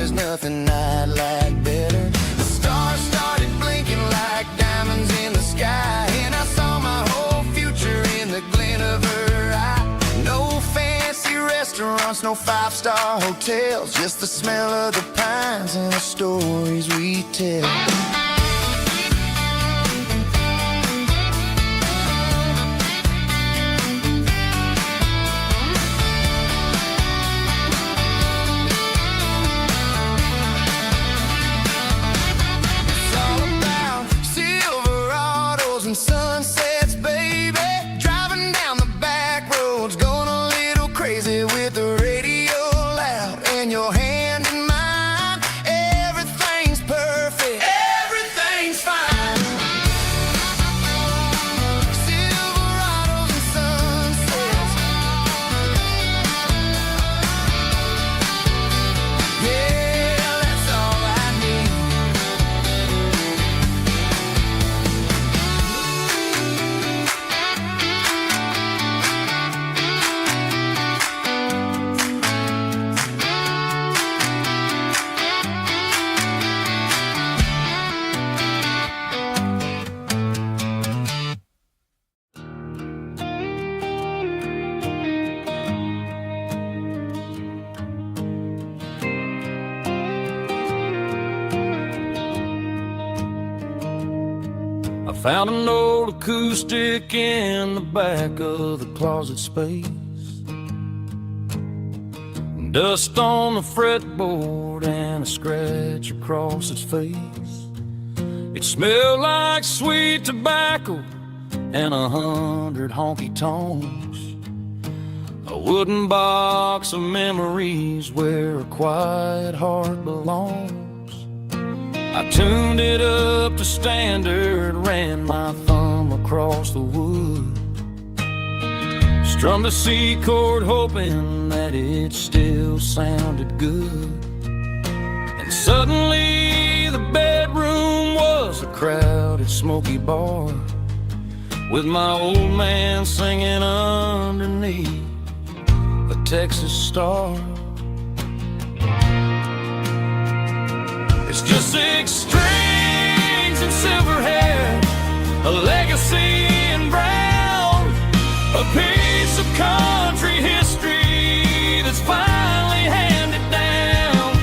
A: there's nothing I'd like better. The stars started blinking like diamonds in the sky, and I saw my whole future in the glint of her eye. No fancy restaurants, no five-star hotels, just the smell of the pines and the stories we tell. Sunsets, baby, driving down the back roads, going a little crazy with the radio loud, and your hand in mine. Everything's perfect, everything's fine. Silverados and sunsets, yeah, that's all I need.
C: I found an old acoustic in the back of the closet space. Dust on the fretboard and a scratch across its face. It smelled like sweet tobacco and 100 honky-tonks. A wooden box of memories where a quiet heart belongs. I tuned it up to standard, ran my thumb across the wood, strummed a C chord hoping that it still sounded good. And suddenly the bedroom was a crowded smoky bar, with my old man singing underneath a Texas star. It's just 6 strings and silver hair, a legacy in brown, a piece of country history that's finally handed down.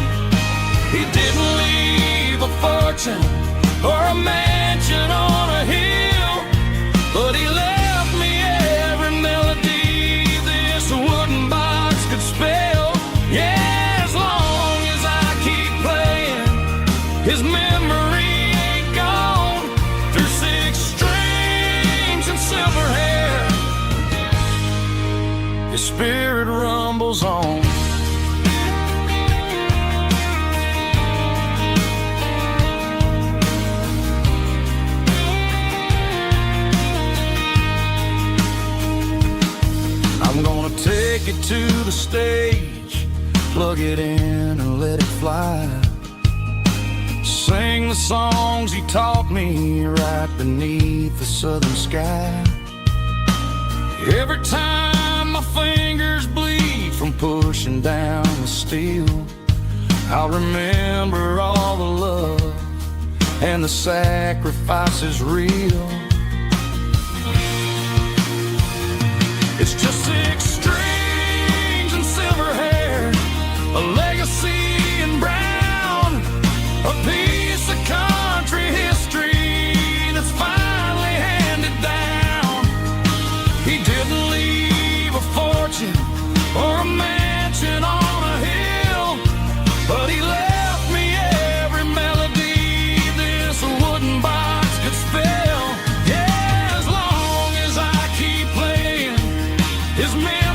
C: He didn't leave a fortune or a mansion on a hill, but he left me every melody this wooden box could spell. Yeah, as long as I keep playing, his memory ain't gone. Through 6 strings and silver hair, his spirit rumbles on. I'm gonna take it to the stage, plug it in and let it fly. Sing the songs he taught me right beneath the southern sky. Every time my fingers bleed from pushing down the steel, I'll remember all the love and the sacrifices real. It's just 6 strings and silver hair, a legacy in brown, a piece of country history that's finally handed down. He didn't leave a fortune or a mansion on a hill, but he left me every melody this wooden box could spell. Yeah, as long as I keep playing, his memory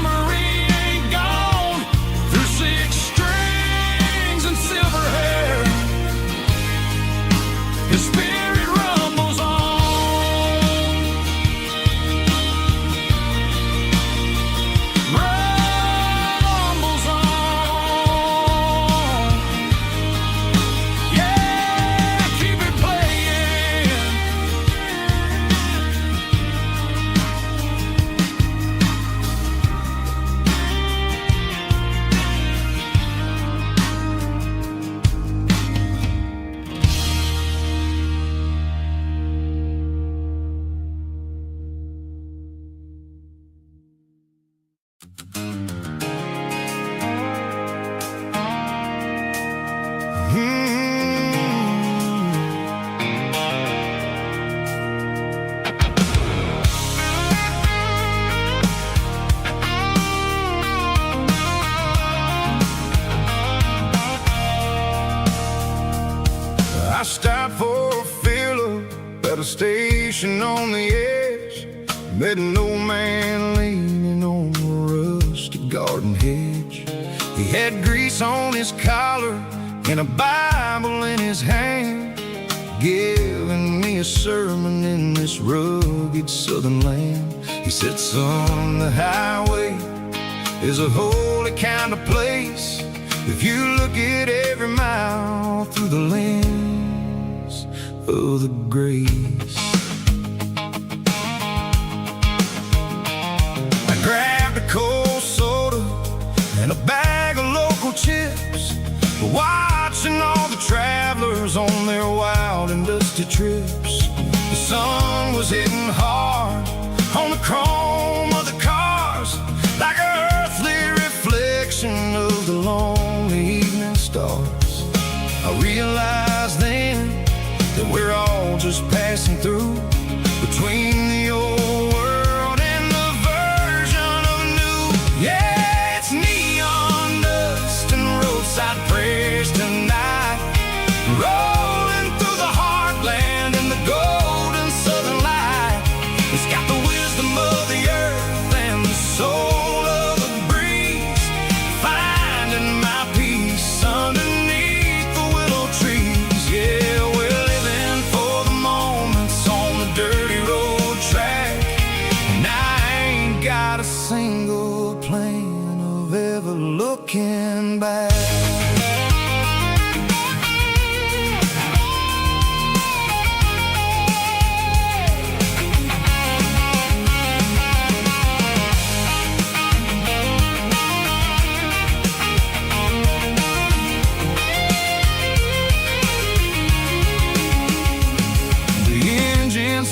A: I stopped for a fill-up at a station on the edge. Met an old man leaning on a rusty garden hedge. He had grease on his collar and a Bible in his hand, giving me a sermon in this rugged southern land. He said, son, the highway is a holy kind of place if you look at every mile through the lens of the grace. I grabbed a cold soda and a bag of local chips, watching all the travelers on their wild and dusty trips. The sun was hitting hard on the chrome of the cars, like an earthly reflection of the lonely evening stars. I realized then that we're all just passing through between the old world and the version of new. Yeah, it's neon dust and roadside prayers tonight, rolling through the heartland in the golden southern light. It's got the wisdom of the earth and the soul of the breeze, finding my peace underneath the willow trees. Yeah, we're living for the moments on the dirty road track, and I ain't got a single plan of ever looking back.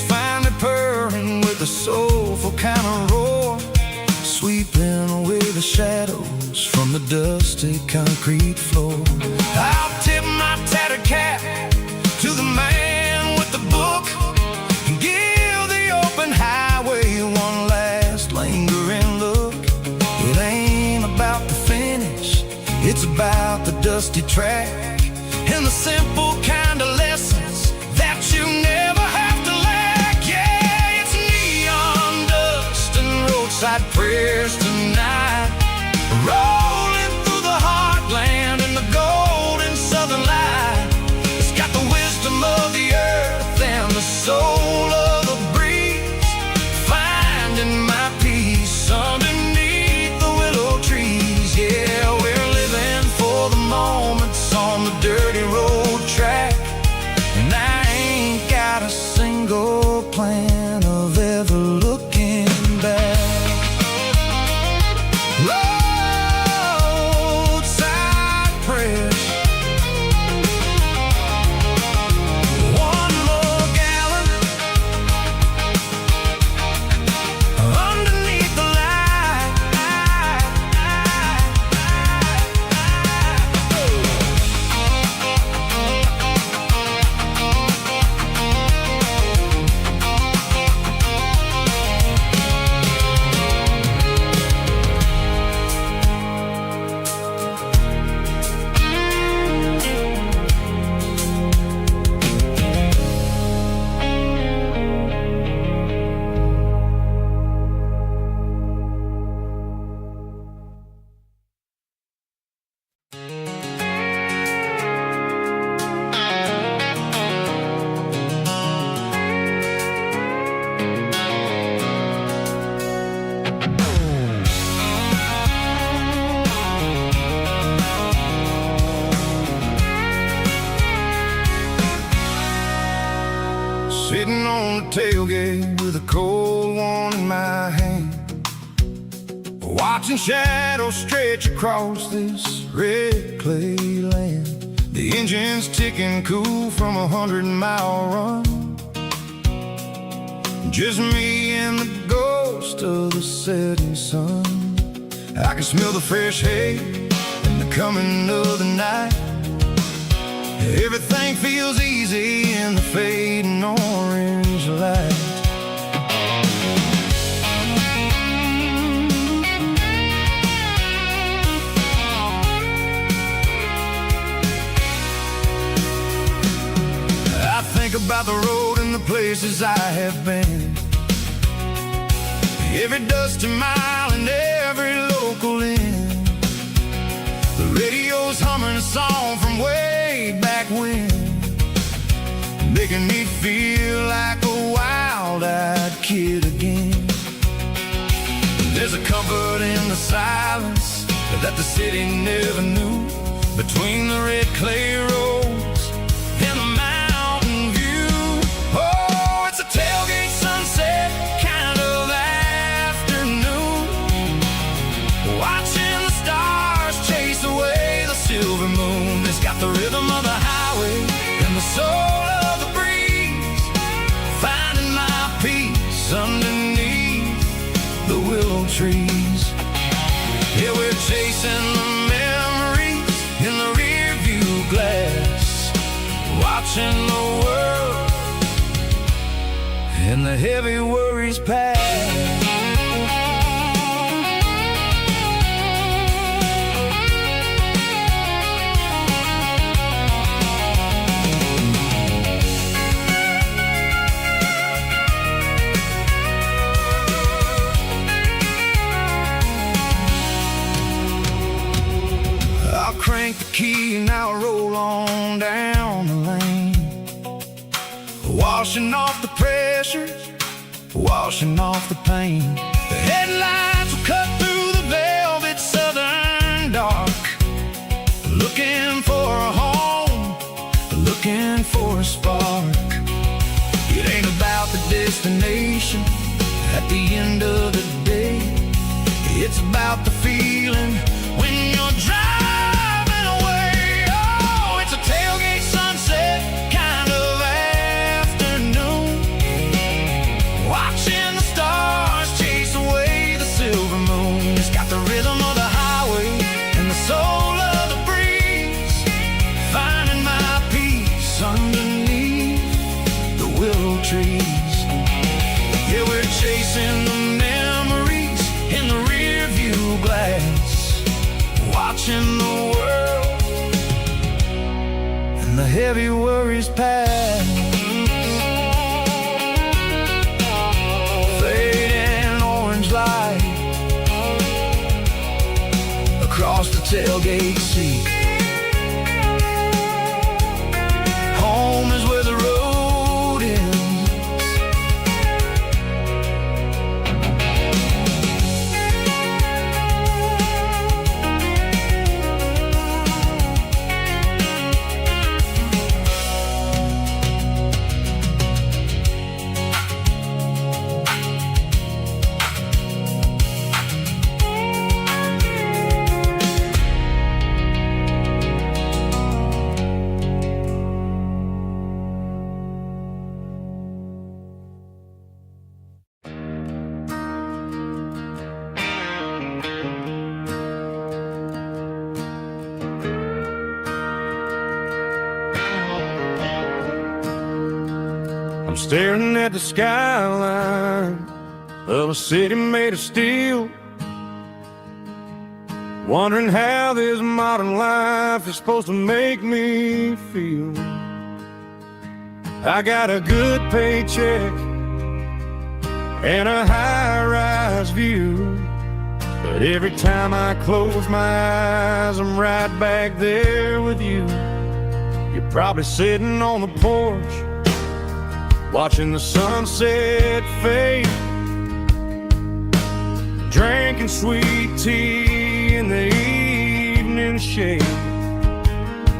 A: Finally purring with a soulful kind of roar, sweeping away the shadows from the dusty concrete floor. I'll tip my tattered cap to the man with the book and give the open highway one last lingering look. It ain't about the finish, it's about the dusty track and the simple kind of lessons that you never have to lack. Yeah, it's neon dust and roadside prayers tonight, rolling through the heartland in the golden southern light. It's got the wisdom of the earth and the soul of the breeze, finding my peace underneath the willow trees. Yeah, we're living for the moments on the dirty road track, and I ain't got a single plan of ever looking back. Roadside prayers, one more gallon underneath the light. Sitting on the tailgate with a cold one in my hand, watching shadows stretch across this red clay land. The engine's ticking cool from a 100-mile run, just me and the ghost of the setting sun. I can smell the fresh hay and the coming of the night. Everything feels easy in the fading orange light. about the road and the places I have been. Every dusty mile and every local inn. The radio's humming a song from way back when, making me feel like a wild-eyed kid again. There's a comfort in the silence that the city never knew, between the red clay roads and the mountain view. Oh, it's a tailgate sunset kind of afternoon, watching the stars chase away the silver moon. It's got the rhythm of the highway and the soul of the breeze, finding my peace underneath the willow trees. Yeah, we're chasing the memories in the rear view glass, watching the world and the heavy worries pass. I'll crank the key and I'll roll on down the lane, washing off the pressure, washing off the pain. The headlights will cut through the velvet southern dark, looking for a home, looking for a spark. It ain't about the destination at the end of the day, it's about the feeling when you're driving away. Oh, it's a tailgate sunset kind of afternoon, watching the stars chase away the silver moon. It's got the rhythm of the highway and the soul of the breeze, finding my peace underneath the willow trees. Yeah, we're chasing the memories in the rear view glass, watching the world and the heavy worries pass. Fading orange light across the tailgate seat. Home is where the road ends.
B: I'm staring at the skyline of a city made of steel, wondering how this modern life is supposed to make me feel. I got a good paycheck and a high-rise view, but every time I close my eyes, I'm right back there with you. You're probably sitting on the porch, watching the sunset fade, drinking sweet tea in the evening shade.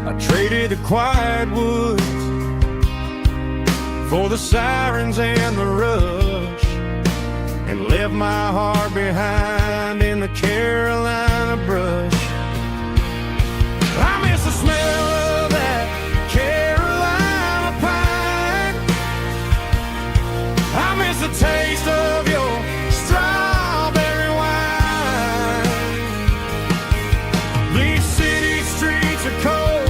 B: I traded the quiet woods for the sirens and the rush, and left my heart behind in the Carolina brush. I miss the smell of that Carolina pine. I miss the taste of your strawberry wine. These city streets are cold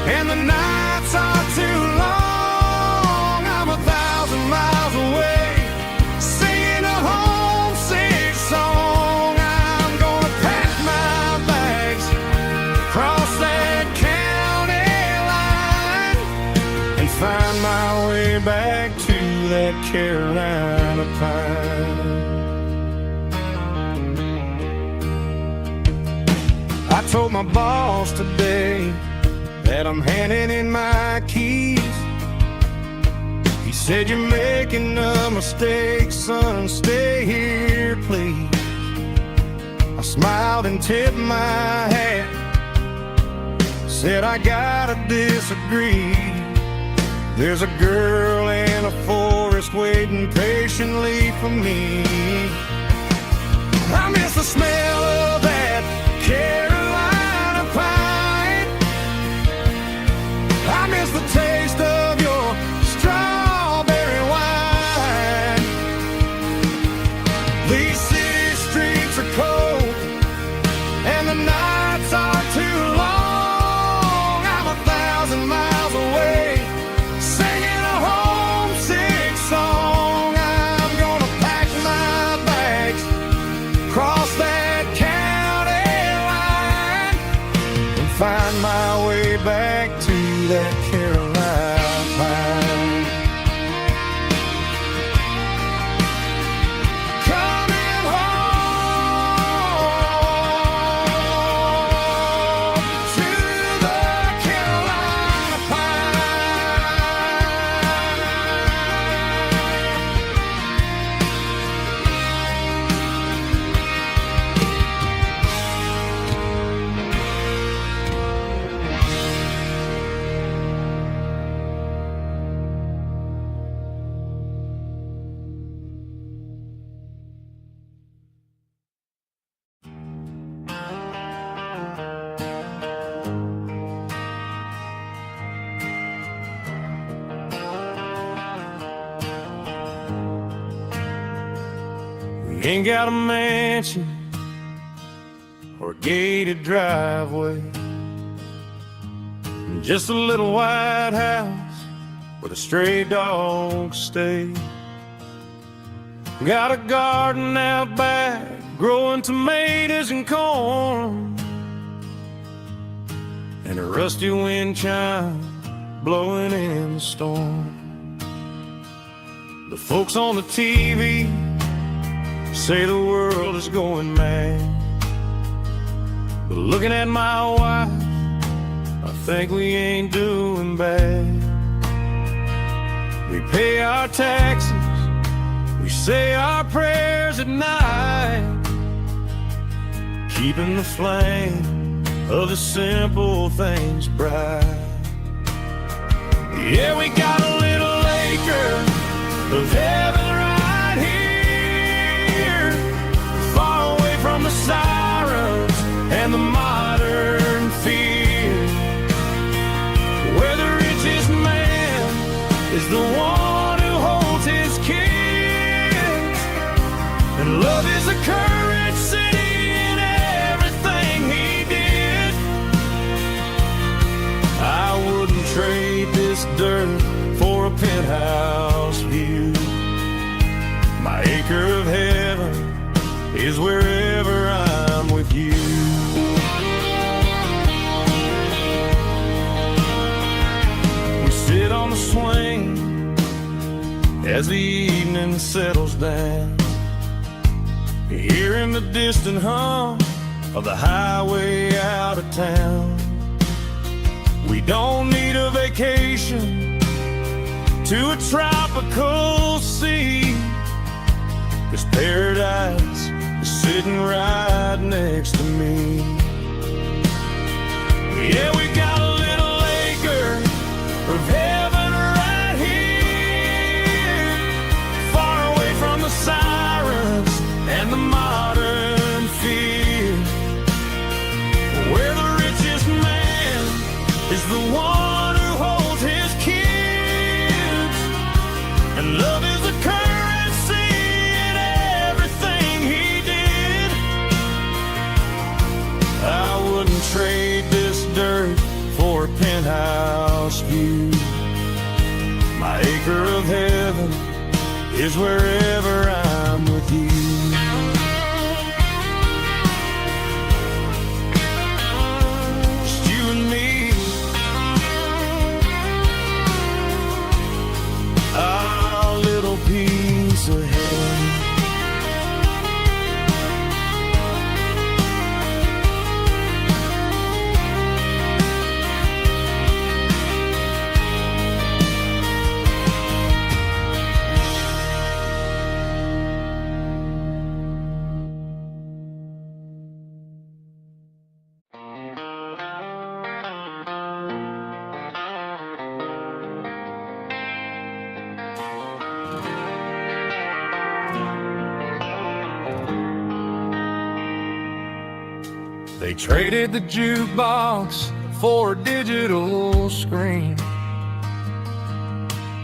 B: and the nights are too long. I'm 1,000 miles away, singing a homesick song. I'm gonna pack my bags, cross that county line, and find my way back to that Carolina pine. I told my boss today that I'm handing in my keys. He said, "You're making a mistake, son, stay here, please." I smiled and tipped my hat, said, "I gotta disagree. There's a girl in a forest waiting patiently for me. I miss the smell of that Carolina pine. I miss the taste of your strawberry wine. These city streets are cold and the nights are too long. I'm 1,000 miles away, singing a homesick song. I'm gonna pack my bags, cross that county line, and find my way back to that Carolina pine. Coming home to the Carolina We ain't got a mansion or a gated driveway, just a little white house where the stray dogs stay. Got a garden out back, growing tomatoes and corn, and a rusty wind chime blowing in the storm. The folks on the TV say the world is going mad, but looking at my wife, I think we ain't doing bad. We pay our taxes, we say our prayers at night, keeping the flame of the simple things bright. Yeah, we got a little acre of heaven right here, far away from the sirens and the modern fear, where the richest man is the one who holds his kids, and love is a currency in everything he did. I wouldn't trade this dirt for a penthouse view. My acre of heaven is wherever I'm with you. We sit on the swing as the evening settles down, hearing the distant hum of the highway out of town. We don't need a vacation to a tropical sea, 'cause paradise is sitting right next to me. Yeah, we got a little acre of heaven right here, far away from the sirens and the modern fear, where the richest man is the one who holds his kids, and love is a currency in everything he did. I wouldn't trade this dirt for a penthouse view. My acre of heaven is wherever I'm with you. Just you and me.
C: They traded the jukebox for a digital screen,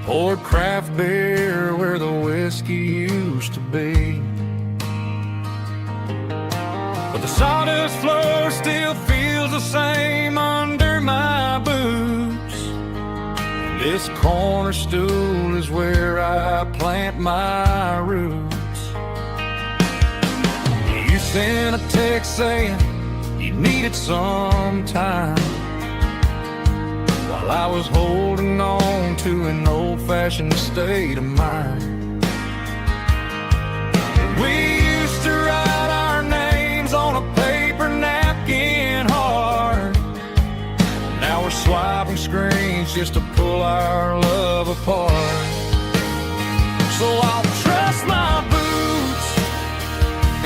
C: poured craft beer where the whiskey used to be. But the sawdust floor still feels the same under my boots. This corner stool is where I plant my roots. You sent a text saying you needed some time, while I was holding on to an old-fashioned state of mind. We used to write our names on a paper napkin hard. Now we're swiping screens just to pull our love apart. So I'll trust my boots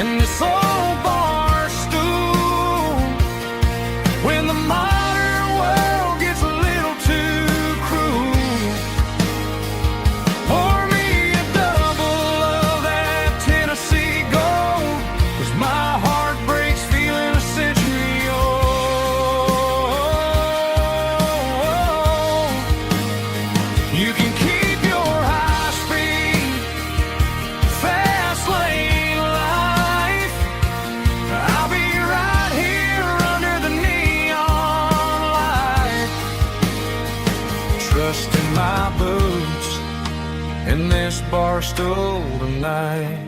C: in this old bar stool when the modern world gets a little too cruel. Pour me a double of that Tennessee Gold, 'cause my heart breaks feeling a century old. You can keep your high-speed, fast lane life. I'll be right here under the neon light, trusting my boots in this bar stool tonight.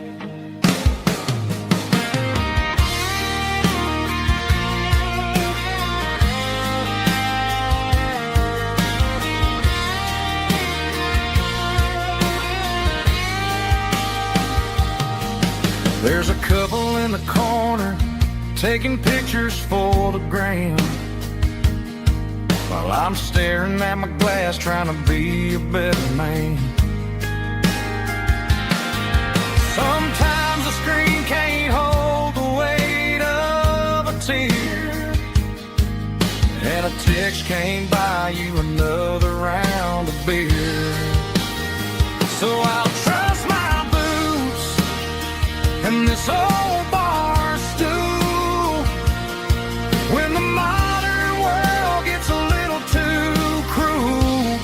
C: There's a couple in the corner taking pictures for the gram, while I'm staring at my glass trying to be a better man. Sometimes the screen can't hold the weight of a tear, and a text can't buy you another round of beer. So I'll trust my boots in this old bar stool when the modern world gets a little too cruel.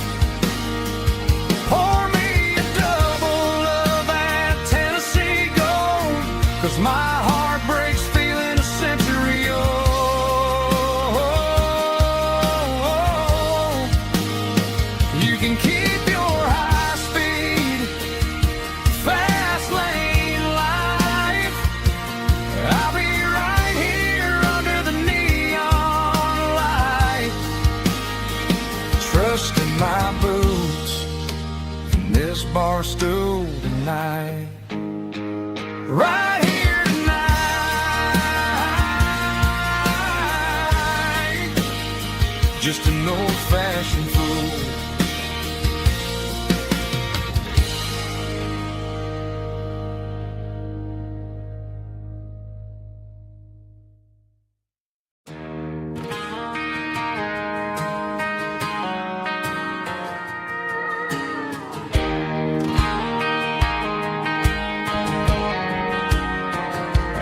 C: Pour me a double of that Tennessee Gold, 'cause my heart breaks feeling a century old. You can keep your high-speed, fast lane life. I'll be right here under the neon light, trusting my boots in this bar stool tonight. Right here tonight, just an old-fashioned fool.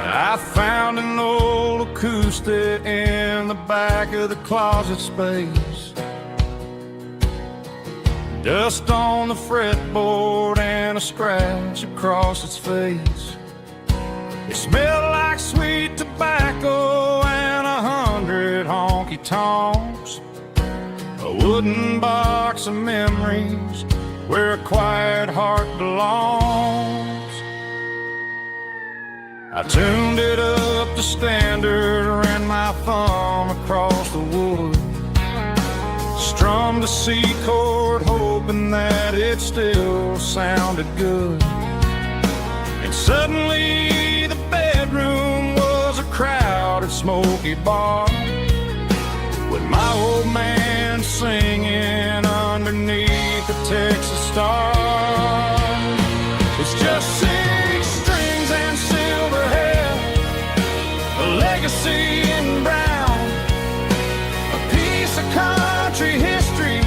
C: I found an old acoustic in the back of the closet space. Dust on the fretboard and a scratch across its face. It smelled like sweet tobacco and 100 honky-tonks. A wooden box of memories where a quiet heart belongs. I tuned it up to standard, ran my thumb across the wood, strummed a C chord hoping that it still sounded good. And suddenly the bedroom was a crowded smoky bar, with my old man singing underneath the Texas star. It's just 6 strings and silver hair, a legacy in brown, a piece of country history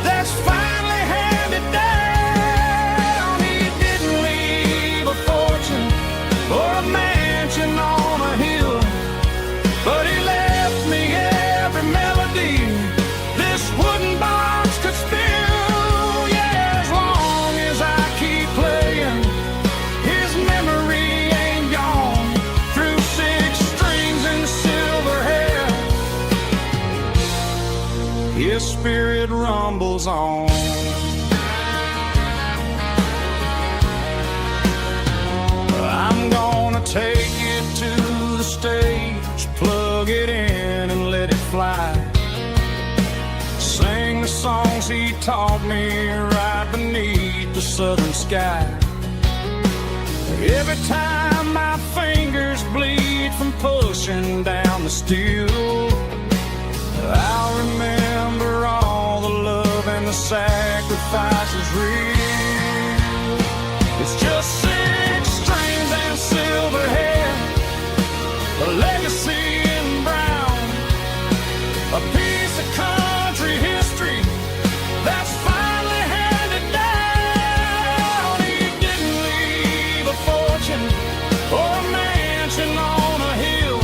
C: that's finally handed down. He didn't leave a fortune or a mansion on a hill, but he
B: spirit rumbles on. I'm gonna take it to the stage, plug it in and let it fly. Sing the songs he taught me right beneath the southern sky. Every time my fingers bleed from pushing down the steel, I'll remember all the love and the sacrifices real. It's just 6 strings and silver hair, a legacy in brown, a piece of country history that's finally handed down. He didn't leave a fortune or a mansion on a hill,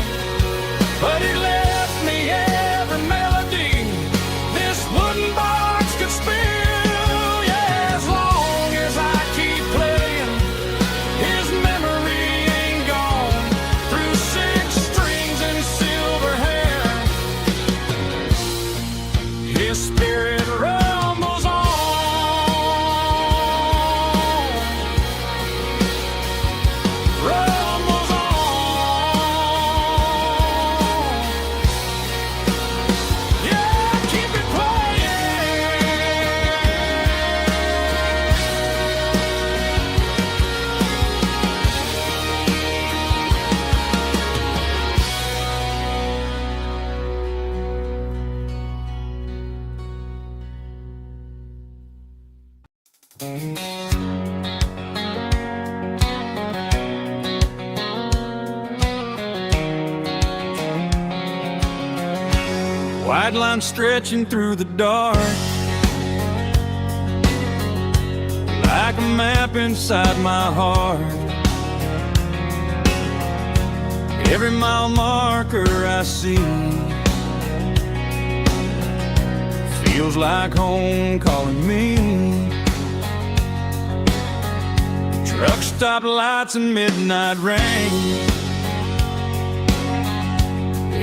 B: but he left me every melody this wooden box could spill. Yeah, as long as I keep playing, his memory ain't gone. Through 6 strings and silver hair, his spirit rumbles on. Rumbles on. Yeah, keep it
C: White line stretching through the dark, like a map inside my heart. Every mile marker I see feels like home calling me. Truck stop lights and midnight rain,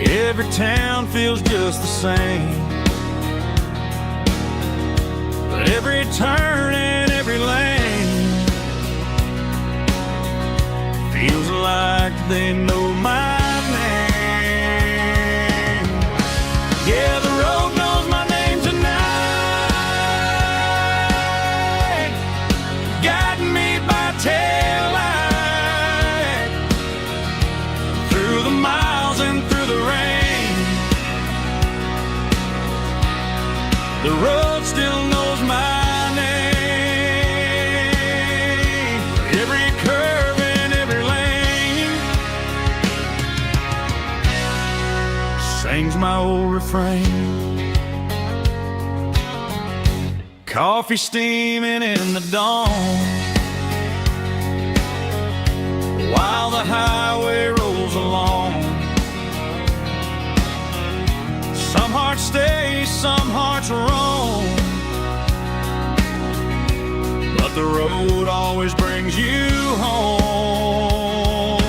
C: every town feels just the same. But every turn and every lane feels like they know my name. Yeah, the road knows my name tonight, guiding me by taillight through the miles and through the rain. The road still knows my name. Every curve and every lane sings my old refrain. Coffee steaming in the dawn, while the highway rolls along. Some hearts stay, some hearts roam, but the road always brings you home.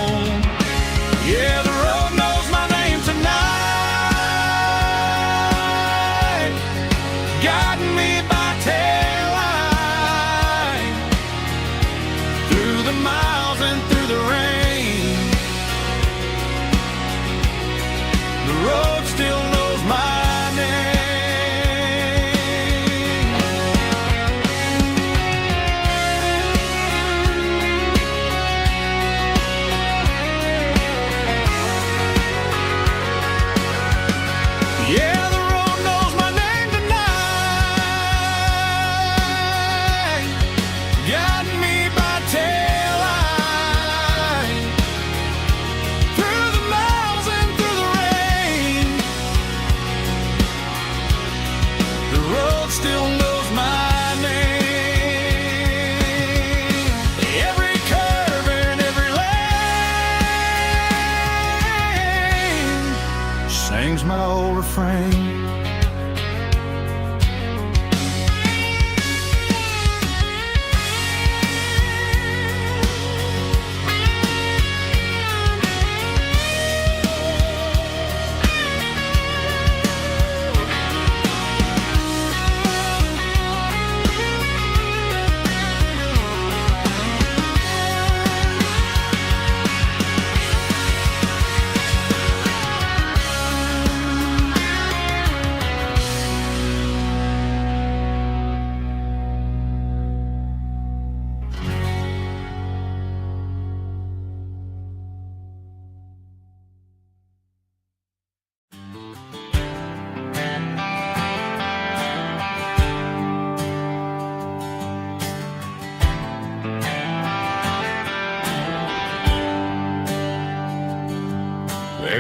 C: Yeah, the road knows my name tonight, guiding me by taillight through the miles and through the rain. The road still knows my name. Yeah, the road knows my name tonight, guiding me by taillight through the miles and through the rain. The road still knows my name. Every curve and every lane sings my old refrain.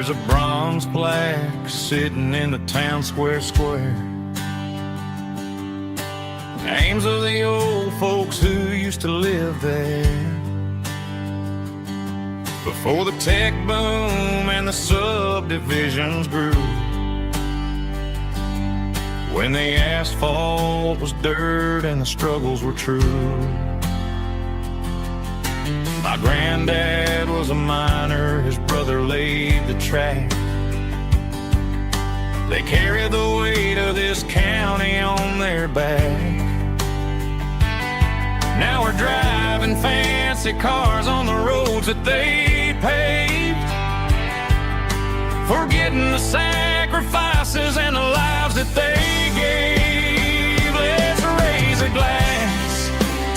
B: There's a bronze plaque sitting in the town square. Names of the old folks who used to live there before the tech boom and the subdivisions grew. When the asphalt was dirt and the struggles were true. My granddad was a miner, his brother laid the track. They carried the weight of this county on their back. Now we're driving fancy cars on the roads that they paved, forgetting the sacrifices and the lives that they gave. Let's raise a glass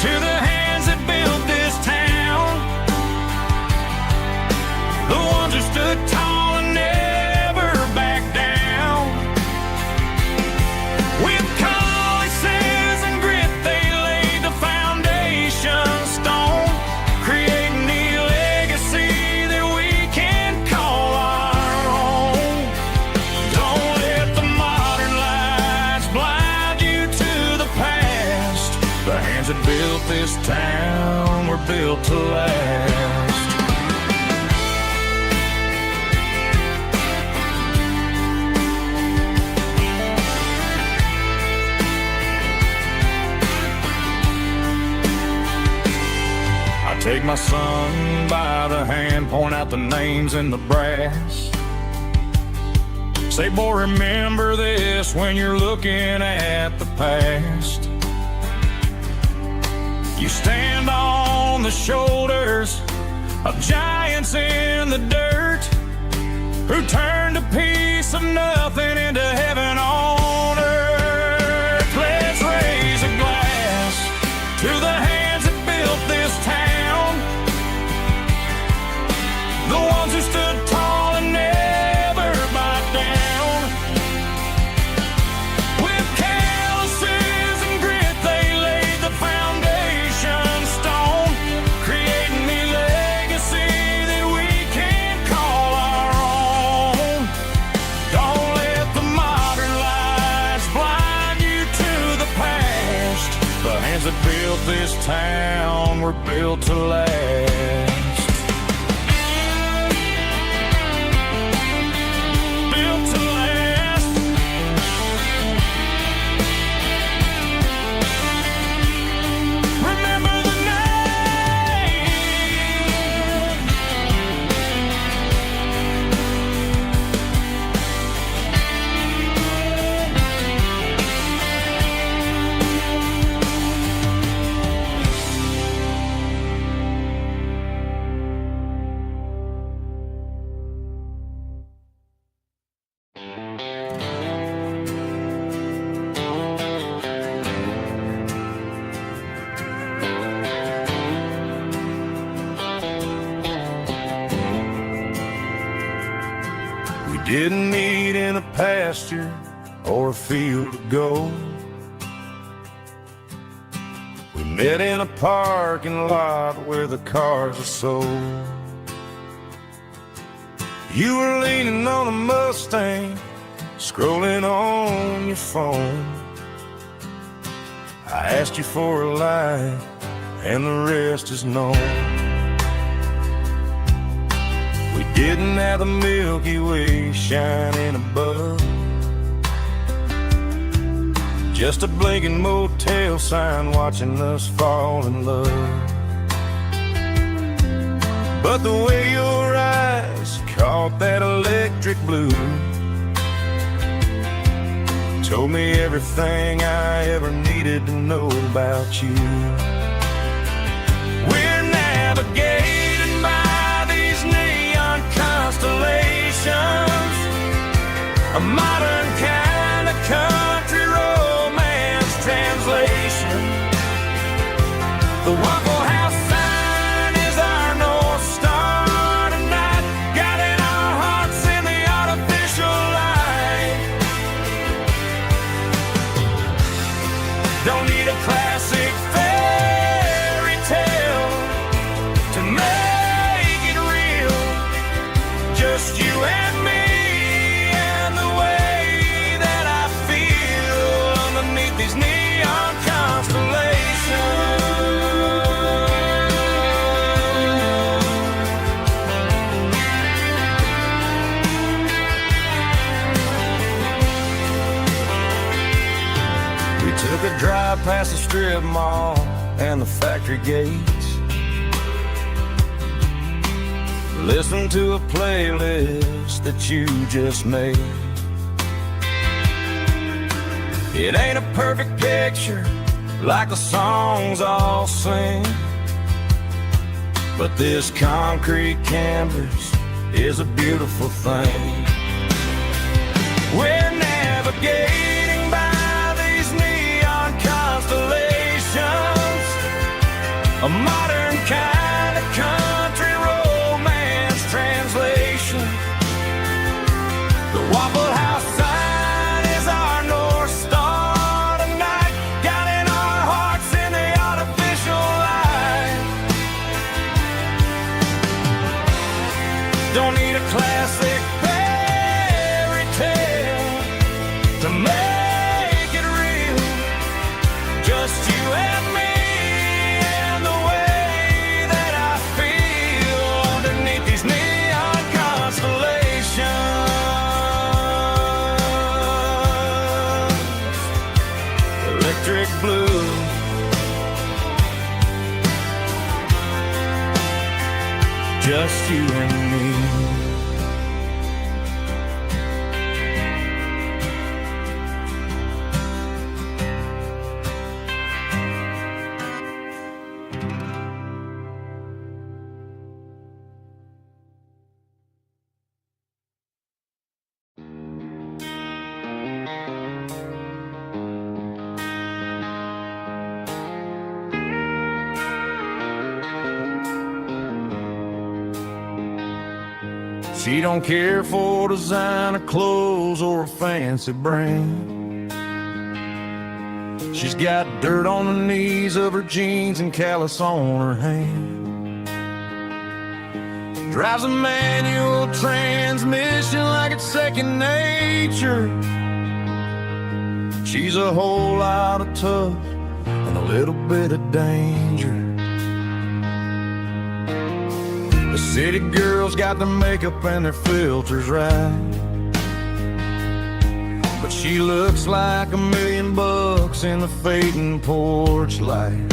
B: to the hands that built this town, the ones who stood tall and never backed down. With calluses and grit they laid the foundation stone, creating the legacy that we can call our own. Don't let the modern lights blind you to the past. The hands that built this town were built to last. Take my son by the hand, point out the names in the brass. Say, boy, remember this when you're looking at the past. You stand on the shoulders of giants in the dirt who turned a piece of nothing into heaven on earth. Let's raise a glass to the hands that built this town, the ones who stood tall and never backed down. With calluses and grit they laid the foundation stone, creating the legacy that we can call our own. Don't let the modern lights blind you to the past. The hands that built this town were built to last. Didn't meet in a pasture or a field of gold. We met in a parking lot where the cars are sold. You were leaning on a Mustang, scrolling on your phone. I asked you for a light, and the rest is known. We didn't have the Milky Way shining above, just a blinking motel sign watching us fall in love. But the way your eyes caught that electric blue told me everything I ever needed to know about you. We're navigated by these neon constellations, a modern kind of country romance translation. The Waffle House sign is our North Star tonight, guiding our hearts in the artificial light. Don't need a classic fairy tale to make it real, just you and me
A: neon constellation. We took a drive past the strip mall and the factory gates. Listen to a playlist that you just made. It ain't a perfect picture like the songs all sing, but this concrete canvas is a beautiful thing. We're navigating by these neon constellations, a modern kind of country romance translation. The Waffle House sign is our North Star tonight, guiding our hearts in the artificial light. Don't need a classic fairy tale to make it real, just you and me and the way that I feel underneath these neon constellations. Electric blue, just you and me. She don't care for designer clothes or a fancy brand. She's got dirt on the knees of her jeans and callus on her hand. Drives a manual transmission like it's second nature. She's a whole lot of tough and a little bit of danger. The city girls got their makeup and their filters right, but she looks like $1 million in the fading porch light.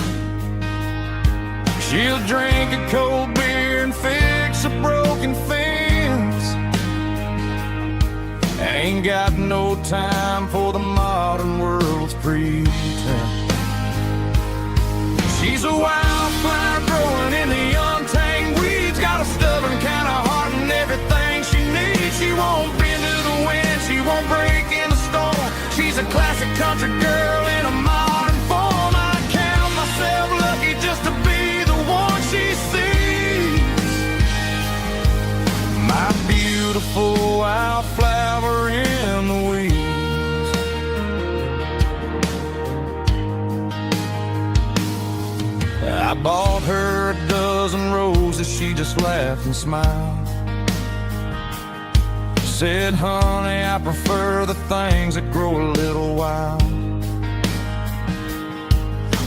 A: She'll drink a cold beer and fix a broken fence. Ain't got no time for the modern world's pretense. She's a wildflower growing in the untamed weeds, got a stubborn kind of heart and everything she needs. She won't bend to the wind, she won't break in the storm. She's a classic country girl in a modern form. I count myself lucky just to be the one she sees. My beautiful wildflower in the weeds. I bought her a dozen roses, she just laughed and smiled. Said, honey, I prefer the things that grow a little wild.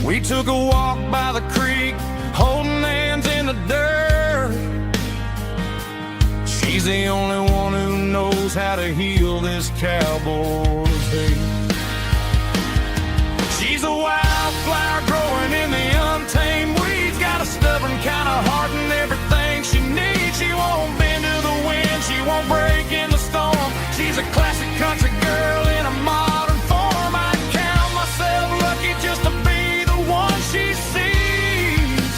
A: We took a walk by the creek, holding hands in the dirt. She's the only one who knows how to heal this cowboy's hate. She's a wildflower growing in the untamed weeds, got a stubborn kind of heart and everything she needs. She won't bend to the wind, she won't break in the storm. She's a classic country girl in a modern form. I count myself lucky just to be the one she sees.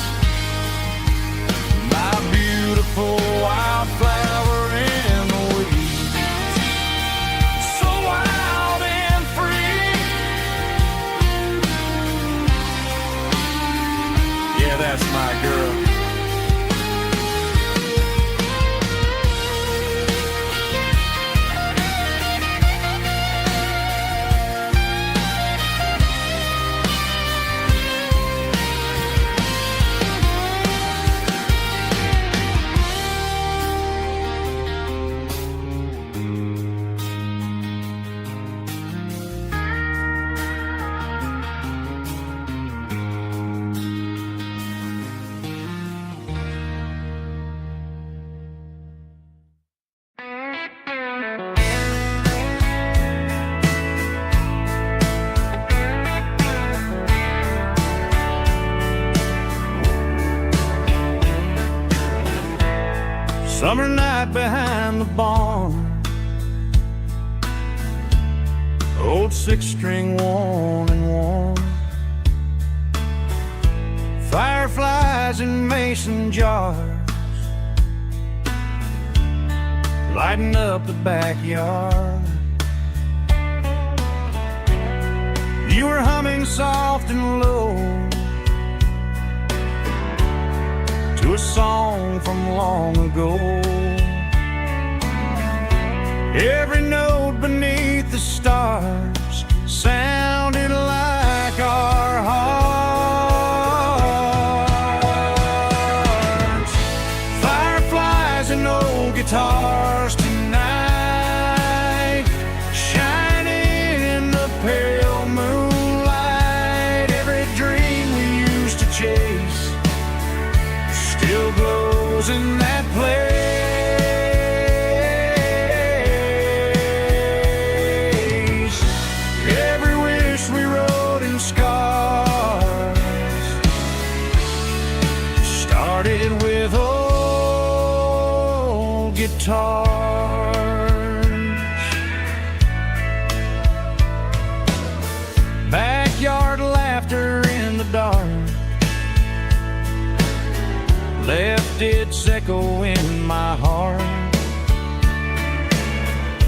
A: My beautiful wildflower in the weeds, so wild and free. Yeah, that's my girl.
C: Summer night behind the barn, old six-string worn and worn, fireflies in mason jars, lighting up the backyard. You were humming soft and low to a song from long ago. Every note beneath the stars sounded like our hearts. Fireflies and old guitars tonight, shining in the pale moonlight. Every dream we used to chase still glows in that place. Every wish we wrote in scars started with old guitars. Backyard laughter in the dark left its echo in my heart.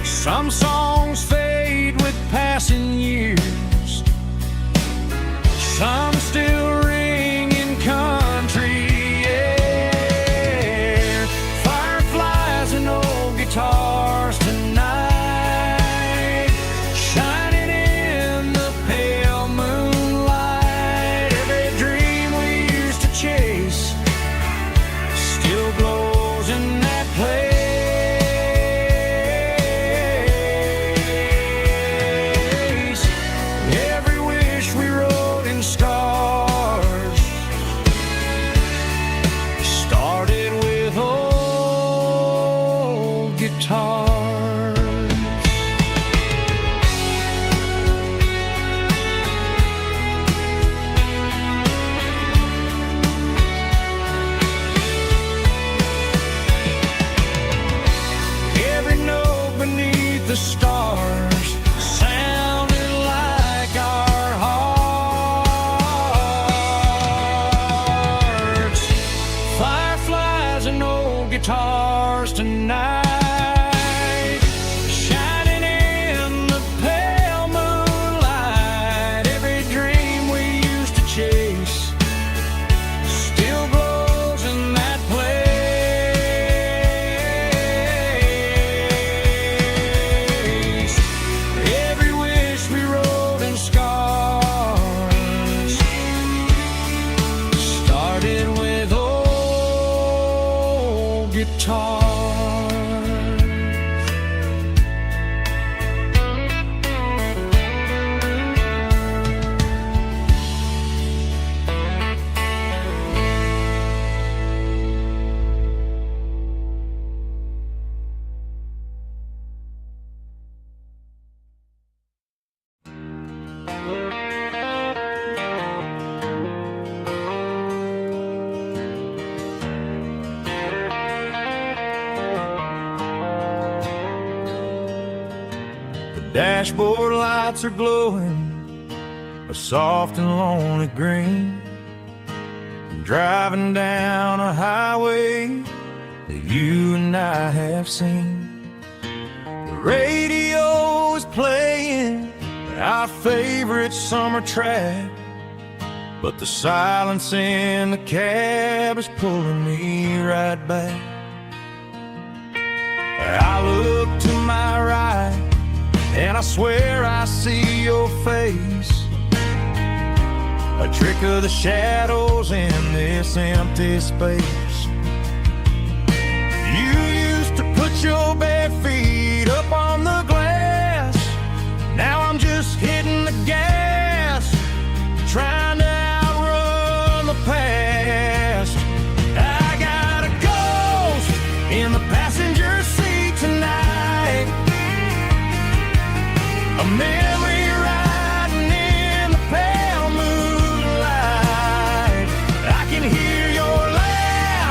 C: Some songs fade with passing years, some still ring in country air. Fireflies and old guitars tonight, shining in the pale moonlight. Every dream we used to chase still glows in that place. Every wish we wrote in stars started with old guitars. Every note beneath the stars sounded like our hearts. Fireflies and old guitars tonight, shining in the pale moonlight. Every dream we used to chase still glows in that place. Every wish we wrote in scars started with old guitars. The dashboard lights are glowing a soft and lonely green. I'm driving down a highway that you and I have seen. The radio is playing our favorite summer track, but the silence in the cab is pulling me right back. I look to my right and I swear I see your face, a trick of the shadows in this empty space. You used to put your bare feet up on the glass. Now I'm just hitting the gas, trying to outrun the past. I got a ghost in the passenger seat tonight, a memory riding in the pale moonlight. I can hear your laugh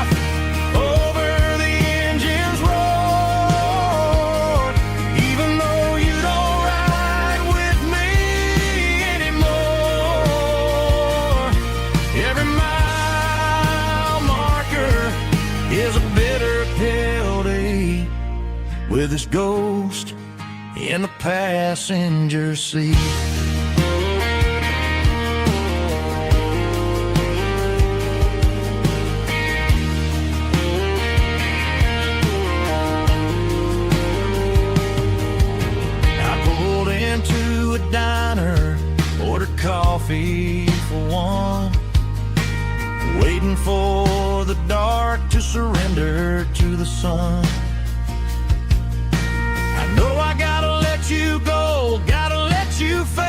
A: with his ghost in the passenger seat. I pulled into a diner, ordered coffee for one, waiting for the dark to surrender to the sun. I know I gotta let you go, gotta let you fade,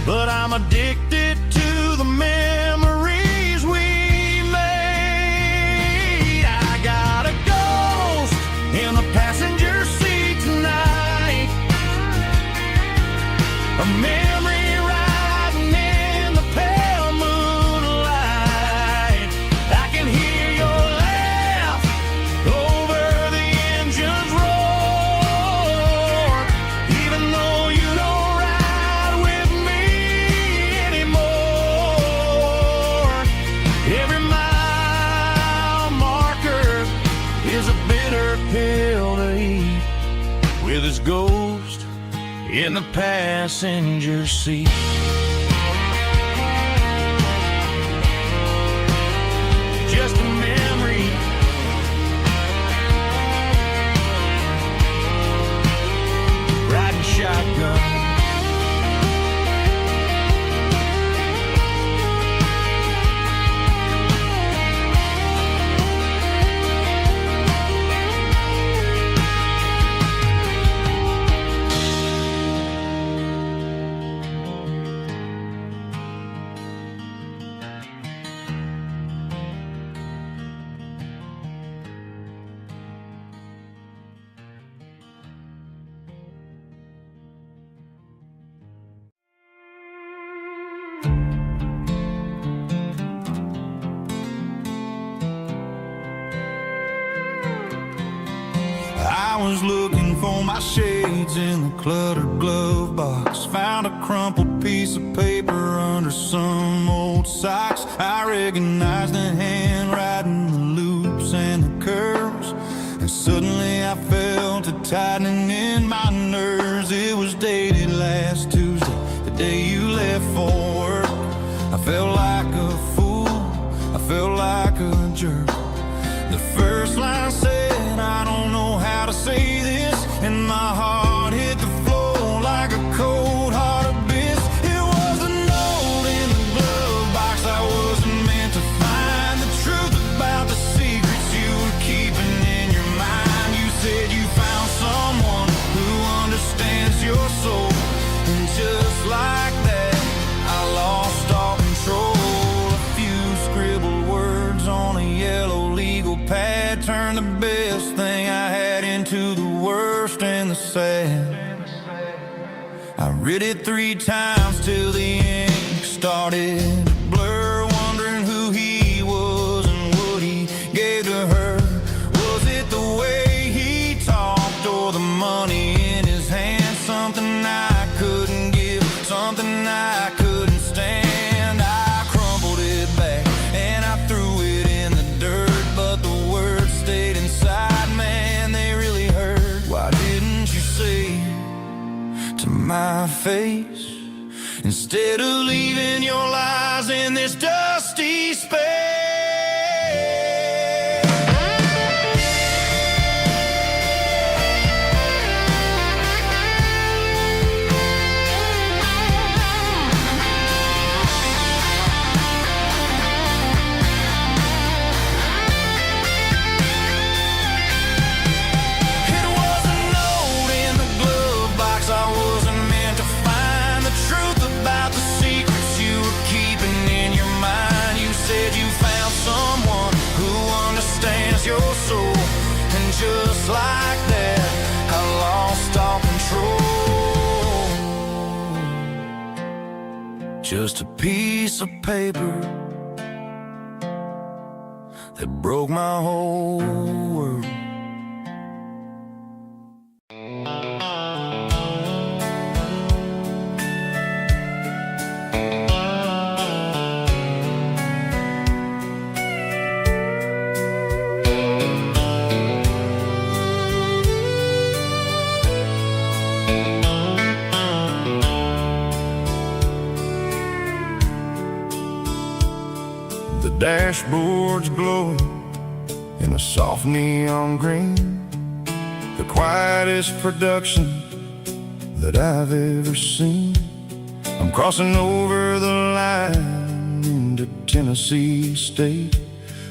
A: but I'm addicted to the memories we made. I got a ghost in the passenger seat tonight, a memory riding in the pale moonlight. I can hear your laugh over the engine's roar, even though you don't ride with me anymore. Every mile marker is a bitter pill to eat, with his ghost in the passenger seat. Just a memory, riding shotgun. I was looking for my shades in the cluttered glove box, found a crumpled piece of paper under some old socks. I recognized the handwriting, the loops and the curves, and suddenly I felt a tightening in my nerves. It was dated last Tuesday, the day you left for work. I felt like a fool, I felt like a jerk. The first line said, I don't know how to say this, and my heart hit the floor like a cold heart abyss. It was a note in the glove box I wasn't meant to find, the truth about the secrets you were keeping in your mind. You said you found someone who understands your soul, and just like that I lost all control. A few scribbled words on a yellow legal pad turned the best thing I had into the worst and the sad. I read it 3 times till the ink started to blur, wondering who he was and what he gave to her. Was it the way he talked or the money in his hand? Something I couldn't give, something I couldn't stand. I crumpled it back and I threw it in the dirt, but the words stayed inside, man, they really hurt. Why didn't you say to my face, instead of leaving your lies in this dusty space? Your soul, and just like that I lost all control. Just a piece of paper that broke my whole world. dashboard's glowing in a soft neon green, the quietest production that I've ever seen. I'm crossing over the line into Tennessee State,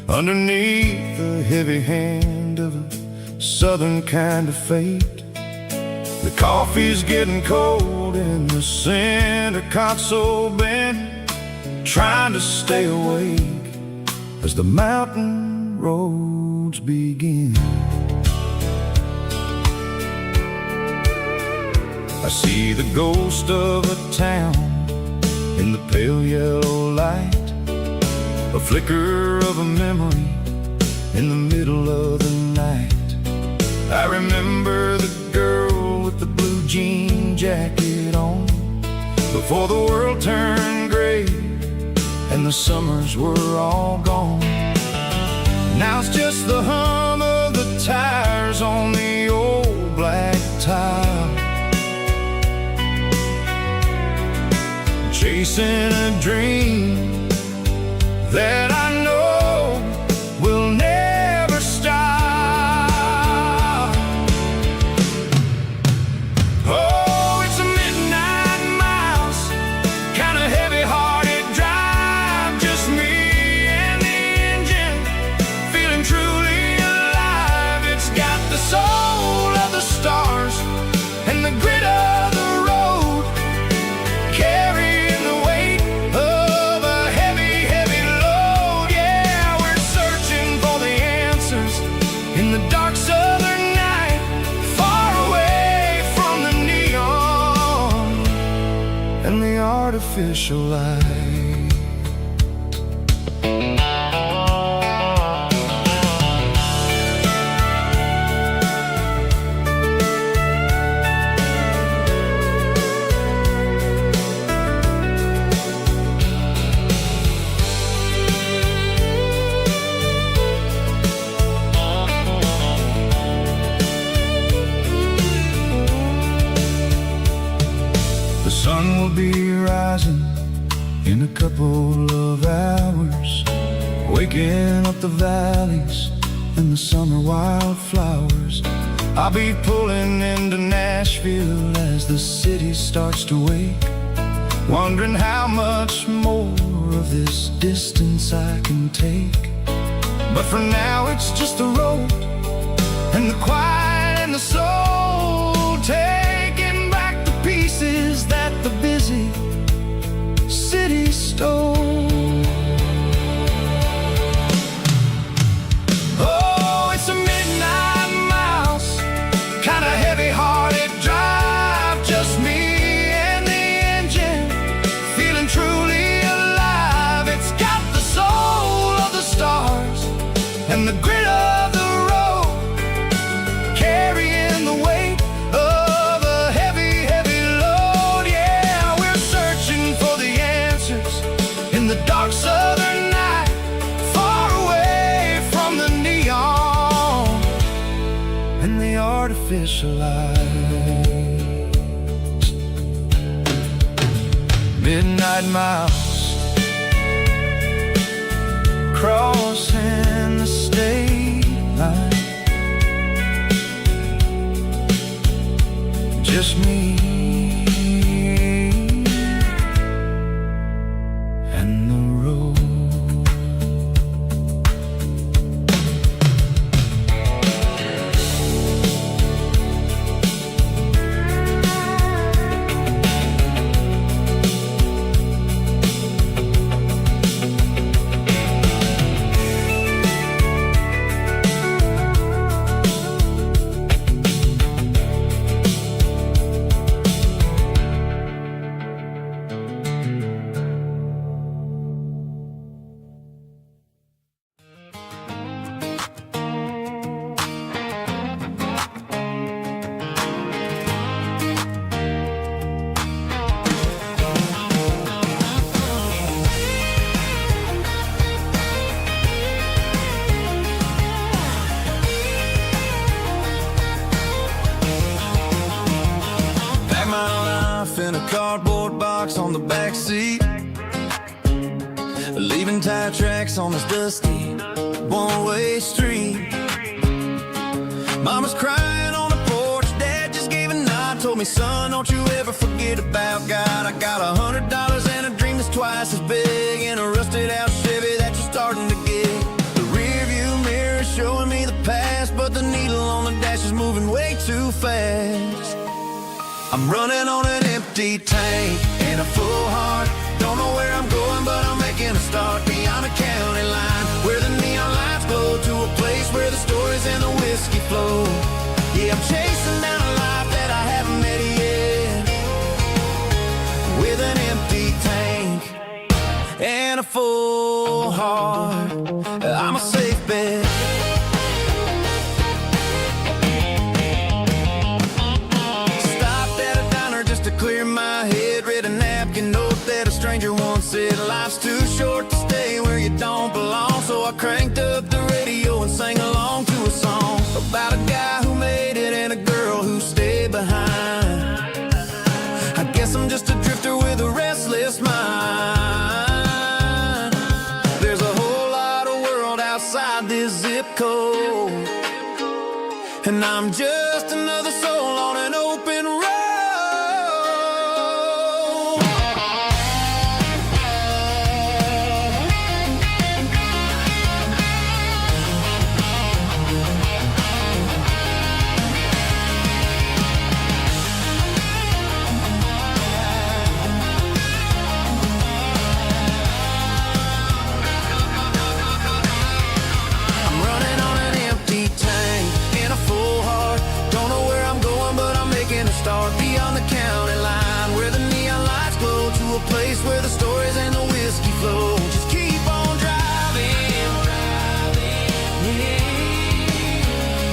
A: underneath the heavy hand of a southern kind of fate. The coffee's getting cold in the center console bin, trying to stay awake as the mountain roads begin. I see the ghost of a town in the pale yellow light, a flicker of a memory in the middle of the night. I remember the girl with the blue jean jacket on, before the world turned gray and the summers were all gone. Now it's just the hum of the tires on the old black tile, chasing a dream that I know will never stop. Oh, it's a midnight miles, kind of heavy-hearted drive, just me and the engine, feeling truly alive. It's got the soul of the stars and the grit of the road, carrying the weight of a heavy, heavy load. Yeah, we're searching for the answers in the dark southern night, far away from the neon and the artificial light. The sun will be rising in a couple of hours, waking up the valleys and the summer wildflowers. I'll be pulling into Nashville as the city starts to wake, wondering how much more of this distance I can take. But for now it's just the road and the quiet and the soul, taking back the pieces that the busy city stole. Oh, it's a midnight miles, kind of heavy-hearted drive, just me and the engine, feeling truly alive. It's got the soul of the stars and the grit of the road, carrying the weight of a heavy, heavy load. Yeah, we're searching for the answers in the dark southern night, far away from the neon and the artificial lights. Midnight miles, crossing the state line, just me and the road.
D: In a cardboard box on the back seat, leaving tire tracks on this dusty one-way street. Mama's crying on the porch, Dad just gave a nod, told me, son, don't you ever forget about God. I got $100 and a dream that's twice as big, and a rusted out Chevy that you're starting to get. The rear view mirror is showing me the past, but the needle on the dash is moving way too fast. I'm running on an empty tank and a full heart. Don't know where I'm going, but I'm making a start beyond the county line, where the neon lights glow, to a place where the stories and the whiskey flow. Yeah, I'm chasing down a life that I haven't met yet, with an empty tank and a full heart. I'm a safe bet. Stopped at a diner just to clear my head, read a napkin note that a stranger once said, life's too short to stay where you don't belong. So I cranked up the radio and sang along to a song about a guy who made it and a girl who stayed behind. I guess I'm just a drifter with a restless mind. There's a whole lot of world outside this zip code, and I'm just another soul on an open road. Start beyond the county line, where the neon lights glow, to a place where the stories and the whiskey flow. Just keep on driving,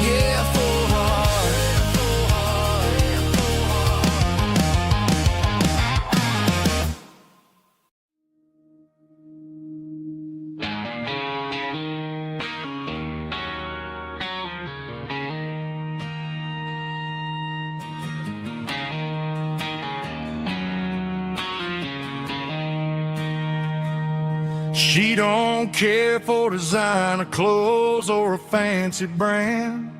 D: yeah, full heart, full heart, full
B: She don't care for designer clothes or a fancy brand.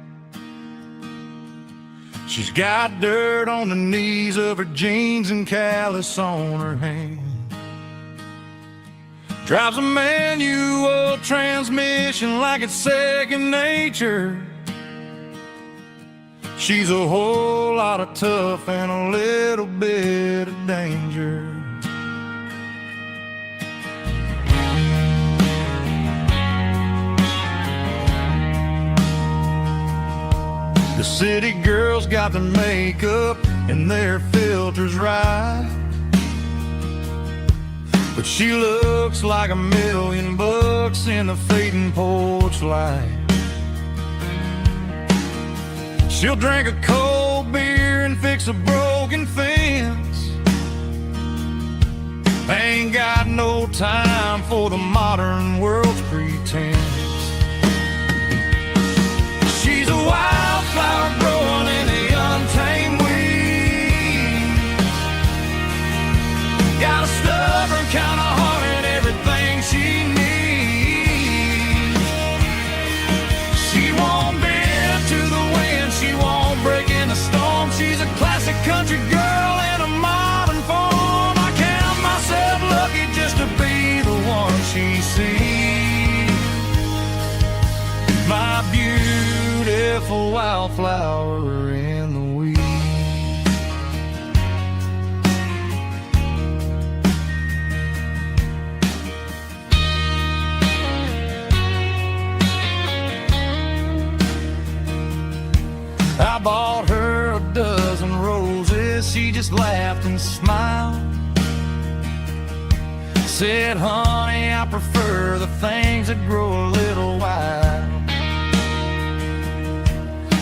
B: She's got dirt on the knees of her jeans and callus on her hand. Drives a manual transmission like it's second nature. She's a whole lot of tough and a little bit of danger. The city girls got their makeup and their filters right, but she looks like $1,000,000 in the fading porch light. She'll drink a cold beer and fix a broken fence. Ain't got no time for the modern world's pretense. She's a wildflower growing in the untamed weeds. Got a stubborn kind of heart and everything she needs. She won't bend to the wind, she won't break in the storm. She's a classic country girl in a modern form. I count myself lucky just to be the one she sees. My beautiful wildflower in the weeds. I bought her a dozen roses, she just laughed and smiled. Said, honey, I prefer the things that grow a little wild.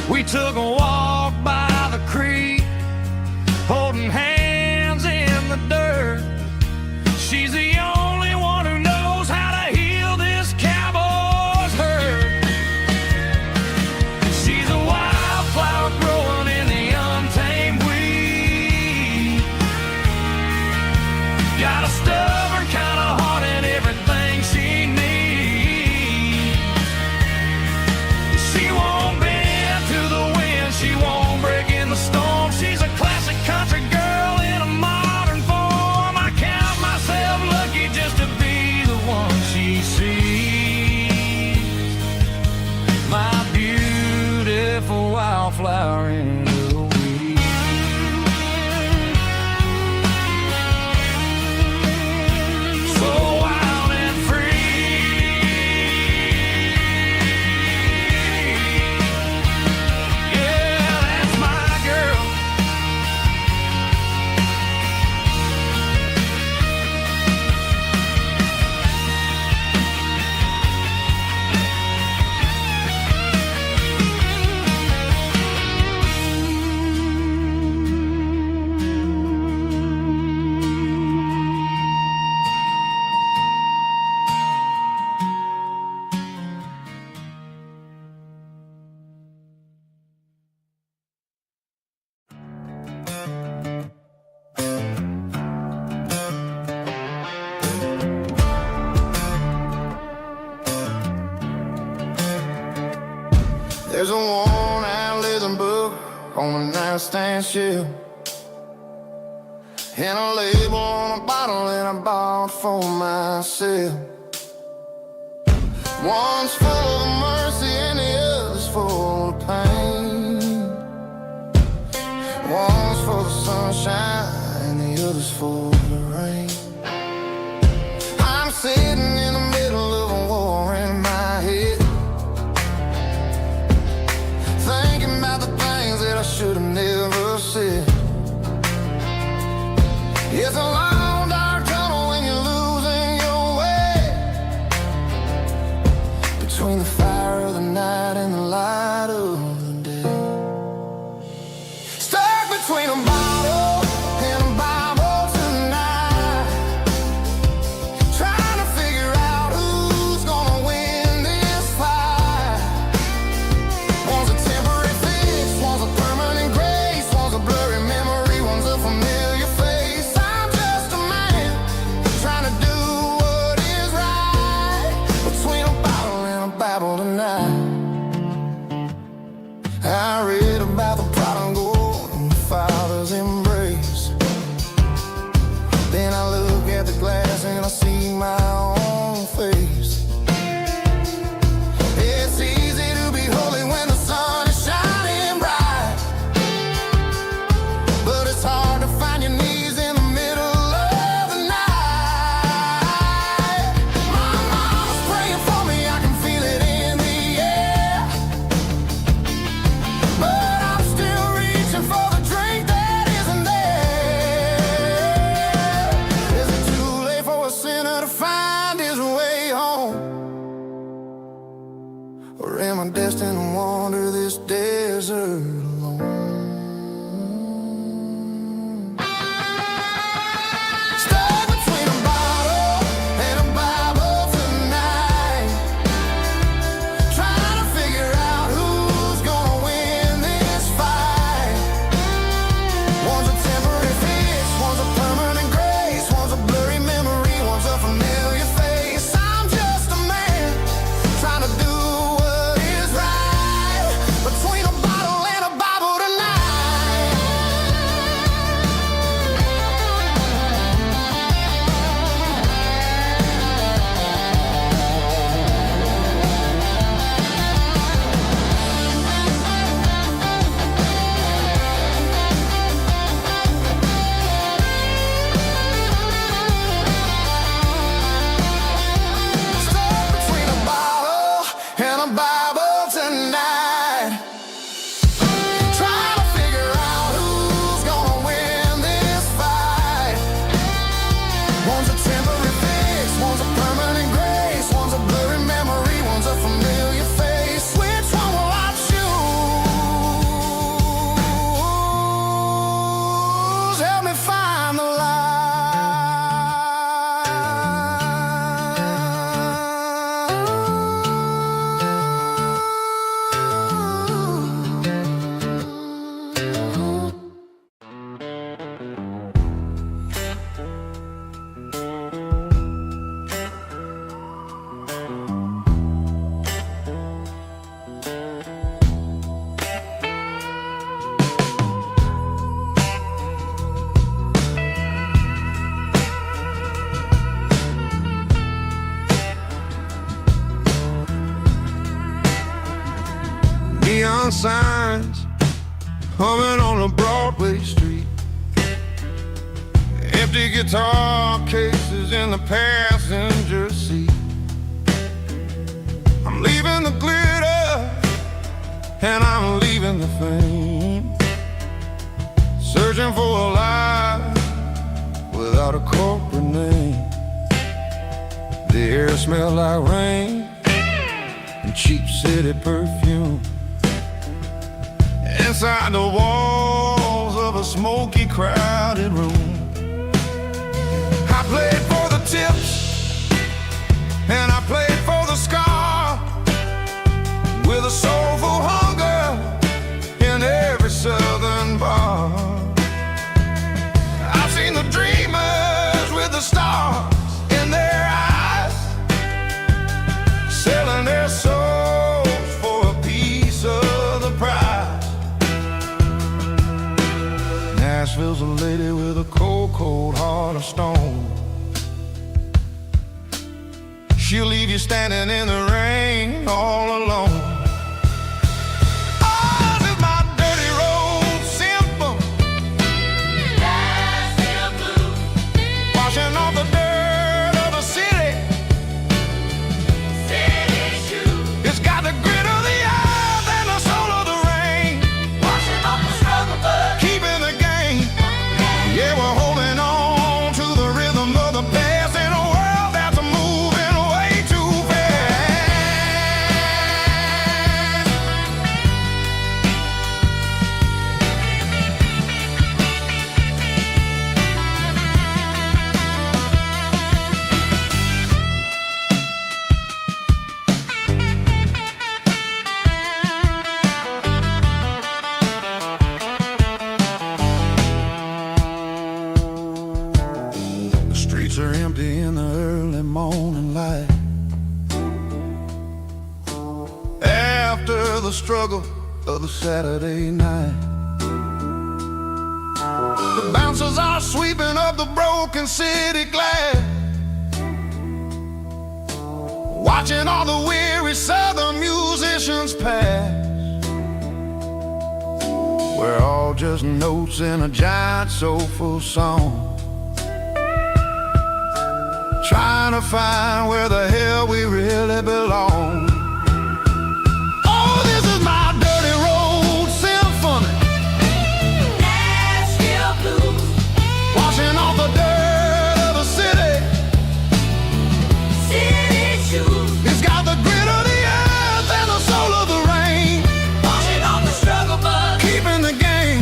B: We took a walk by the creek, holding hands in the dirt. She's the only one who knows how to heal this cowboy's hurt. She's a wildflower growing in the untamed weed. Got a stubborn kind of heart and everything
D: There's a worn-out leather book on the nightstand shelf, and a label on a bottle that I bought for myself. One's full of mercy and the other's full of pain. One's full of sunshine and the other's full of rain. I'm sitting in the middle of a war in my head, thinking about the things that I should have never said. It's a long dark tunnel when you're losing your way, between the fire of the night and the light of the day. Stuck between a bottle and a Bible tonight, trying to figure out who's gonna win this fight. One's a temporary fix, one's a permanent grace, one's a blurry memory, one's a familiar face. I'm just a man trying to do what is right, between a bottle and a Bible tonight. I read about the prodigal and the father's embrace. Then I look at the glass and I see my own face. It's easy to be holy when the sun is shining bright, but it's hard to find your knees in the middle of the night. My mama's praying for me, I can feel it in the air, but I'm still reaching for the drink that isn't there. Is it too late for a sinner to find his way home? Or am I destined to wander this desert alone? Stuck between a bottle and a Bible tonight, trying to figure out who's gonna win this fight. One's a temporary fix, one's a permanent grace, one's a blurry memory, one's a familiar face. I'm just a man trying to do what is right, between a bottle and a Bible tonight. Stuck between a bottle and a Bible tonight, trying to figure out who's gonna win this fight. One's a temporary fix, one's a permanent grace, one's a blurry memory, one's a familiar face. Which one will I choose? Help me find the light.
B: Neon signs humming on a Broadway street, empty guitar cases in the passenger seat. I'm leaving the glitter and I'm leaving the fame, searching for a life without a corporate name. The air smelled like rain and cheap city perfume. Inside the walls of a smoky, crowded room, I played for the tips and I played for the scar, with a soulful hunger in every southern bar. I've seen the dreamers with the stars in their eyes, selling their souls for a piece of cornerstone. She'll leave you standing in the rain all alone. Oh, this is my dirty road symphony,
A: Nashville blues.
B: washing off the dirt of the city.
A: City shoes.
B: It's got the grit of the earth and the soul of the rain,
A: Washing off the struggle bug.
B: keeping the game. Yeah, we're holding on to the rhythm of the past in a world that's moving way too fast. The streets are empty in the early morning light. After the struggle of the Saturday night, the bouncers are sweeping up the broken city glass, watching all the weary southern musicians pass. We're all just notes in a giant soulful song, trying to find where the hell we really belong. Oh, this is my dirty road symphony,
A: Nashville blues.
B: washing off the dirt of the city.
A: City shoes.
B: It's got the grit of the earth and the soul of the rain,
A: Washing off the struggle bug.
B: keeping the game.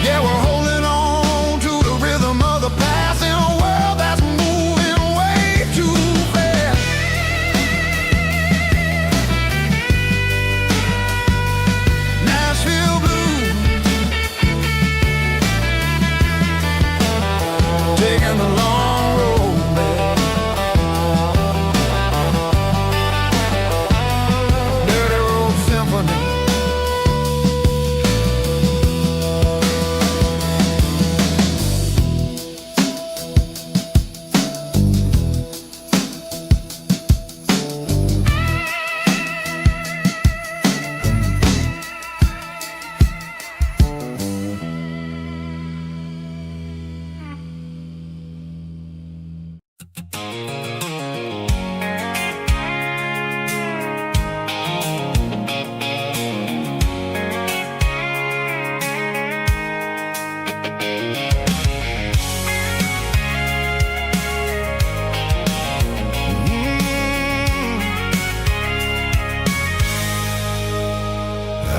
B: Yeah, we're holding on to the rhythm of the past in a world that's moving way too fast. Nashville blues, taking the long road back. Dirty road symphony.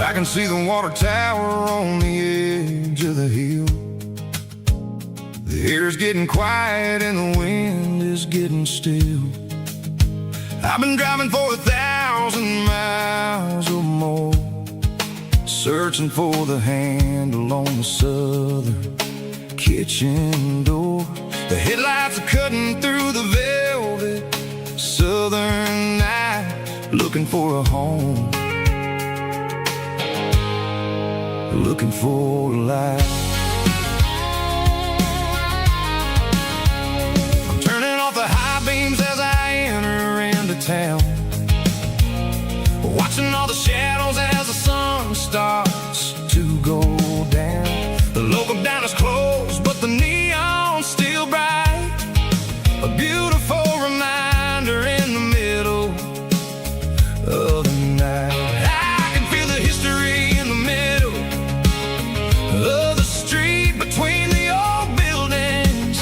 B: I can see the water tower on the edge of the hill. The air's getting quiet and the wind is getting still. I've been driving for 1,000 miles or more, searching for the handle on the southern kitchen door. The headlights are cutting through the velvet southern night, looking for a home, looking for a life. I'm turning off the high beams as I enter into town, watching all the shadows as the sun starts to go down. The local diner's closed, but the neon's still bright, a beautiful reminder in the middle of the night. I can feel the history in the middle of the street between the old buildings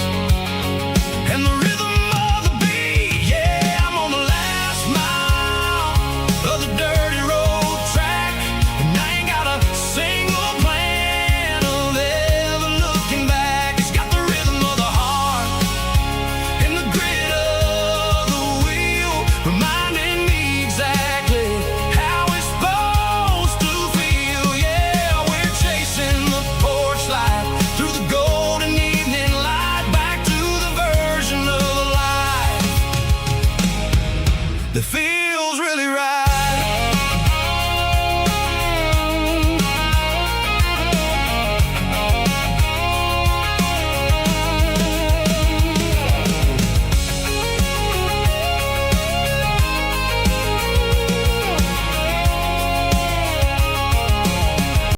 B: and the rhythm of the beat. Yeah, I'm on the last mile of the dirty road track, and I ain't got a single plan of ever looking back. It's got the rhythm of the heart and the grit of the wheel, reminding me exactly how it's supposed to feel. Yeah, we're chasing the porch light through the golden evening light, back to the version of life that feels